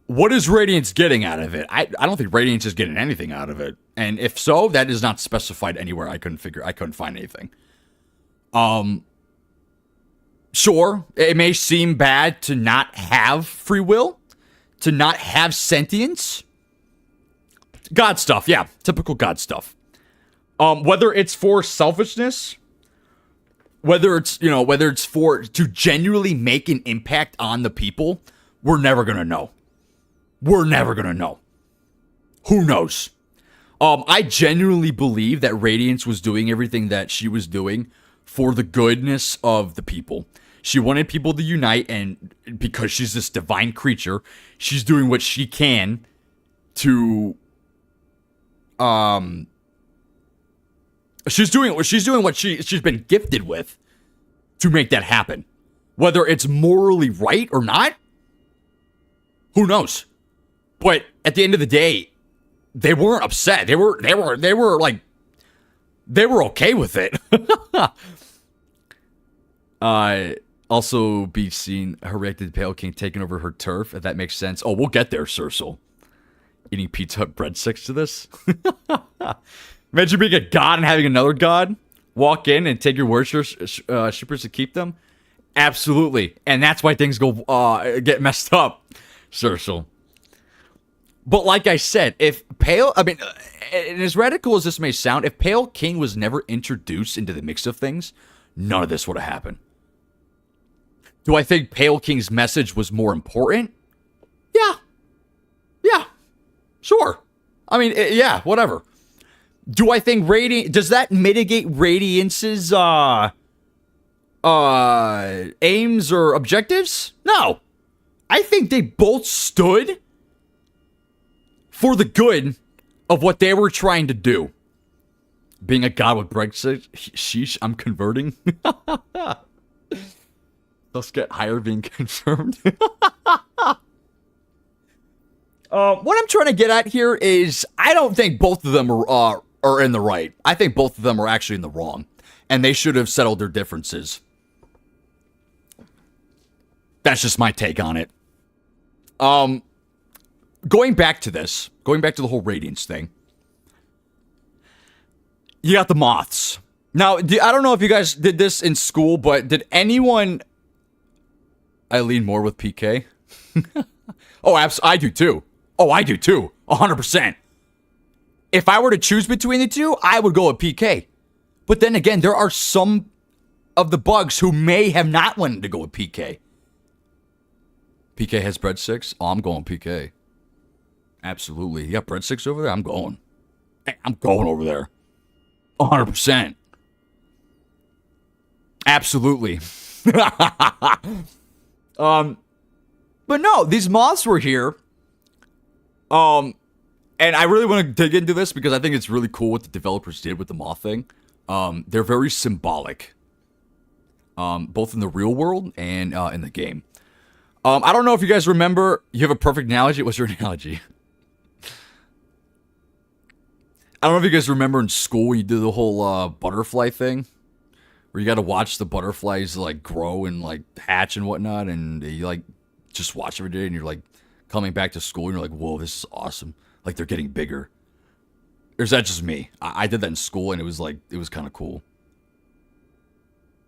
What is Radiance getting out of it? I don't think Radiance is getting anything out of it. And if so, that is not specified anywhere. I couldn't find anything. Sure, it may seem bad to not have free will, to not have sentience. God stuff, yeah, typical God stuff. Whether it's for selfishness, whether it's for to genuinely make an impact on the people, we're never gonna know. We're never gonna know. Who knows? I genuinely believe that Radiance was doing everything that she was doing for the goodness of the people. She wanted people to unite, and because she's this divine creature, she's doing what she can to she's doing what she's been gifted with to make that happen. Whether it's morally right or not, who knows? But at the end of the day, they weren't upset. They were like, they were okay with it. Also be seen her reacted to Pale King taking over her turf, if that makes sense. Oh, we'll get there, Cersei. Eating Pizza Hut breadsticks to this. Imagine being a god and having another god walk in and take your worshippers to keep them. Absolutely. And that's why things go get messed up, Cersei. But like I said, and as radical as this may sound, if Pale King was never introduced into the mix of things, none of this would have happened. Do I think Pale King's message was more important? Yeah. Yeah. Sure. I mean, yeah, whatever. Do I think does that mitigate Radiance's aims or objectives? No. I think they both stood for the good of what they were trying to do. Being a god with Brexit, sheesh, I'm converting. Let's get higher being confirmed. What I'm trying to get at here is I don't think both of them are in the right. I think both of them are actually in the wrong. And they should have settled their differences. That's just my take on it. Going back to the whole Radiance thing. You got the moths. Now, I don't know if you guys did this in school, but did anyone... I lean more with PK. Oh, I do too. Oh, I do too. 100%. If I were to choose between the two, I would go with PK. But then again, there are some of the bugs who may have not wanted to go with PK. PK has breadsticks. Oh, I'm going PK. Absolutely. You got breadsticks over there? I'm going. I'm going over there. 100%. Absolutely. But no, these moths were here. And I really want to dig into this because I think it's really cool what the developers did with the moth thing. They're very symbolic. Both in the real world and in the game. I don't know if you guys remember. You have a perfect analogy. What's your analogy? I don't know if you guys remember in school when you did the whole butterfly thing. Where you got to watch the butterflies like grow and like hatch and whatnot. And you like just watch every day and you're like coming back to school and you're like, whoa, this is awesome. Like they're getting bigger. Or is that just me? I did that in school and it was kind of cool.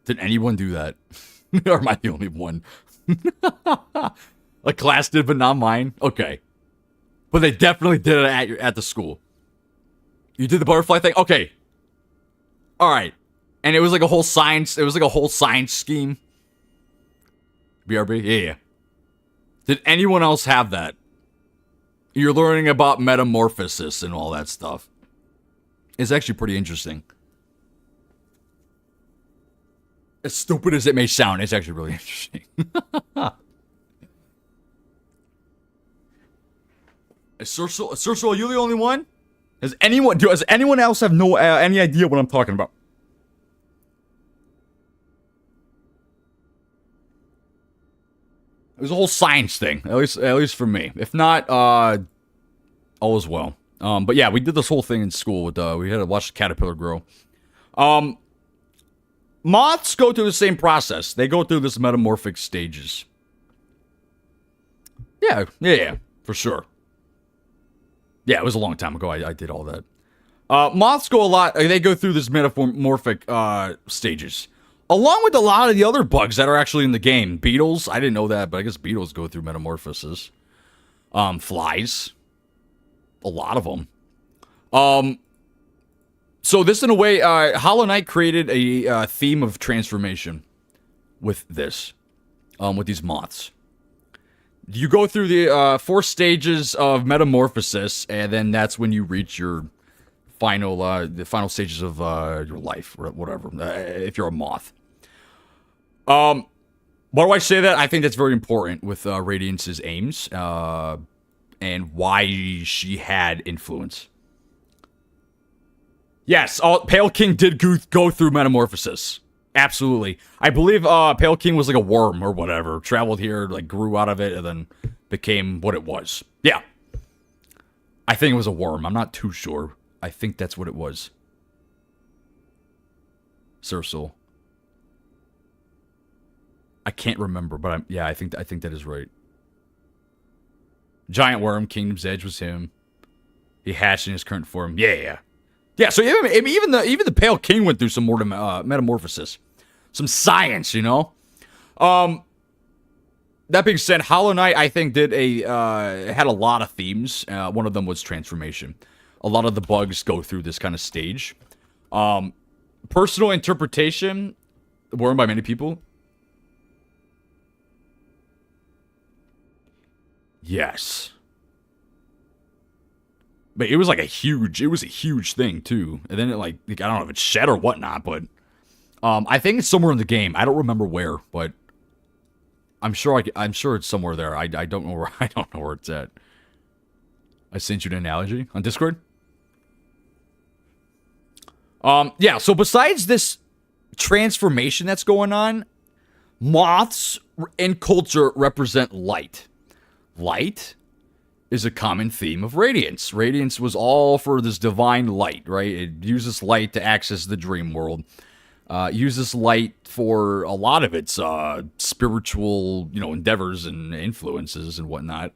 Did anyone do that? Or am I the only one? A class did, but not mine? Okay. But they definitely did it at the school. You did the butterfly thing? Okay. Alright. And it was like a whole science scheme. BRB? Yeah. Did anyone else have that? You're learning about metamorphosis and all that stuff. It's actually pretty interesting. As stupid as it may sound, it's actually really interesting. Circle, are you the only one? Does anyone else have any idea what I'm talking about? It was a whole science thing, at least for me. If not, all is well. But yeah, we did this whole thing in school with we had to watch the caterpillar grow. Moths go through the same process. They go through this metamorphic stages. Yeah, for sure. Yeah, it was a long time ago. I did all that. Moths go a lot. They go through this metamorphic stages, along with a lot of the other bugs that are actually in the game. Beetles, I didn't know that, but I guess beetles go through metamorphosis. Flies, a lot of them. So this, in a way, Hollow Knight created a theme of transformation with this, with these moths. You go through the 4 stages of metamorphosis, and then that's when you reach your the final stages of your life, or whatever, if you're a moth. Why do I say that? I think that's very important with Radiance's aims, and why she had influence. Yes, Pale King did go through metamorphosis. Absolutely. I believe Pale King was like a worm or whatever. Traveled here, like grew out of it, and then became what it was. Yeah. I think it was a worm. I'm not too sure. I think that's what it was. Circle. I can't remember, but I think that is right. Giant worm, Kingdom's Edge was him. He hatched in his current form. Yeah. Yeah, so even the Pale King went through some more metamorphosis. Some science, you know? That being said, Hollow Knight, I think, had a lot of themes. One of them was transformation. A lot of the bugs go through this kind of stage. Personal interpretation, worn by many people. Yes. But it was like a huge thing too. And then I don't know if it's shed or whatnot, but I think it's somewhere in the game. I don't remember where, but I'm sure it's somewhere there. I don't know where it's at. I sent you an analogy on Discord. Yeah, so besides this transformation that's going on, moths in culture represent light. Light is a common theme of Radiance. Radiance was all for this divine light, right? It uses light to access the dream world. Uses light for a lot of its spiritual, endeavors and influences and whatnot.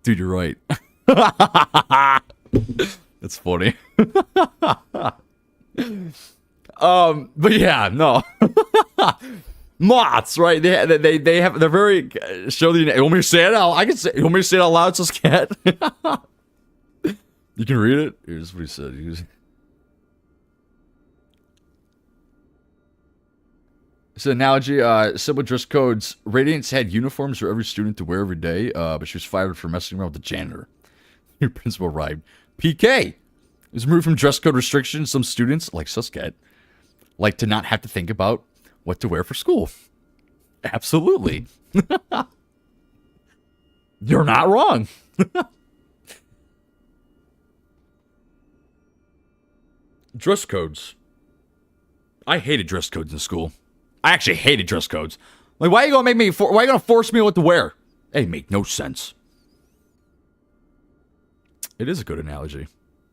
Dude, you're right. That's funny. But yeah, no. Moths, right? They're very show the. You want me to say it out? You want me to say it out loud, so scat? You can read it. Here's what he said. It's an analogy. Similar dress codes. Radiance had uniforms for every student to wear every day, but she was fired for messing around with the janitor. Your principal arrived. PK is removed from dress code restrictions. Some students, like Susket, like to not have to think about what to wear for school. Absolutely. You're not wrong. Dress codes. I hated dress codes in school. I actually hated dress codes. Like, why are you gonna why are you gonna force me what to wear? It make no sense. It is a good analogy.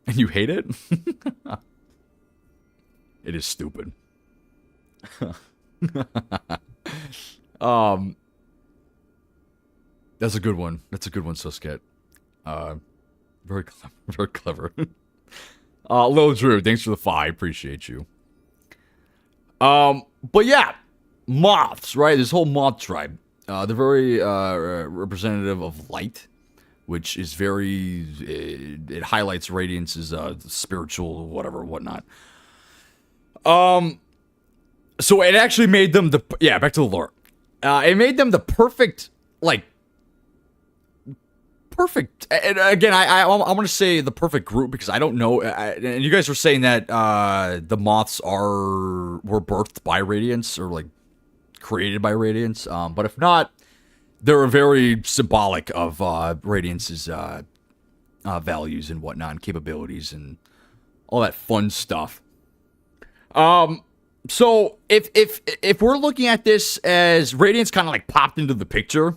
And you hate it? It is stupid. That's a good one. That's a good one, Susket. Very clever. Very clever. Lil Drew, thanks for the 5. Appreciate you. But yeah, moths, right? This whole moth tribe. They're very representative of light. which is very, it highlights Radiance's spiritual whatever, whatnot. So it actually made them back to the lore. It made them the perfect, and again, I want to say the perfect group because I don't know, and you guys were saying that the moths were birthed by Radiance or created by Radiance, but if not, they're very symbolic of Radiance's values and whatnot, and capabilities and all that fun stuff. So if we're looking at this as Radiance kind of popped into the picture,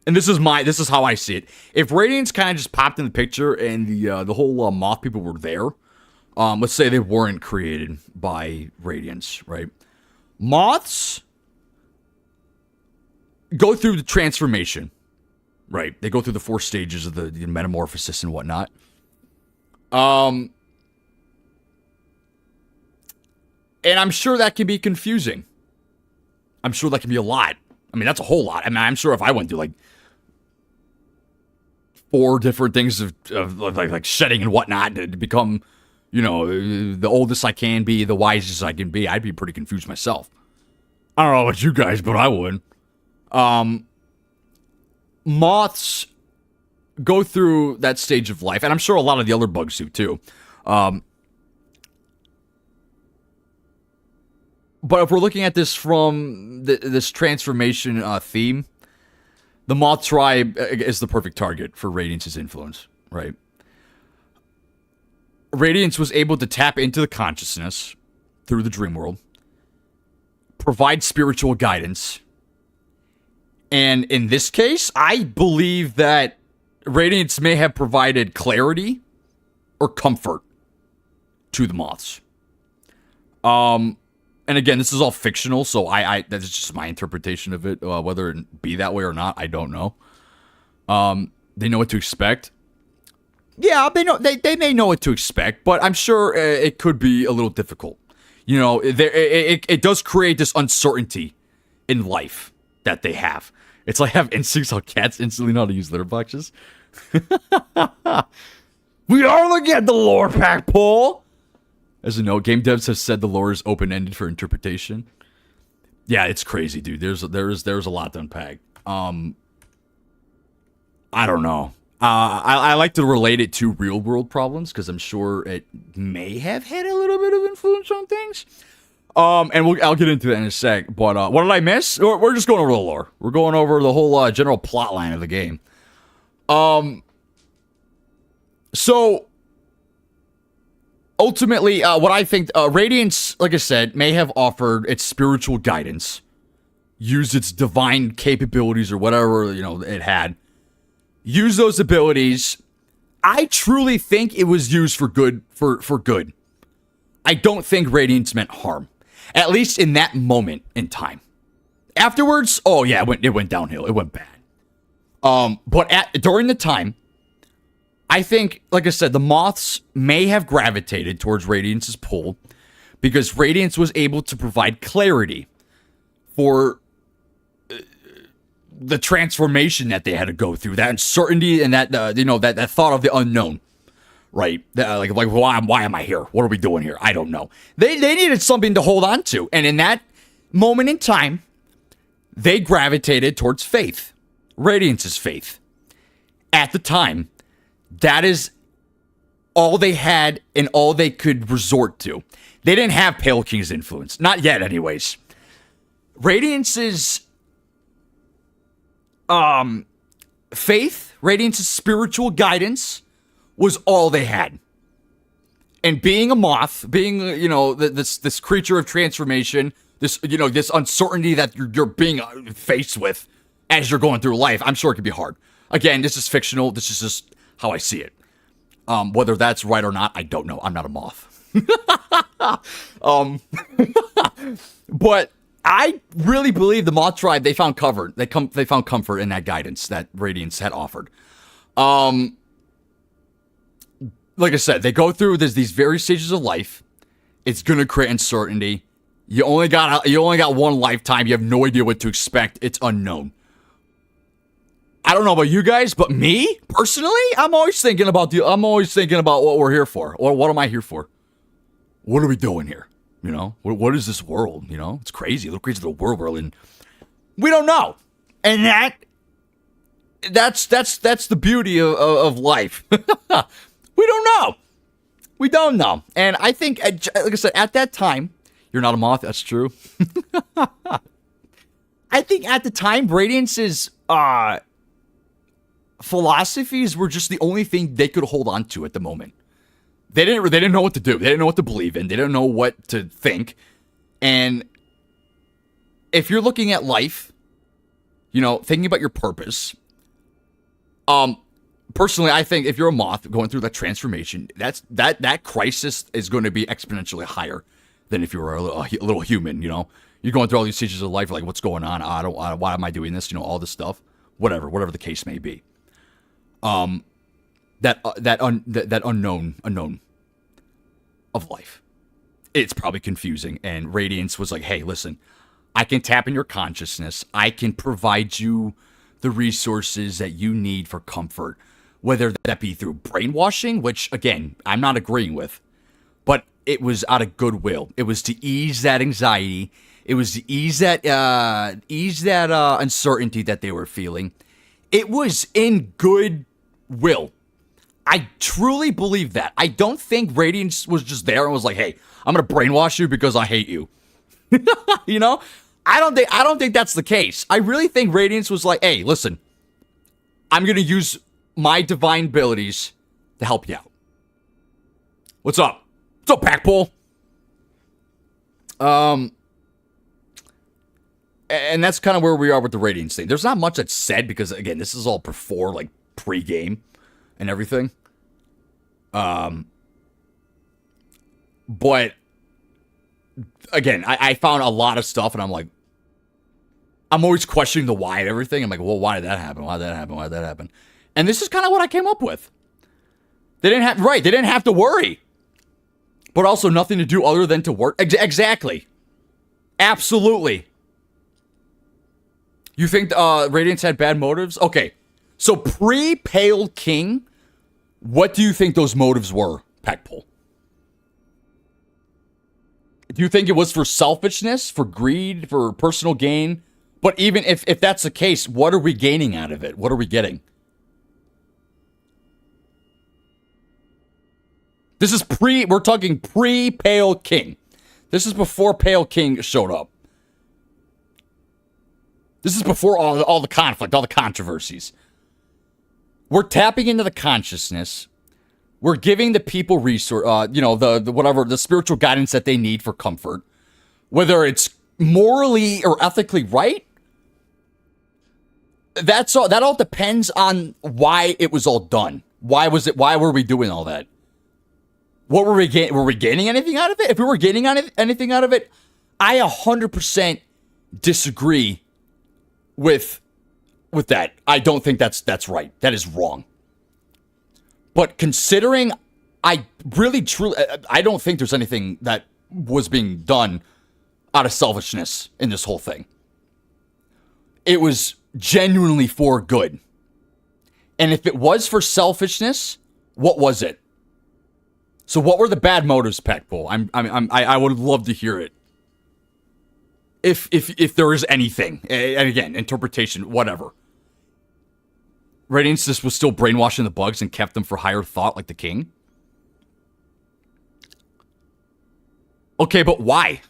and this is how I see it. If Radiance kind of just popped in the picture and the whole moth people were there, let's say they weren't created by Radiance, right? Moths go through the transformation, right? They go through the 4 stages of the metamorphosis and whatnot. And I'm sure that can be confusing. I'm sure that can be a lot. I mean, that's a whole lot. I mean, I'm sure if I went through 4 different things of shedding and whatnot to become, the oldest I can be, the wisest I can be, I'd be pretty confused myself. I don't know about you guys, but I would. Moths go through that stage of life, and I'm sure a lot of the other bugs do too. But if we're looking at this from this transformation theme, the Moth Tribe is the perfect target for Radiance's influence, right? Radiance was able to tap into the consciousness through the dream world, provide spiritual guidance, and in this case, I believe that Radiance may have provided clarity or comfort to the Moths. And again, this is all fictional, so that's just my interpretation of it. Whether it be that way or not, I don't know. They know what to expect. Yeah, they know. They may know what to expect, but I'm sure it could be a little difficult. It does create this uncertainty in life that they have. It's like have instincts how cats instantly know how to use litter boxes. We are looking at the lore pack poll. As a note, game devs have said the lore is open-ended for interpretation. Yeah, it's crazy, dude. There's a lot to unpack. I don't know. I like to relate it to real-world problems because I'm sure it may have had a little bit of influence on things. And I'll get into that in a sec. But what did I miss? We're just going over the lore. We're going over the whole general plot line of the game. So ultimately, what I think, Radiance, like I said, may have offered its spiritual guidance, used its divine capabilities or whatever, it had. Use those abilities. I truly think it was used for good, for good. I don't think Radiance meant harm. At least in that moment in time. Afterwards, oh yeah, it went downhill. It went bad. But during the time, I think, like I said, the Moths may have gravitated towards Radiance's pull because Radiance was able to provide clarity for the transformation that they had to go through, that uncertainty and that that thought of the unknown, right? Why am I here? What are we doing here? I don't know. They needed something to hold on to, and in that moment in time, they gravitated towards faith, Radiance's faith. At the time, that is all they had and all they could resort to. They didn't have Pale King's influence, not yet, anyways. Radiance's faith, Radiance's spiritual guidance was all they had. And being a moth, being, this creature of transformation, this uncertainty that you're being faced with as you're going through life, I'm sure it can be hard. Again, this is fictional. This is just how I see it. Whether that's right or not, I don't know. I'm not a moth. But I really believe the Moth Tribe, they found comfort. They found comfort in that guidance that Radiance had offered. Like I said, they go through these various stages of life. It's gonna create uncertainty. You only got one lifetime. You have no idea what to expect. It's unknown. I don't know about you guys, but me personally, I'm always thinking about what we're here for, or what am I here for? What are we doing here? You know, what is this world? You know, it's crazy. Look crazy the world we're in. We don't know, and that's the beauty of life. We don't know. We don't know. And I think, like I said, at that time, you're not a moth. That's true. I think at the time, Radiance's philosophies were just the only thing they could hold on to at the moment. They didn't know what to do. They didn't know what to believe in. They didn't know what to think. And if you're looking at life, you know, thinking about your purpose, personally, I think if you're a moth going through that transformation, that crisis is going to be exponentially higher than if you were a little human. You know, you're going through all these stages of life, like what's going on? Why am I doing this? You know, all this stuff, whatever the case may be. That unknown of life, it's probably confusing. And Radiance was like, hey, listen, I can tap in your consciousness. I can provide you the resources that you need for comfort, whether that be through brainwashing, which again, I'm not agreeing with, but it was out of goodwill. It was to ease that anxiety. It was to ease that uncertainty that they were feeling. It was in goodwill. I truly believe that. I don't think Radiance was just there and was like, hey, I'm going to brainwash you because I hate you. You know? I don't think that's the case. I really think Radiance was like, hey, listen, I'm going to use my divine abilities to help you out. What's up? What's up, Packpole? And that's kind of where we are with the Radiance thing. There's not much that's said because, again, this is all before, like, pre-game and everything. But again, I found a lot of stuff, and I'm like, I'm always questioning the why of everything. I'm like, well, why did that happen? Why did that happen? Why did that happen? And this is kind of what I came up with. They didn't have to worry, but also nothing to do other than to work. Exactly. Absolutely. You think Radiance had bad motives? Okay. So pre-Pale King, what do you think those motives were, Packpole? Do you think it was for selfishness, for greed, for personal gain? But even if that's the case, what are we gaining out of it? What are we getting? This is we're talking pre-Pale King. This is before Pale King showed up. This is before all the conflict, all the controversies. We're tapping into the consciousness. We're giving the people resource, the spiritual guidance that they need for comfort. Whether it's morally or ethically right, that all depends on why it was all done. Why were we doing all that? What were we getting? Were we gaining anything out of it? If we were gaining anything out of it, I 100% disagree with that. I don't think that's right. That is wrong. But considering, I really truly, I don't think there's anything that was being done out of selfishness in this whole thing. It was genuinely for good. And if it was for selfishness, what was it? So what were the bad motives, Packpole? I would love to hear it. If there is anything, and again, interpretation, whatever. Radiance just was still brainwashing the bugs and kept them for higher thought, like the king. Okay, but why?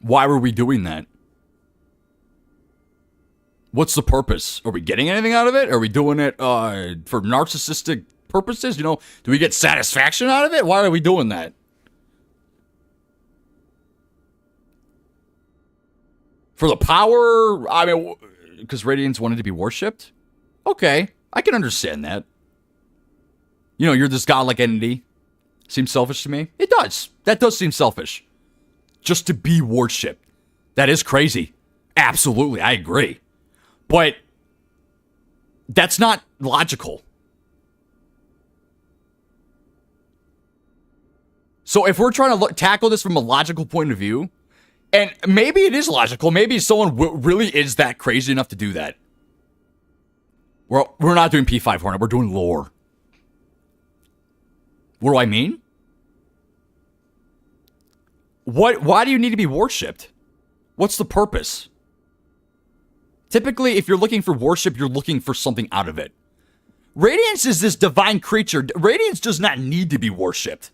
Why were we doing that? What's the purpose? Are we getting anything out of it? Are we doing it for narcissistic purposes? You know, do we get satisfaction out of it? Why are we doing that? For the power? I mean, because Radiance wanted to be worshipped? Okay, I can understand that. You know, you're this godlike entity. Seems selfish to me? It does. That does seem selfish. Just to be worshipped. That is crazy. Absolutely, I agree. But that's not logical. So if we're trying to tackle this from a logical point of view, and maybe it is logical, maybe someone really is that crazy enough to do that. We're not doing P5 Hornet. We're doing lore. What do I mean? Why do you need to be worshipped? What's the purpose? Typically, if you're looking for worship, you're looking for something out of it. Radiance is this divine creature. Radiance does not need to be worshipped.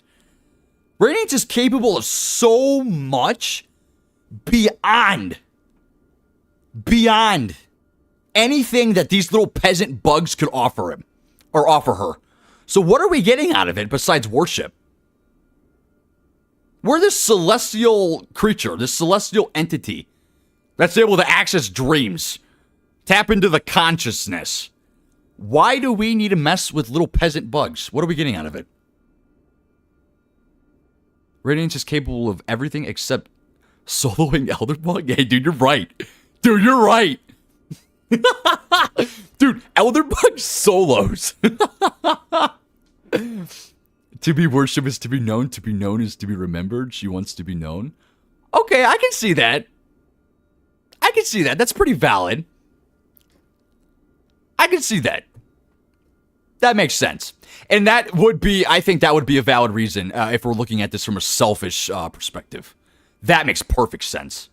Radiance is capable of so much beyond anything that these little peasant bugs could offer him or offer her. So what are we getting out of it besides worship? We're this celestial creature, this celestial entity that's able to access dreams, tap into the consciousness. Why do we need to mess with little peasant bugs? What are we getting out of it? Radiance is capable of everything except soloing Elder Bug? Hey, dude, you're right. Dude, you're right. Dude, Elder Bug solos. To be worshipped is to be known is to be remembered. She wants to be known. Okay, I can see that. I can see that. That's pretty valid. I can see that. That makes sense. And that would be, I think that would be a valid reason if we're looking at this from a selfish perspective. That makes perfect sense.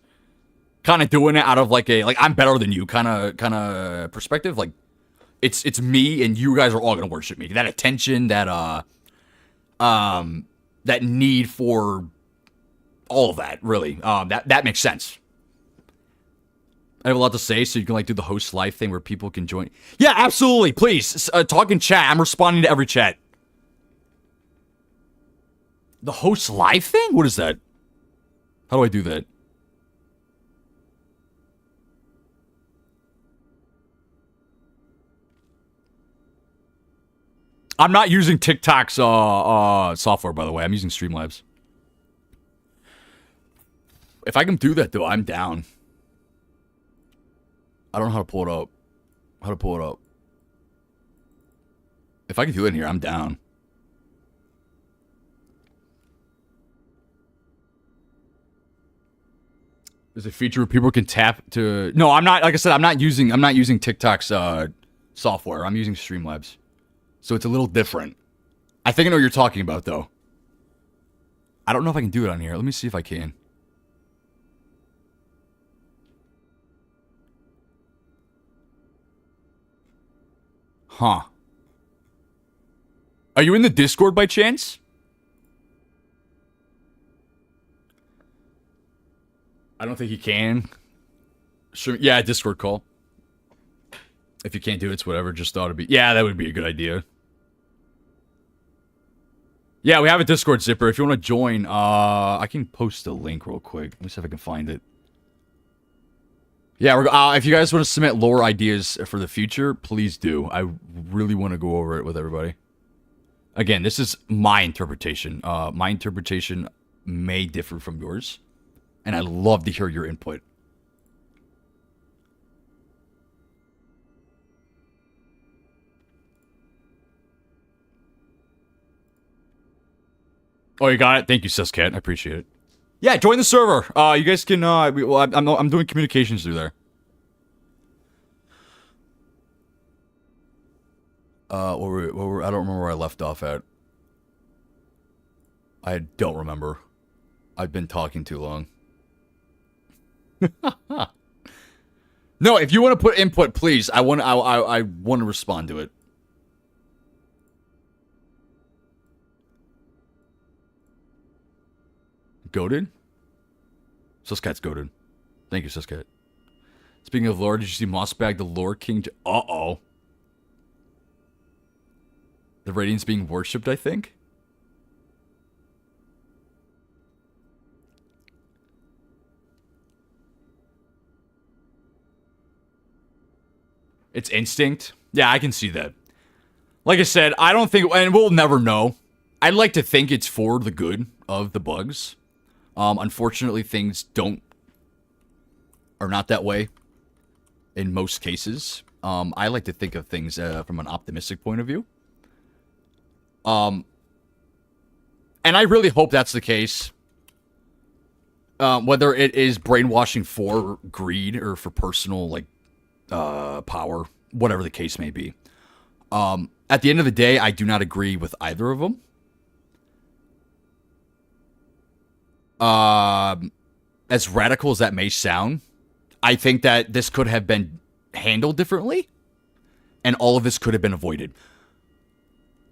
Kind of doing it out of like I'm better than you kind of perspective. Like it's me and you guys are all gonna worship me. That attention, that need for all of that, really. That makes sense. I have a lot to say, so you can like do the host live thing where people can join. Yeah, absolutely. Please talk in chat. I'm responding to every chat. The host live thing? What is that? How do I do that? I'm not using TikTok's software, by the way. I'm using Streamlabs. If I can do that, though, I'm down. I don't know how to pull it up. If I can do it in here, I'm down. There's a feature where people can tap to... No, I'm not... Like I said, I'm not using TikTok's software. I'm using Streamlabs. So it's a little different. I think I know what you're talking about, though. I don't know if I can do it on here. Let me see if I can. Huh. Are you in the Discord by chance? I don't think you can. Sure. Yeah, Discord call. If you can't do it, it's whatever. Just thought it'd be... Yeah, that would be a good idea. Yeah, we have a Discord zipper. If you want to join, I can post a link real quick. Let me see if I can find it. Yeah, if you guys want to submit lore ideas for the future, please do. I really want to go over it with everybody. Again, this is my interpretation. My interpretation may differ from yours. And I'd love to hear your input. Oh, you got it? Thank you, Suscat. I appreciate it. Yeah, join the server. You guys can, I'm doing communications through there. I don't remember where I left off at. I don't remember. I've been talking too long. No, if you want to put input, please. I want to respond to it. Goated? Suscat's goated. Thank you, Suscat. Speaking of lore, did you see Mossbag the Lore King? Uh-oh. The Radiance being worshipped, I think? It's instinct? Yeah, I can see that. Like I said, I don't think... And we'll never know. I'd like to think it's for the good of the bugs. Unfortunately, things are not that way in most cases. I like to think of things from an optimistic point of view. And I really hope that's the case. Whether it is brainwashing for greed or for personal, like, power, whatever the case may be. At the end of the day, I do not agree with either of them. As radical as that may sound, I think that this could have been handled differently, and all of this could have been avoided.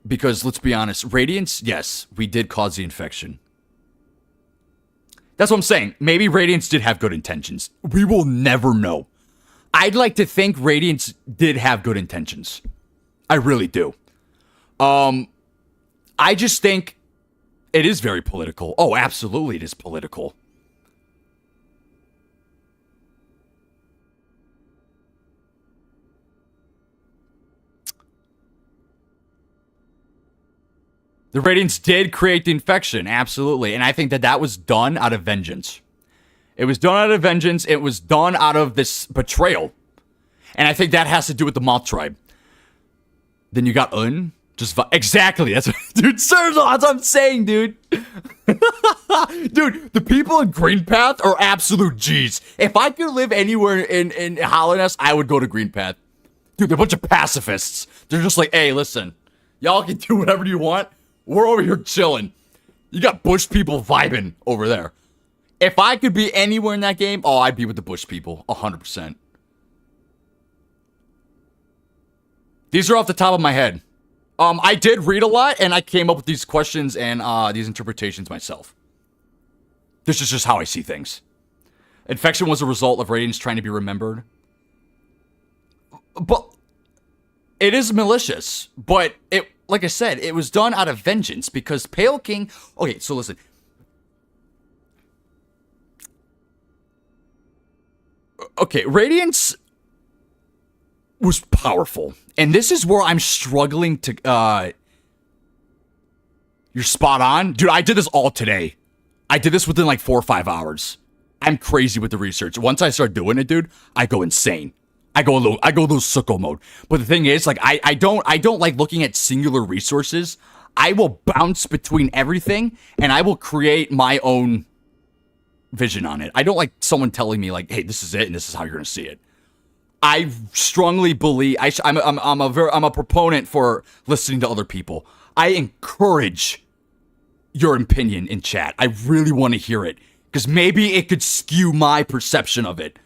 Because, let's be honest, Radiance, yes, we did cause the infection. That's what I'm saying. Maybe Radiance did have good intentions. We will never know. I'd like to think Radiance did have good intentions. I really do. I just think it is very political. Oh, absolutely it is political. The Radiance did create the infection, absolutely. And I think that that was done out of vengeance. It was done out of vengeance. It was done out of this betrayal. And I think that has to do with the Moth Tribe. Then you got just exactly. That's what, dude, Serzo, that's what I'm saying, dude. Dude, the people in Green Path are absolute G's. If I could live anywhere in Hallownest, I would go to Green Path. Dude, they're a bunch of pacifists. They're just like, hey, listen, y'all can do whatever you want. We're over here chilling. You got Bush people vibing over there. If I could be anywhere in that game, oh, I'd be with the Bush people, 100%. These are off the top of my head. I did read a lot, and I came up with these questions and these interpretations myself. This is just how I see things. Infection was a result of Radiance trying to be remembered. But it is malicious, but it, like I said, it was done out of vengeance because Pale King... Okay, so listen. Okay, Radiance was powerful. And this is where I'm struggling to... You're spot on. Dude, I did this all today. I did this within like 4 or 5 hours. I'm crazy with the research. Once I start doing it, dude, I go insane. I go a little sicko mode. But the thing is, like, I don't like looking at singular resources. I will bounce between everything, and I will create my own vision on it. I don't like someone telling me, like, hey, this is it, and this is how you're gonna see it. I strongly believe I'm a proponent for listening to other people. I encourage your opinion in chat. I really want to hear it because maybe it could skew my perception of it.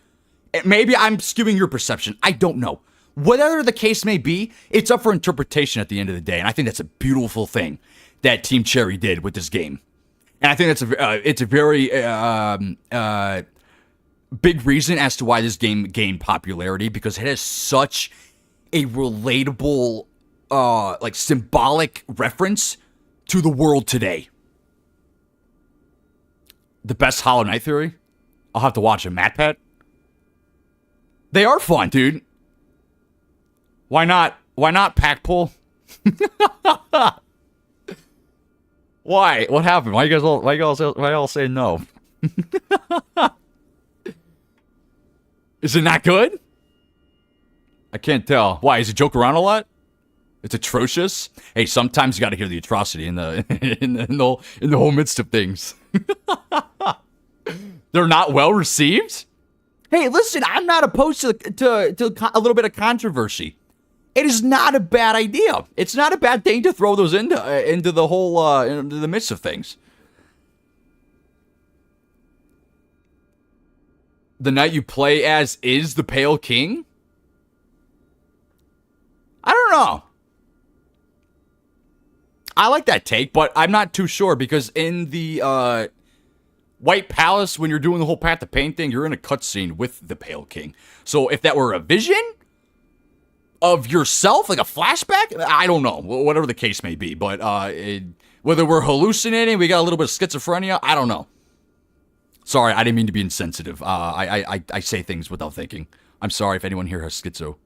Maybe I'm skewing your perception. I don't know. Whatever the case may be, it's up for interpretation at the end of the day, and I think that's a beautiful thing that Team Cherry did with this game. And I think it's a very big reason as to why this game gained popularity because it has such a relatable, like symbolic reference to the world today. The best Hollow Knight theory? I'll have to watch it. MatPat? They are fun, dude. Why not? Why not pack pull? Why? What happened? Why you all say no? Is it not good? I can't tell. Why? Does it joke around a lot? It's atrocious. Hey, sometimes you got to hear the atrocity in the in the whole midst of things. They're not well received. Hey, listen, I'm not opposed to a little bit of controversy. It is not a bad idea. It's not a bad thing to throw those into the whole into the midst of things. The knight you play as is the Pale King? I don't know. I like that take, but I'm not too sure because in the White Palace, when you're doing the whole Path to Pain thing, you're in a cutscene with the Pale King. So if that were a vision of yourself, like a flashback, I don't know, whatever the case may be. But whether we're hallucinating, we got a little bit of schizophrenia, I don't know. Sorry, I didn't mean to be insensitive. I say things without thinking. I'm sorry if anyone here has schizo.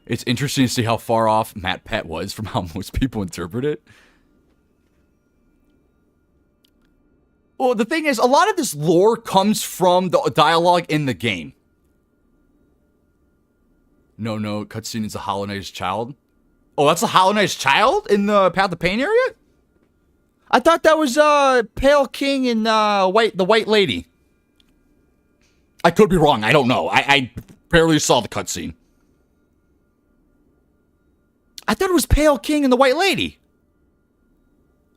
It's interesting to see how far off MatPat was from how most people interpret it. Well, the thing is, a lot of this lore comes from the dialogue in the game. No, cutscene is a Hollow Knight's child. Oh, that's a Hollow Knight's child in the Path of Pain area? I thought that was Pale King and the White Lady. I could be wrong. I don't know. I barely saw the cutscene. I thought it was Pale King and the White Lady.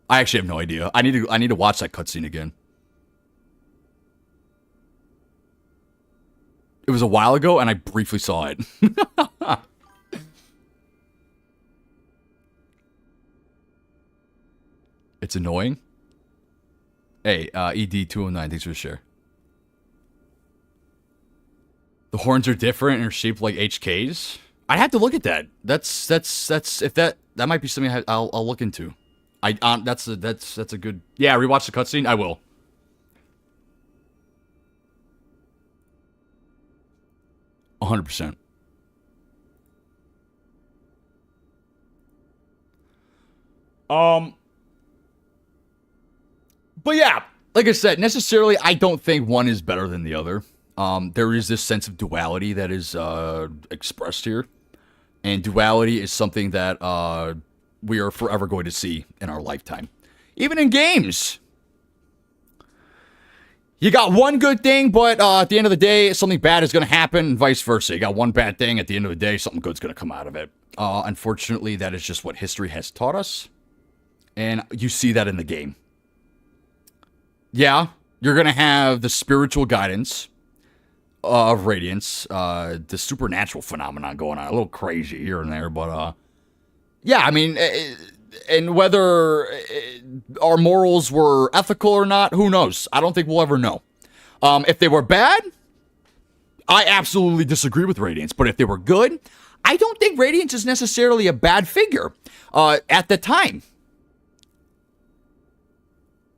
I actually have no idea. I need to watch that cutscene again. It was a while ago, and I briefly saw it. It's annoying. Hey, ED209, thanks for the share. The horns are different and are shaped like HKs. I'd have to look at that. That's if that might be something I'll look into. That's a good. Yeah, rewatch the cutscene. I will. %. But yeah, like I said, necessarily, I don't think one is better than the other. There is this sense of duality that is expressed here, and duality is something that we are forever going to see in our lifetime, even in games. You got one good thing, but at the end of the day, something bad is going to happen, and vice versa. You got one bad thing, at the end of the day, something good's going to come out of it. Unfortunately, that is just what history has taught us, and you see that in the game. Yeah, you're going to have the spiritual guidance of Radiance, the supernatural phenomenon going on, a little crazy here and there, but yeah, I mean, and whether our morals were ethical or not, who knows? I don't think we'll ever know. If they were bad, I absolutely disagree with Radiance, but if they were good, I don't think Radiance is necessarily a bad figure at the time.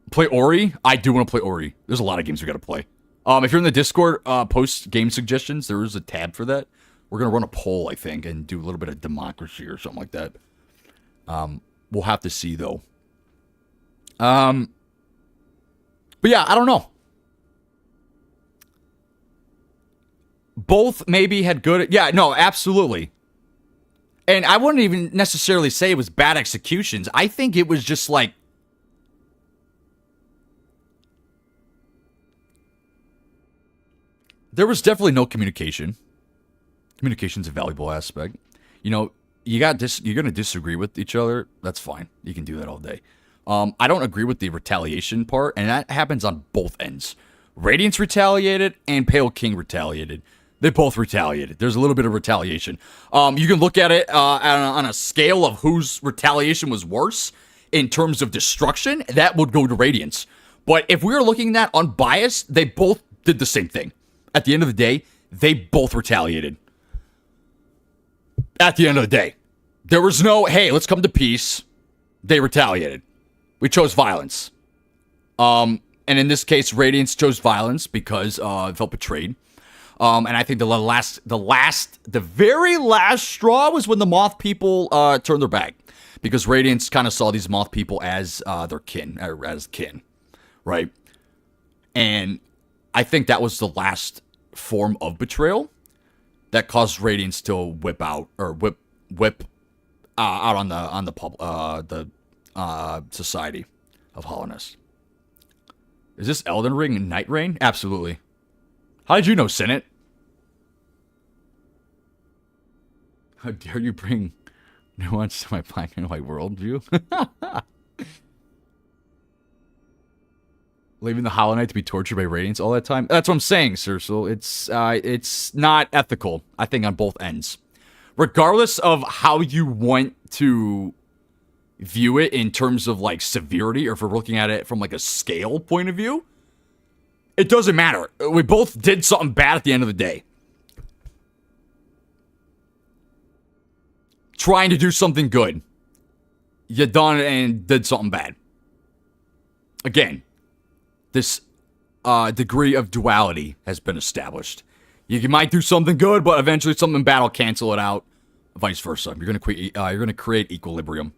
Play Ori? I do want to play Ori. There's a lot of games we got to play. If you're in the Discord, post game suggestions. There is a tab for that. We're going to run a poll, I think, and do a little bit of democracy or something like that. We'll have to see, though. But yeah, I don't know. Both maybe had good... Yeah, no, absolutely. And I wouldn't even necessarily say it was bad executions. I think it was just like... There was definitely no communication. Communication's a valuable aspect. You know, you're going to disagree with each other. That's fine. You can do that all day. I don't agree with the retaliation part, and that happens on both ends. Radiance retaliated and Pale King retaliated. They both retaliated. There's a little bit of retaliation. You can look at it on a scale of whose retaliation was worse in terms of destruction. That would go to Radiance. But if we were looking at that unbiased, they both did the same thing. At the end of the day, they both retaliated. At the end of the day. There was no, hey, let's come to peace. They retaliated. We chose violence. And in this case, Radiance chose violence because it felt betrayed. And I think the very last straw was when the Moth people turned their back. Because Radiance kind of saw these Moth people as their kin, as kin. Right? And I think that was the last form of betrayal that caused Radiance to whip out on the Society of Hollowness. Is this Elden Ring and Night Rain? Absolutely. How did you know, Senate? How dare you bring nuance to my black and white worldview? Leaving the Hollow Knight to be tortured by Radiance all that time? That's what I'm saying, Sir. So it's not ethical, I think, on both ends. Regardless of how you want to view it in terms of, like, severity, or if we're looking at it from, like, a scale point of view, it doesn't matter. We both did something bad at the end of the day. Trying to do something good. You done it and did something bad. Again, this degree of duality has been established. You might do something good, but eventually something bad will cancel it out. Vice versa. You're gonna create equilibrium.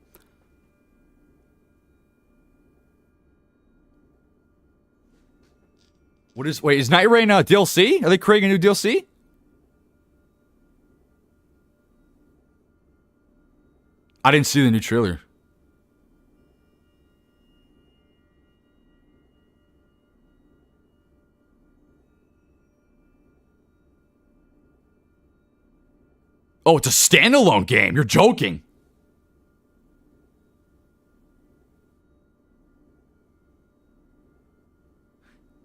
Is Night Rain DLC? Are they creating a new DLC? I didn't see the new trailer. Oh, it's a standalone game. You're joking.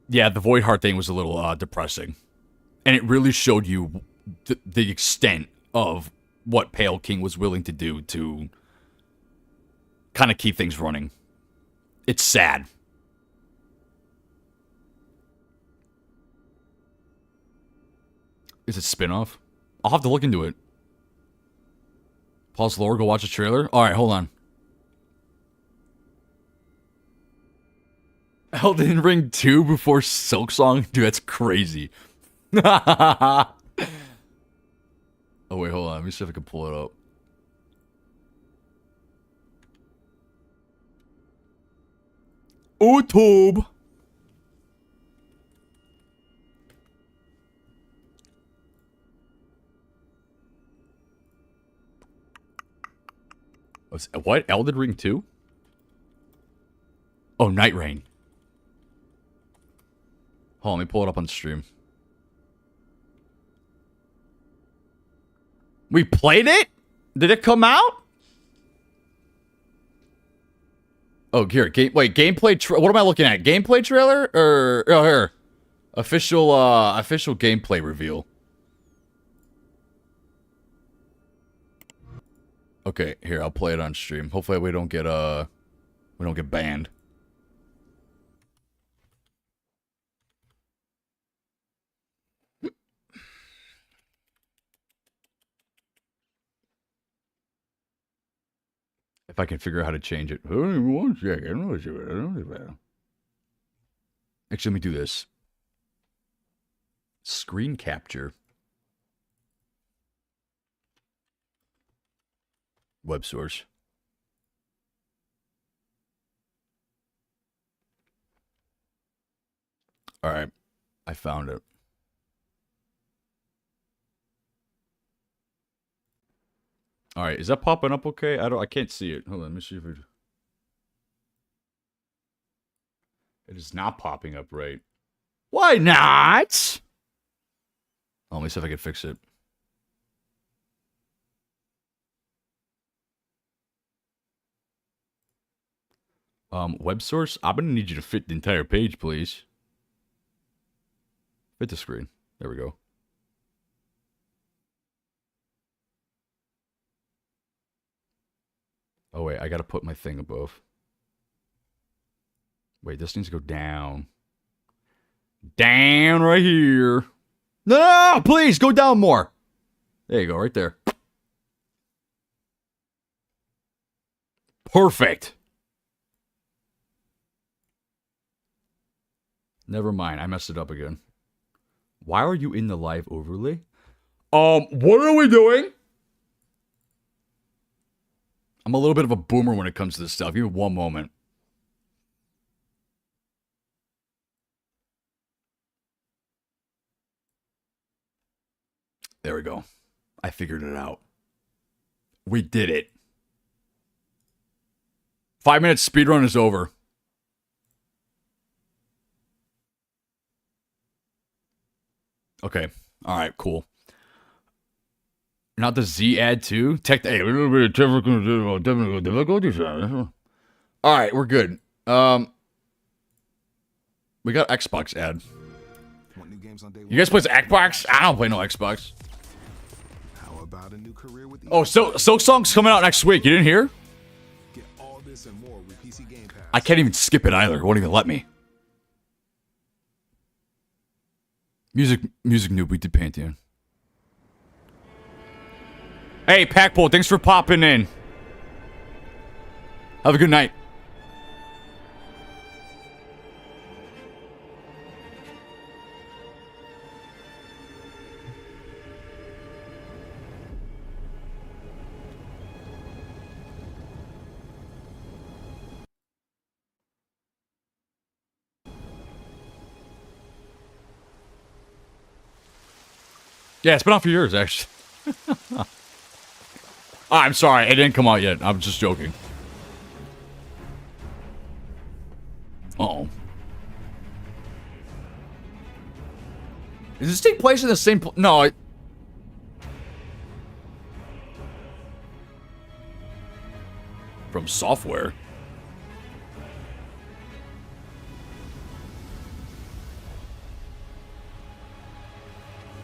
Yeah, the Void Heart thing was a little depressing. And it really showed you the extent of what Pale King was willing to do to kind of keep things running. It's sad. Is it spin-off? I'll have to look into it. Pause lower, go watch the trailer. Alright, hold on. Elden Ring 2 before Silksong? Dude, that's crazy. Oh, wait, hold on. Let me see if I can pull it up. YouTube. What? Elden Ring 2? Oh, Night Rain. Hold on, let me pull it up on stream. We played it? Did it come out? Oh, here. Wait, gameplay. What am I looking at? Gameplay trailer or here? Official gameplay reveal. Okay, here, I'll play it on stream. Hopefully we don't get banned. If I can figure out how to change it. One second. Actually, let me do this. Screen capture. Web source. All right. I found it. All right. Is that popping up okay? I can't see it. Hold on. Let me see if it is not popping up right. Why not? Oh, let me see if I can fix it. Web source? I'm gonna need you to fit the entire page, please. Fit the screen. There we go. Oh, wait. I gotta put my thing above. Wait, this needs to go down. Down right here. No, please, go down more. There you go, right there. Perfect. Never mind, I messed it up again. Why are you in the live overlay? What are we doing? I'm a little bit of a boomer when it comes to this stuff. Give me one moment. There we go. I figured it out. We did it. 5 minutes speedrun is over. Okay. All right, cool. Not the Z ad too? Hey, a little bit of technical difficulties. All right, we're good. We got Xbox ad. You guys play Xbox? I don't play no Xbox. How about a new career with oh, Silksong's coming out next week. You didn't hear? Get all this and more with PC Game Pass. I can't even skip it either. It won't even let me. Music noob, we did Pantheon. Hey, Packbull, thanks for popping in. Have a good night. Yeah, it's been out for years, actually. Oh, I'm sorry, it didn't come out yet. I'm just joking. Uh-oh. Does this take place in the same... No, From Software.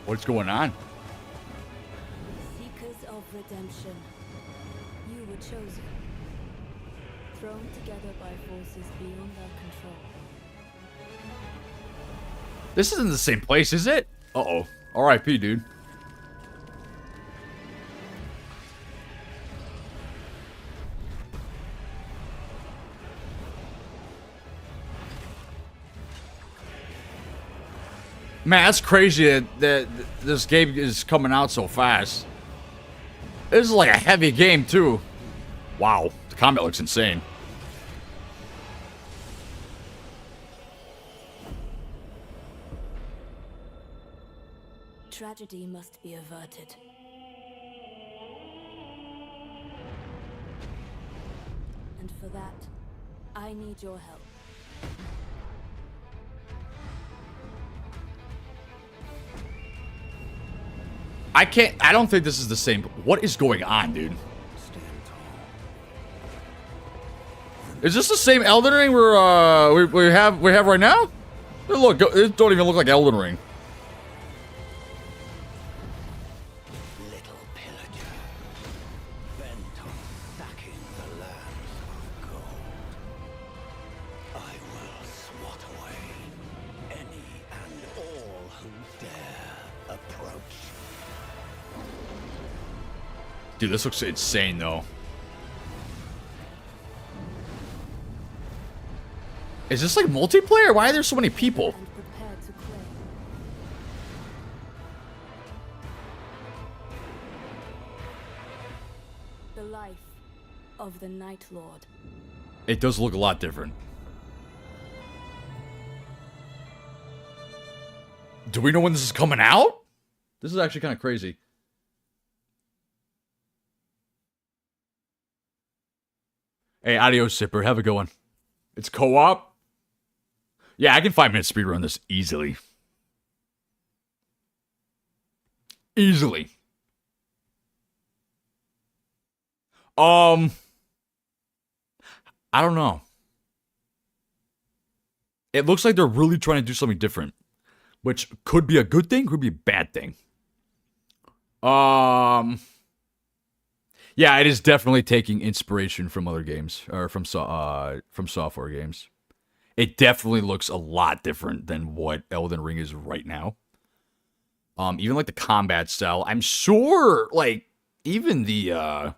What's going on? Seekers of redemption, you were chosen, thrown together by forces beyond our control. This isn't the same place, is it? Uh-oh. R.I.P., dude. Man, that's crazy that this game is coming out so fast. This is like a heavy game, too. Wow. The combat looks insane. Tragedy must be averted. And for that, I need your help. I don't think this is the same. What is going on, dude? Is this the same Elden Ring we have right now? Look, it don't even look like Elden Ring. Little pillager, bent on sacking the lands of gold. I will swat away any and all who dare approach. Dude, this looks insane, though. Is this like multiplayer? Why are there so many people? And prepare to claim. The life of the Night Lord. It does look a lot different. Do we know when this is coming out? This is actually kind of crazy. Hey, adios, Sipper. Have a good one. It's co-op? Yeah, I can 5-minute speedrun this easily. Easily. I don't know. It looks like they're really trying to do something different, which could be a good thing, could be a bad thing. Yeah, it is definitely taking inspiration from other games or from software games. It definitely looks a lot different than what Elden Ring is right now. Even like the combat style, I'm sure like even I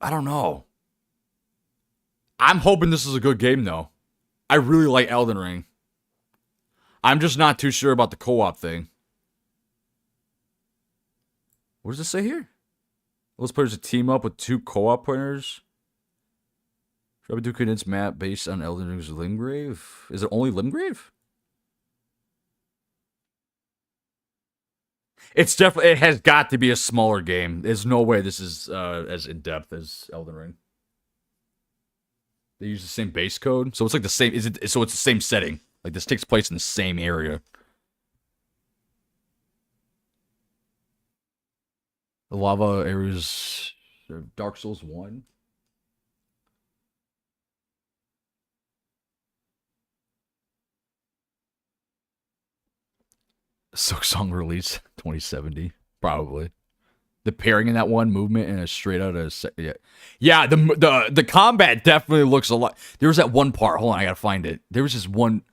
don't know. I'm hoping this is a good game though. I really like Elden Ring. I'm just not too sure about the co-op thing. What does it say here? Those players to team up with 2 co-op players. Try to do condensed map based on Elden Ring's Limgrave. Is it only Limgrave? It's definitely. It has got to be a smaller game. There's no way this is as in depth as Elden Ring. They use the same base code, so it's like the same. So it's the same setting. Like this takes place in the same area. The lava areas, Dark Souls 1. Silksong release 2070, probably. The pairing in that one movement and a straight out of yeah. The combat definitely looks a lot. There was that one part. Hold on, I gotta find it. There was this one.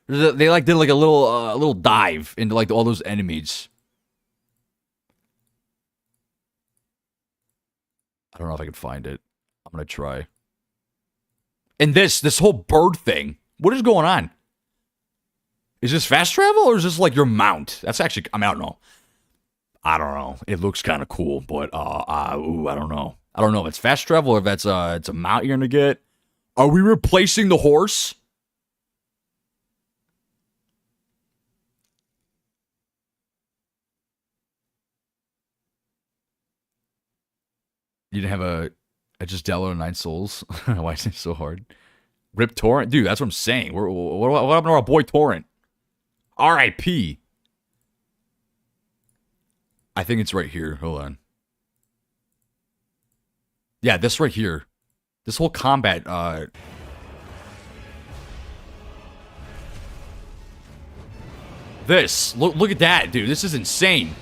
They like did like a little dive into like all those enemies. I don't know if I can find it. I'm gonna try. And this whole bird thing. What is going on? Is this fast travel or is this like your mount? That's actually, I mean, I don't know. I don't know. It looks kind of cool, but I don't know. I don't know if it's fast travel or if that's it's a mount you're gonna get. Are we replacing the horse? You didn't have a just download 9 souls. Why is it so hard? Rip Torrent, dude. That's what I'm saying. What happened to our boy Torrent? R.I.P. I think it's right here. Hold on. Yeah, this right here. This whole combat, this. Look at that, dude. This is insane.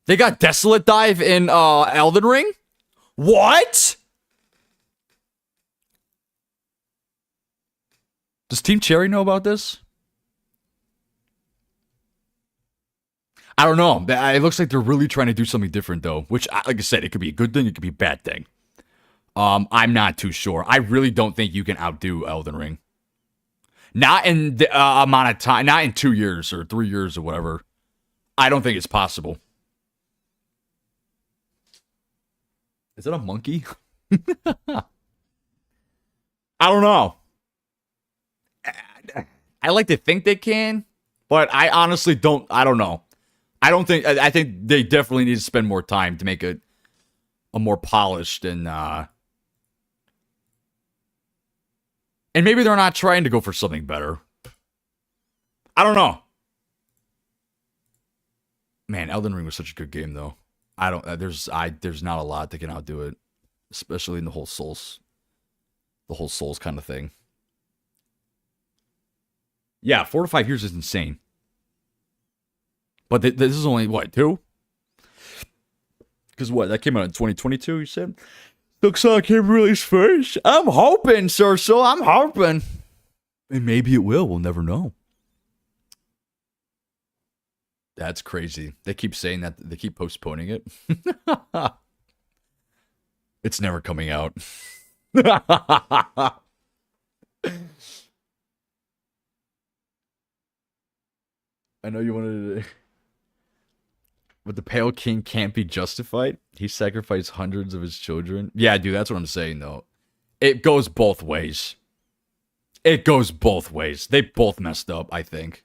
They got Desolate Dive in, Elden Ring? What? Does Team Cherry know about this? I don't know. It looks like they're really trying to do something different, though. Which, like I said, it could be a good thing, it could be a bad thing. I'm not too sure. I really don't think you can outdo Elden Ring. Not in the amount of time. Not in 2 years or 3 years or whatever. I don't think it's possible. Is that a monkey? I don't know. I like to think they can, but I honestly don't. I don't know. I think they definitely need to spend more time to make it a more polished and maybe they're not trying to go for something better. I don't know. Man, Elden Ring was such a good game, though. There's not a lot that can outdo it, especially in the whole Souls kind of thing. Yeah, 4 to 5 years is insane. But this is only, what, 2? Because what, that came out in 2022, you said? Looks like it released first. I'm hoping, sir, so I'm hoping. And maybe it will, we'll never know. That's crazy. They keep saying that, they keep postponing it. It's never coming out. I know you wanted to... But the Pale King can't be justified. He sacrificed hundreds of his children. Yeah, dude, that's what I'm saying, though. It goes both ways. It goes both ways. They both messed up, I think.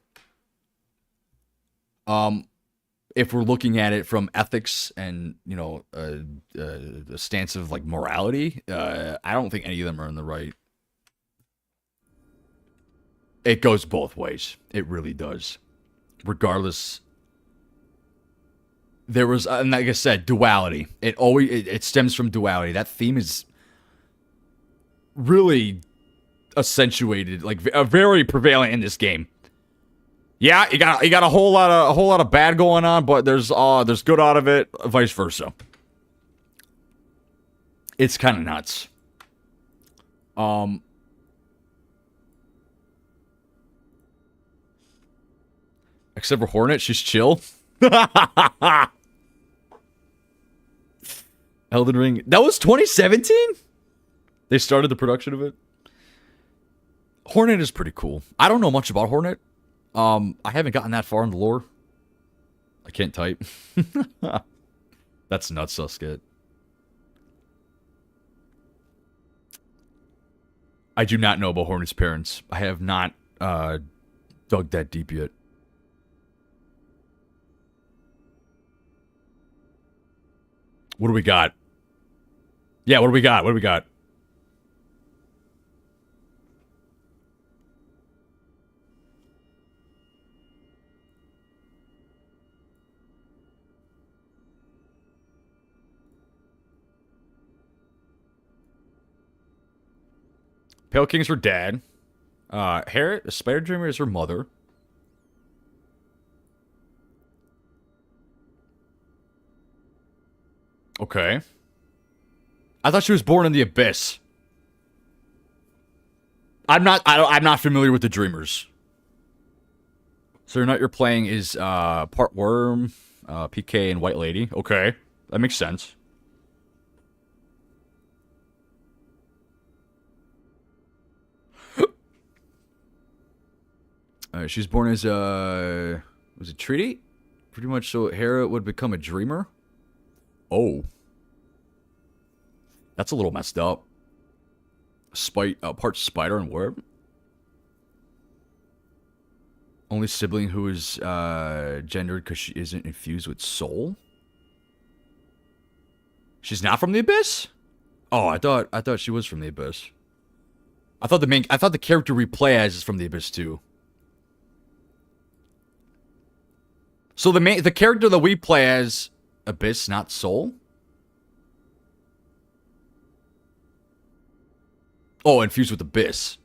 If we're looking at it from ethics and, you know, the stance of, like, morality, I don't think any of them are in the right. It goes both ways. It really does. Regardless... There was, and like I said, duality. It stems from duality. That theme is really accentuated, like very prevalent in this game. Yeah, you got a whole lot of bad going on, but there's good out of it, vice versa. It's kind of nuts. Except for Hornet, she's chill. Elden Ring. That was 2017? They started the production of it? Hornet is pretty cool. I don't know much about Hornet. I haven't gotten that far in the lore. I can't type. That's nuts, Susket. I do not know about Hornet's parents. I have not dug that deep yet. What do we got? Yeah, what do we got? What do we got? Pale King's her dad. Harriet, the Spider Dreamer, is her mother. Okay. I thought she was born in the Abyss. I'm not familiar with the Dreamers. So you're playing is part Worm, PK, and White Lady. Okay, that makes sense. She's born as was it Treaty? Pretty much so Hera would become a Dreamer. Oh. That's a little messed up. Part Spider and Worm. Only sibling who is gendered because she isn't infused with soul. She's not from the Abyss? Oh, I thought she was from the Abyss. I thought the character we play as is from the Abyss too. So the character that we play as Abyss, not Soul? Oh, infused with Abyss.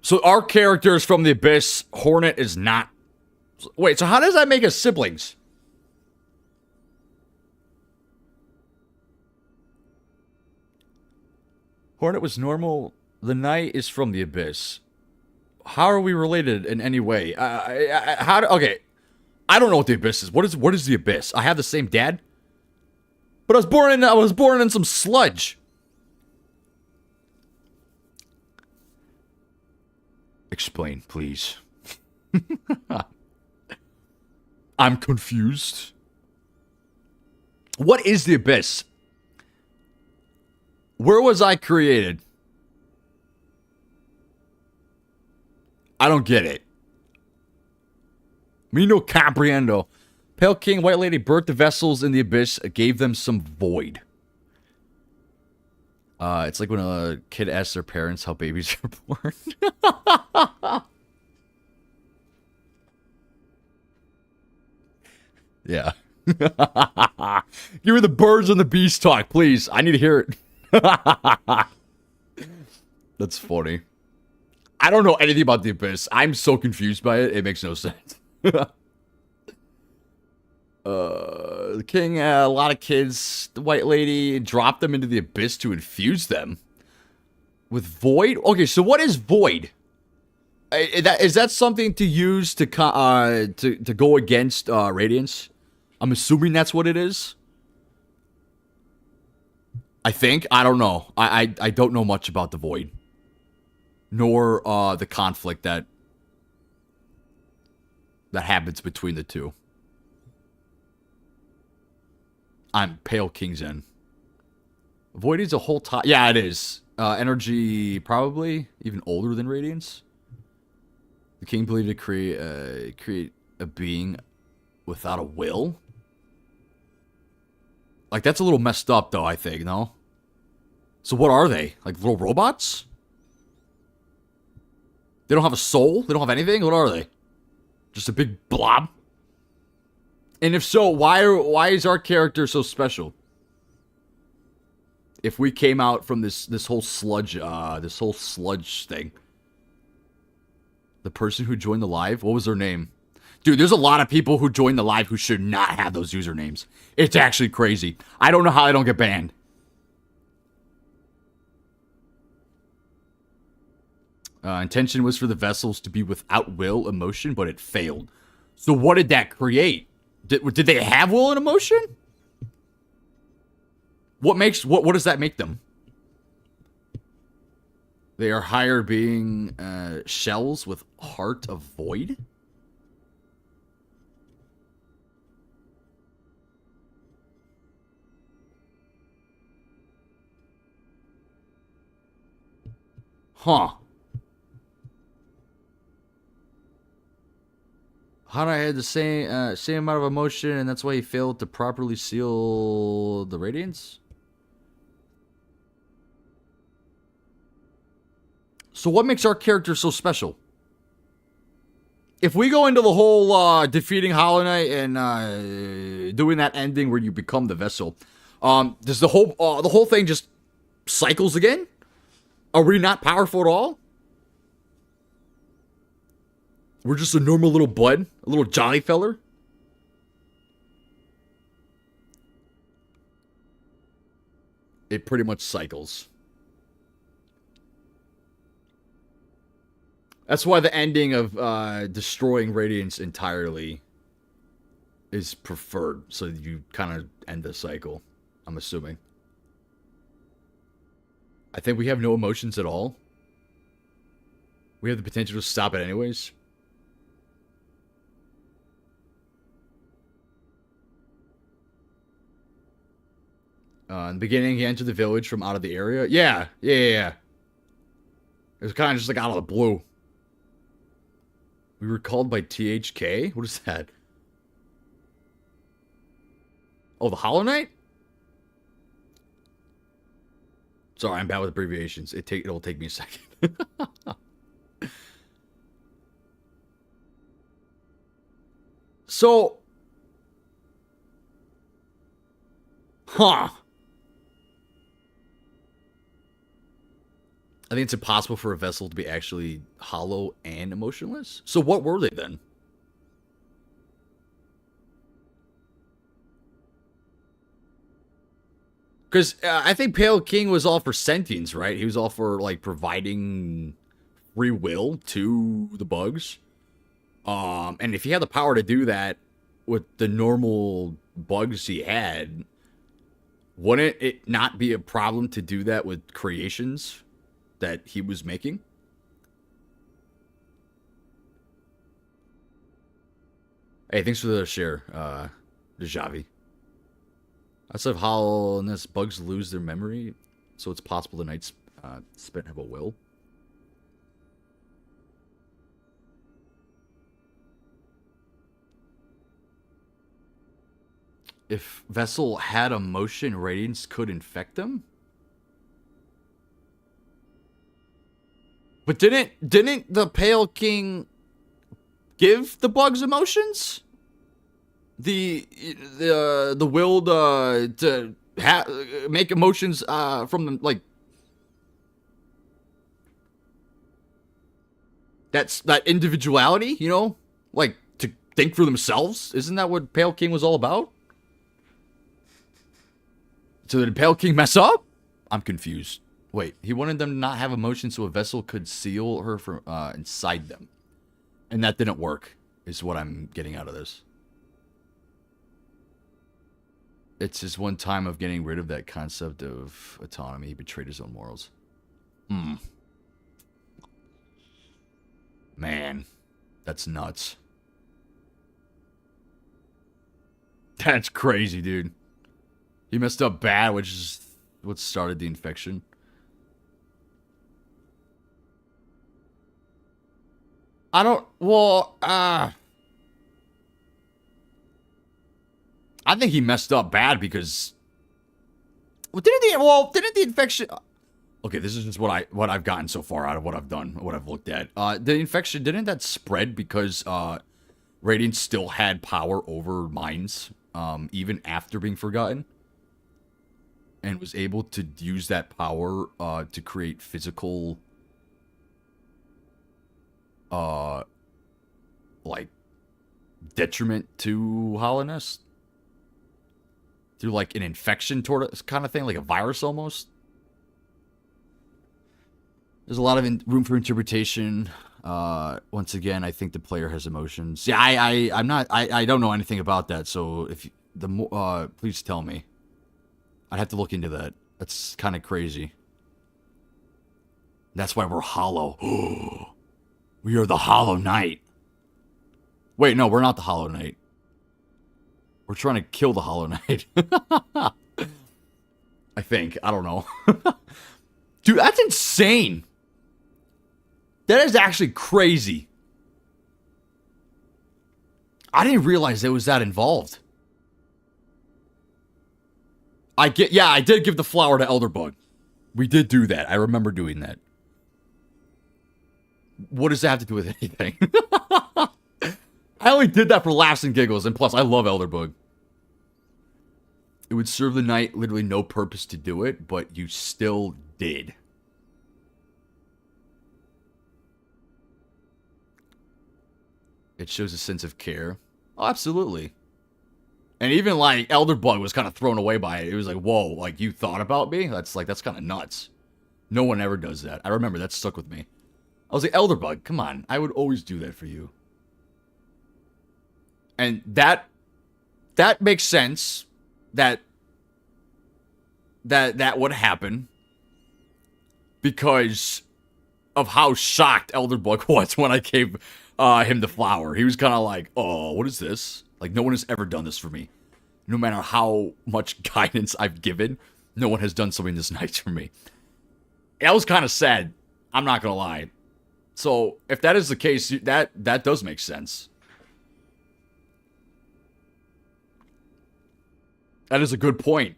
So our character is from the Abyss. Hornet is not. Wait, so how does that make us siblings? Hornet was normal. The Knight is from the Abyss. How are we related in any way? Okay, I don't know what the Abyss is. What is the Abyss? I have the same dad, but I was born in some sludge. Explain, please. I'm confused. What is the Abyss? Where was I created? I don't get it. Me no comprendo. Pale King, White Lady birthed the vessels in the Abyss, gave them some void. It's like when a kid asks their parents how babies are born. Yeah. Give me the birds and the bees talk, please. I need to hear it. That's funny. I don't know anything about the Abyss. I'm so confused by it. It makes no sense. The king, a lot of kids, the White Lady dropped them into the Abyss to infuse them with void. Okay, so what is void? Is that something to use to go against Radiance? I'm assuming that's what it is. I think. I don't know. I don't know much about the void, nor the conflict that happens between the two. I'm Pale King's End. Void is a whole time. Yeah, it is. Energy, probably even older than Radiance. The king believed to create a being without a will. Like, that's a little messed up, though, I think, no? So what are they? Like little robots? They don't have a soul? They don't have anything? What are they? Just a big blob? And if so, why is our character so special? If we came out from this whole sludge thing. The person who joined the live, what was their name? Dude, there's a lot of people who join the live who should not have those usernames. It's actually crazy. I don't know how they don't get banned. Intention was for the vessels to be without will, emotion, but it failed. So what did that create? Did they have will and emotion? What does that make them? They are higher being shells with heart of void? Huh. Hana had the same amount of emotion, and that's why he failed to properly seal the radiance? So what makes our character so special? If we go into the whole defeating Hollow Knight and doing that ending where you become the vessel, does the whole thing just cycles again? Are we not powerful at all? We're just a normal little bud, a little jolly feller. It pretty much cycles. That's why the ending of destroying Radiance entirely is preferred, so you kind of end the cycle, I'm assuming. I think we have no emotions at all. We have the potential to stop it anyways. In the beginning, he entered the village from out of the area. Yeah. It was kind of just like out of the blue. We were called by THK? What is that? Oh, the Hollow Knight? Sorry, I'm bad with abbreviations. It'll take me a second. So, huh. I think it's impossible for a vessel to be actually hollow and emotionless. So what were they then? Because I think Pale King was all for sentience, right? He was all for, like, providing free will to the bugs. And if he had the power to do that with the normal bugs he had, wouldn't it not be a problem to do that with creations that he was making? Hey, thanks for the share, Dejavi. Outside of hollowness, bugs lose their memory, so it's possible the knights spent have a will. If Vessel had emotion, radiance could infect them? But didn't the Pale King give the bugs emotions? The will to make emotions from them, like, that's that individuality, you know, like to think for themselves. Isn't that what Pale King was all about? So did Pale King mess up? I'm confused. Wait, he wanted them to not have emotions so a vessel could seal her from inside them, and that didn't work. Is what I'm getting out of this. It's his one time of getting rid of that concept of autonomy. He betrayed his own morals. Man, that's nuts. That's crazy, dude. He messed up bad, which is what started the infection. I think he messed up bad because didn't the infection? Okay, this is just what I've gotten so far out of what I've done, what I've looked at. The infection, didn't that spread because Radiant still had power over minds, even after being forgotten, and was able to use that power to create physical, like, detriment to Hollowness? Through, like, an infection kind of thing, like a virus almost? There's a lot of room for interpretation. Once again, I think the player has emotions. Yeah, I don't know anything about that, so if please tell me. I'd have to look into that. That's kind of crazy. That's why we're hollow. We are the Hollow Knight. Wait, no, we're not the Hollow Knight. We're trying to kill the Hollow Knight. I think. I don't know. Dude, that's insane. That is actually crazy. I didn't realize it was that involved. I did give the flower to Elderbug. We did do that. I remember doing that. What does that have to do with anything? I only did that for laughs and giggles, and plus, I love Elderbug. It would serve the knight literally no purpose to do it, but you still did. It shows a sense of care. Oh, absolutely. And even, like, Elderbug was kind of thrown away by it. It was like, whoa, like, you thought about me? That's kind of nuts. No one ever does that. I remember, that stuck with me. I was like, Elderbug, come on. I would always do that for you. And that makes sense. That would happen. Because of how shocked Elderbug was when I gave him the flower. He was kind of like, oh, what is this? Like, no one has ever done this for me. No matter how much guidance I've given, no one has done something this nice for me. That was kind of sad. I'm not going to lie. So, if that is the case, that does make sense. That is a good point.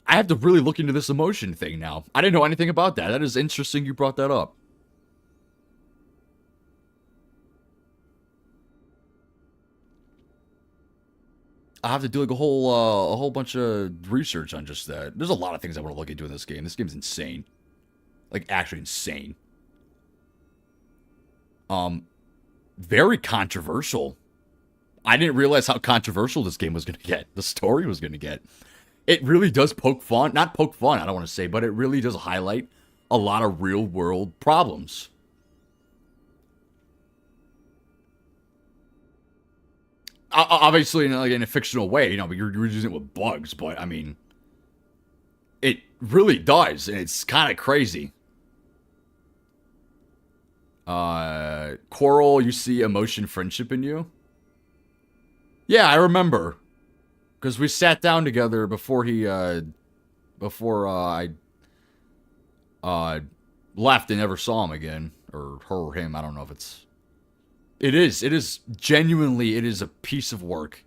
I have to really look into this emotion thing now. I didn't know anything about that. That is interesting you brought that up. I have to do like a whole bunch of research on just that. There's a lot of things I want to look into in this game. This game's insane. Like, actually insane. Very controversial. I didn't realize how controversial this game was going to get. The story was going to get. It really does poke fun. Not poke fun, I don't want to say, but it really does highlight a lot of real-world problems. Obviously, in a fictional way, you know, but you're using it with bugs, but, I mean, it really does, and it's kind of crazy. Quarrel, you see emotion, friendship in you? Yeah, I remember. Because we sat down together before I left and never saw him again. Or her or him, I don't know if it's... It is genuinely, it is a piece of work.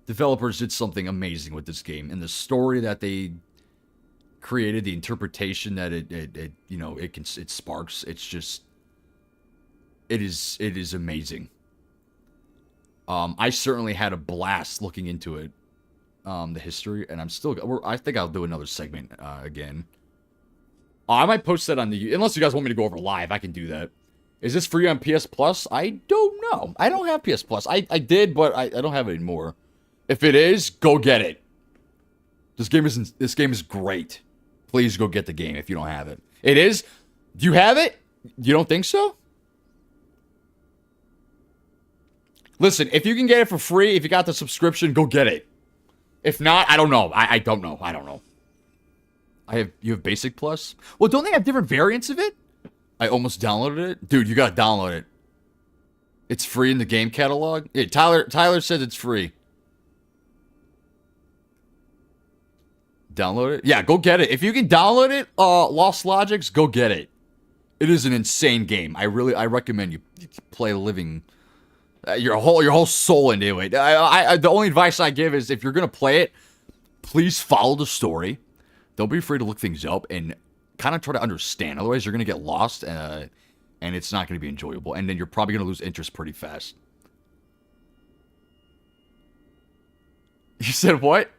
Developers did something amazing with this game. And the story that they created, the interpretation that it sparks, it's just... It is amazing. I certainly had a blast looking into it, the history, and I think I'll do another segment again. I might post that on unless you guys want me to go over live, I can do that. Is this free on PS Plus? I don't know. I don't have PS Plus. I did, but I don't have it anymore. If it is, go get it. This game is great. Please go get the game if you don't have it. It is? Do you have it? You don't think so? Listen, if you can get it for free, if you got the subscription, go get it. If not, I don't know. I don't know. I don't know. You have Basic Plus? Well, don't they have different variants of it? I almost downloaded it. Dude, you gotta download it. It's free in the game catalog. Yeah, Tyler said it's free. Download it? Yeah, go get it. If you can download it, Lost Logics, go get it. It is an insane game. I recommend you play living... your whole soul into it. The only advice I give is if you're gonna play it, please follow the story. Don't be afraid to look things up and kind of try to understand. Otherwise, you're gonna get lost, and it's not gonna be enjoyable. And then you're probably gonna lose interest pretty fast. You said what?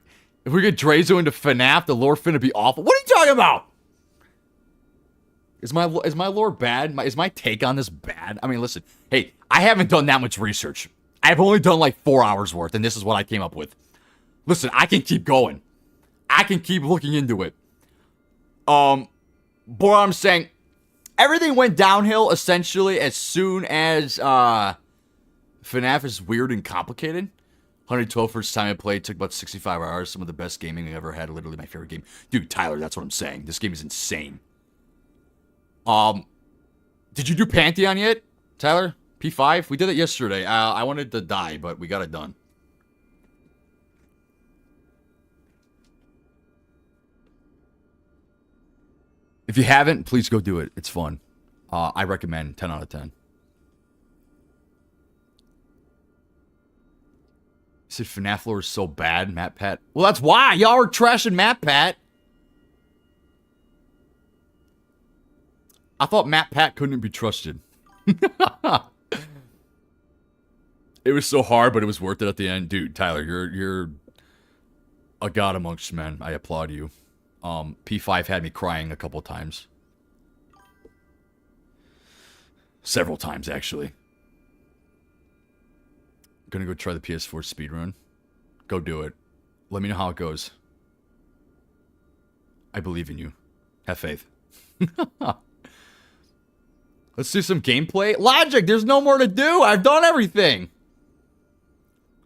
If we get Drazo into FNAF, the lore finna be awful. What are you talking about? Is my lore bad? Is my take on this bad? I mean, listen. Hey, I haven't done that much research. I've only done like 4 hours worth, and this is what I came up with. Listen, I can keep going. I can keep looking into it. But I'm saying, everything went downhill essentially as soon as FNAF is weird and complicated. 112 first time I played, took about 65 hours. Some of the best gaming I ever had. Literally my favorite game. Dude, Tyler, that's what I'm saying. This game is insane. Did you do Pantheon yet, Tyler? P5? We did it yesterday. I wanted to die, but we got it done. If you haven't, please go do it. It's fun. I recommend 10 out of 10. You said FNAF lore is so bad, Matt Pat. Well, that's why y'all are trashing Matt Pat. I thought Matt Pat couldn't be trusted. It was so hard, but it was worth it at the end. Dude, Tyler, you're a god amongst men. I applaud you. P5 had me crying a couple times. Several times, actually. Gonna go try the PS4 speedrun. Go do it. Let me know how it goes. I believe in you. Have faith. Let's do some gameplay. Logic, there's no more to do. I've done everything.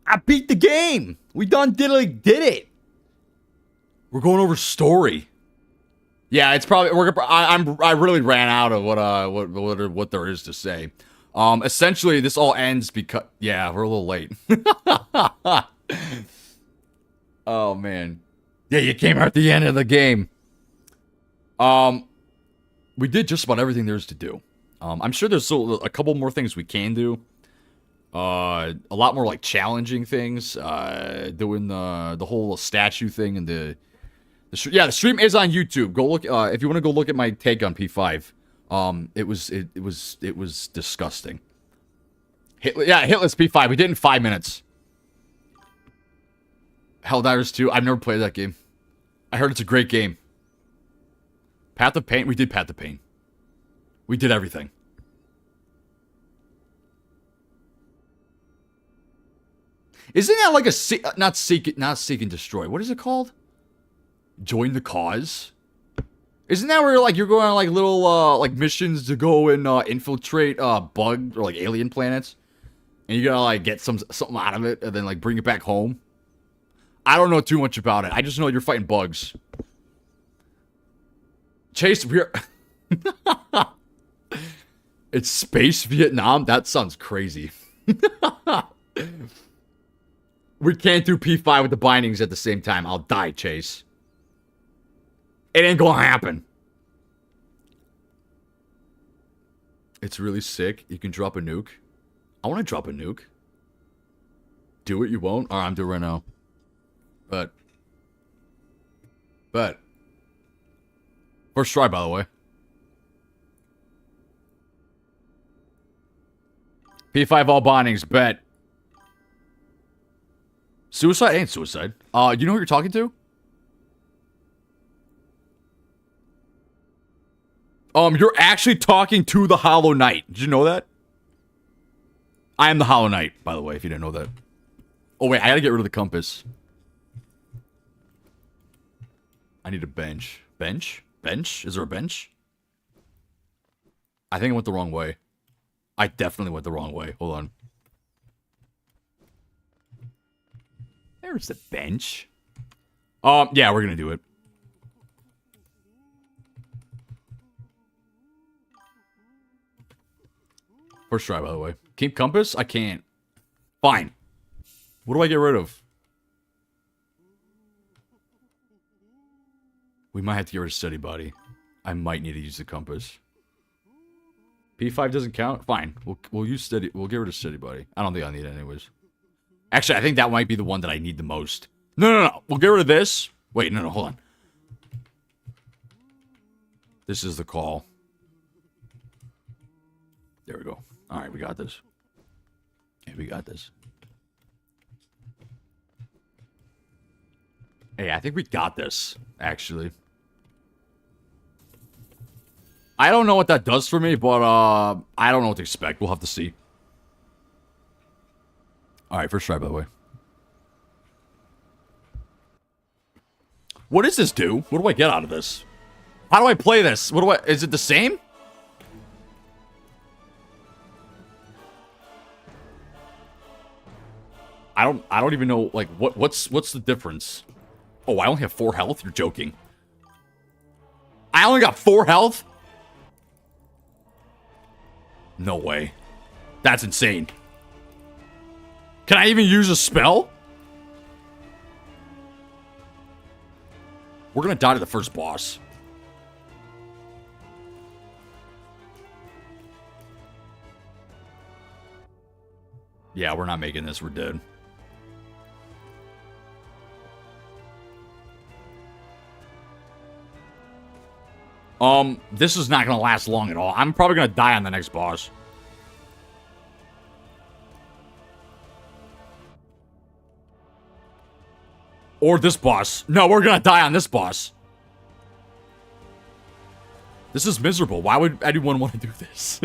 I beat the game. We done did it. We're going over story. Yeah, it's probably I really ran out of what there is to say. Essentially, this all ends because yeah, we're a little late. Oh man, yeah, you came out at the end of the game. We did just about everything there is to do. I'm sure there's a couple more things we can do. A lot more like challenging things. Doing the whole statue thing and the stream is on YouTube. Go look if you want to go look at my take on P5. It was disgusting. Hitless P5. We did it in 5 minutes. Helldivers 2. I've never played that game. I heard it's a great game. Path of Pain. We did Path of Pain. We did everything. Isn't that like a not seek and destroy? What is it called? Join the cause. Isn't that where like you're going on like little like missions to go and infiltrate bug or like alien planets, and you gotta like get something out of it and then like bring it back home? I don't know too much about it. I just know you're fighting bugs. Chase, we're it's Space Vietnam. That sounds crazy. We can't do P5 with the bindings at the same time. I'll die, Chase. It ain't gonna happen. It's really sick. You can drop a nuke. I want to drop a nuke. Do it, you won't? Alright, I'm doing it right now. But. First try, by the way. P5 all bindings, bet. Suicide ain't suicide. You know who you're talking to? You're actually talking to the Hollow Knight. Did you know that? I am the Hollow Knight, by the way, if you didn't know that. Oh, wait, I gotta get rid of the compass. I need a bench. Bench? Bench? Is there a bench? I think I went the wrong way. I definitely went the wrong way. Hold on. There's the bench. Yeah, we're gonna do it. First try, by the way. Keep compass? I can't. Fine. What do I get rid of? We might have to get rid of steady body. I might need to use the compass. P5 doesn't count? Fine. We'll use steady. We'll get rid of steady body. I don't think I'll need it anyways. Actually, I think that might be the one that I need the most. No. We'll get rid of this. Wait, no, hold on. This is the call. There we go. Alright, we got this. Yeah, we got this. Hey, I think we got this, actually. I don't know what that does for me, but, I don't know what to expect. We'll have to see. Alright, first try, by the way. What does this do? What do I get out of this? How do I play this? Is it the same? I don't even know, like, what's the difference? Oh, I only have 4 health? You're joking. I only got 4 health? No way. That's insane. Can I even use a spell? We're gonna die to the first boss. Yeah, we're not making this. We're dead. This is not gonna last long at all. I'm probably gonna die on the next boss. Or this boss. No, we're gonna die on this boss. This is miserable. Why would anyone want to do this?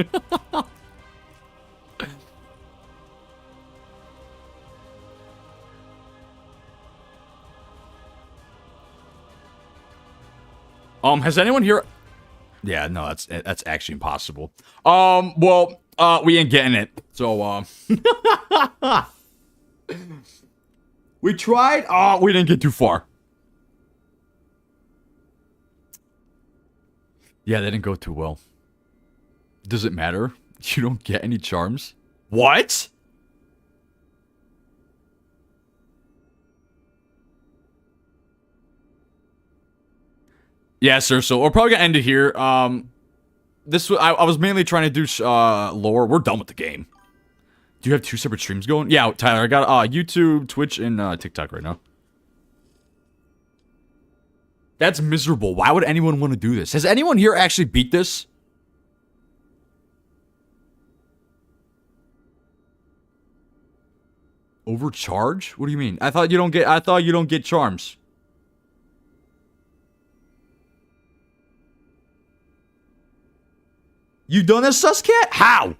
Has anyone here... Yeah, no, that's actually impossible. Well, we ain't getting it. So, we tried. Oh, we didn't get too far. Yeah, that didn't go too well. Does it matter? You don't get any charms? What? Yeah, sir. So we're probably gonna end it here. I was mainly trying to do lore. We're done with the game. Do you have 2 separate streams going? Yeah, Tyler. I got YouTube, Twitch, and TikTok right now. That's miserable. Why would anyone want to do this? Has anyone here actually beat this? Overcharge? What do you mean? I thought you don't get charms. You done this, Suscat? How?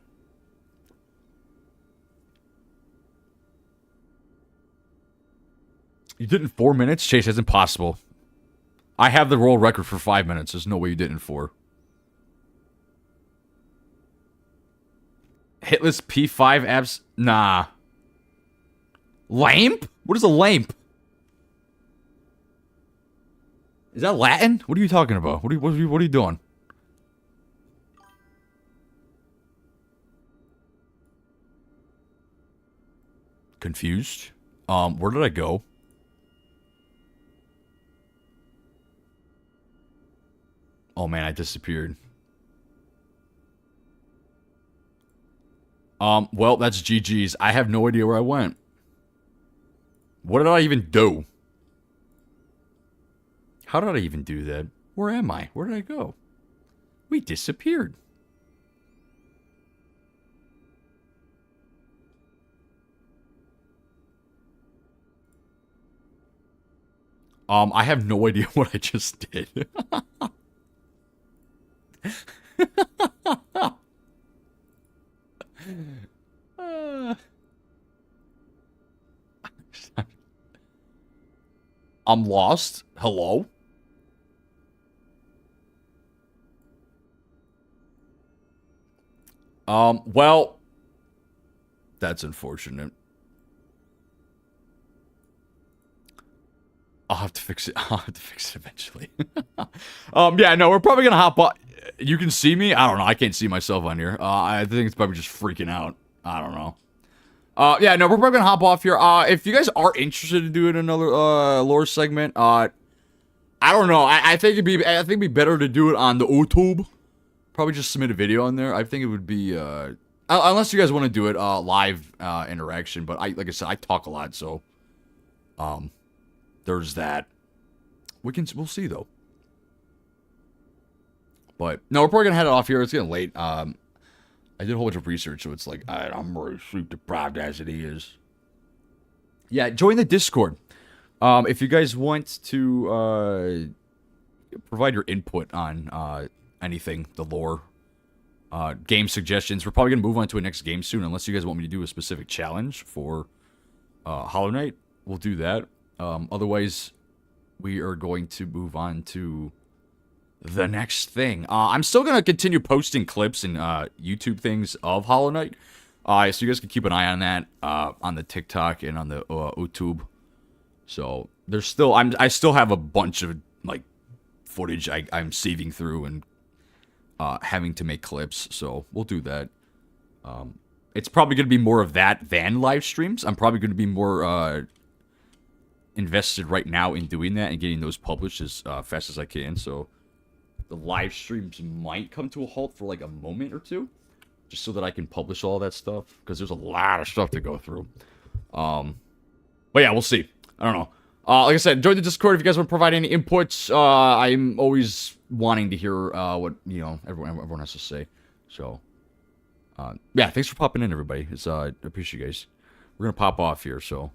You did it in 4 minutes? Chase, that's impossible. I have the world record for 5 minutes. There's no way you did it in 4. Hitless P5 abs? Nah. Lamp? What is a lamp? Is that Latin? What are you talking about? What are you doing? Confused? Where did I go? Oh man, I disappeared. Well, that's GG's. I have no idea where I went. What did I even do? How did I even do that? Where am I? Where did I go? We disappeared. I have no idea what I just did. I'm lost. Hello? Well, that's unfortunate. I'll have to fix it. I'll have to fix it eventually. Yeah, no, we're probably gonna hop on. You can see me? I don't know. I can't see myself on here. I think it's probably just freaking out. I don't know. Yeah, no, we're probably gonna hop off here. If you guys are interested in doing another lore segment, I don't know. I think it'd be better to do it on the YouTube. Probably just submit a video on there. I think it would be unless you guys want to do it live interaction. But like I said, I talk a lot, so there's that. We'll see though. But no, we're probably gonna head off here. It's getting late. I did a whole bunch of research, so it's like I'm really sleep deprived as it is. Yeah, join the Discord. If you guys want to provide your input on anything, the lore, game suggestions, we're probably gonna move on to a next game soon, unless you guys want me to do a specific challenge for Hollow Knight. We'll do that. Otherwise, we are going to move on to the next thing. I'm still going to continue posting clips and YouTube things of Hollow Knight. So you guys can keep an eye on that on the TikTok and on the YouTube. So there's still I still have a bunch of like footage I'm saving through and having to make clips. So we'll do that. It's probably going to be more of that than live streams. I'm probably going to be more invested right now in doing that and getting those published as fast as I can. So the live streams might come to a halt for like a moment or two, just so that I can publish all that stuff, because there's a lot of stuff to go through. But yeah, we'll see. I don't know. Like I said, join the Discord if you guys want to provide any inputs. I'm always wanting to hear what everyone has to say. So yeah, thanks for popping in, everybody. It's I appreciate you guys. We're gonna pop off here, so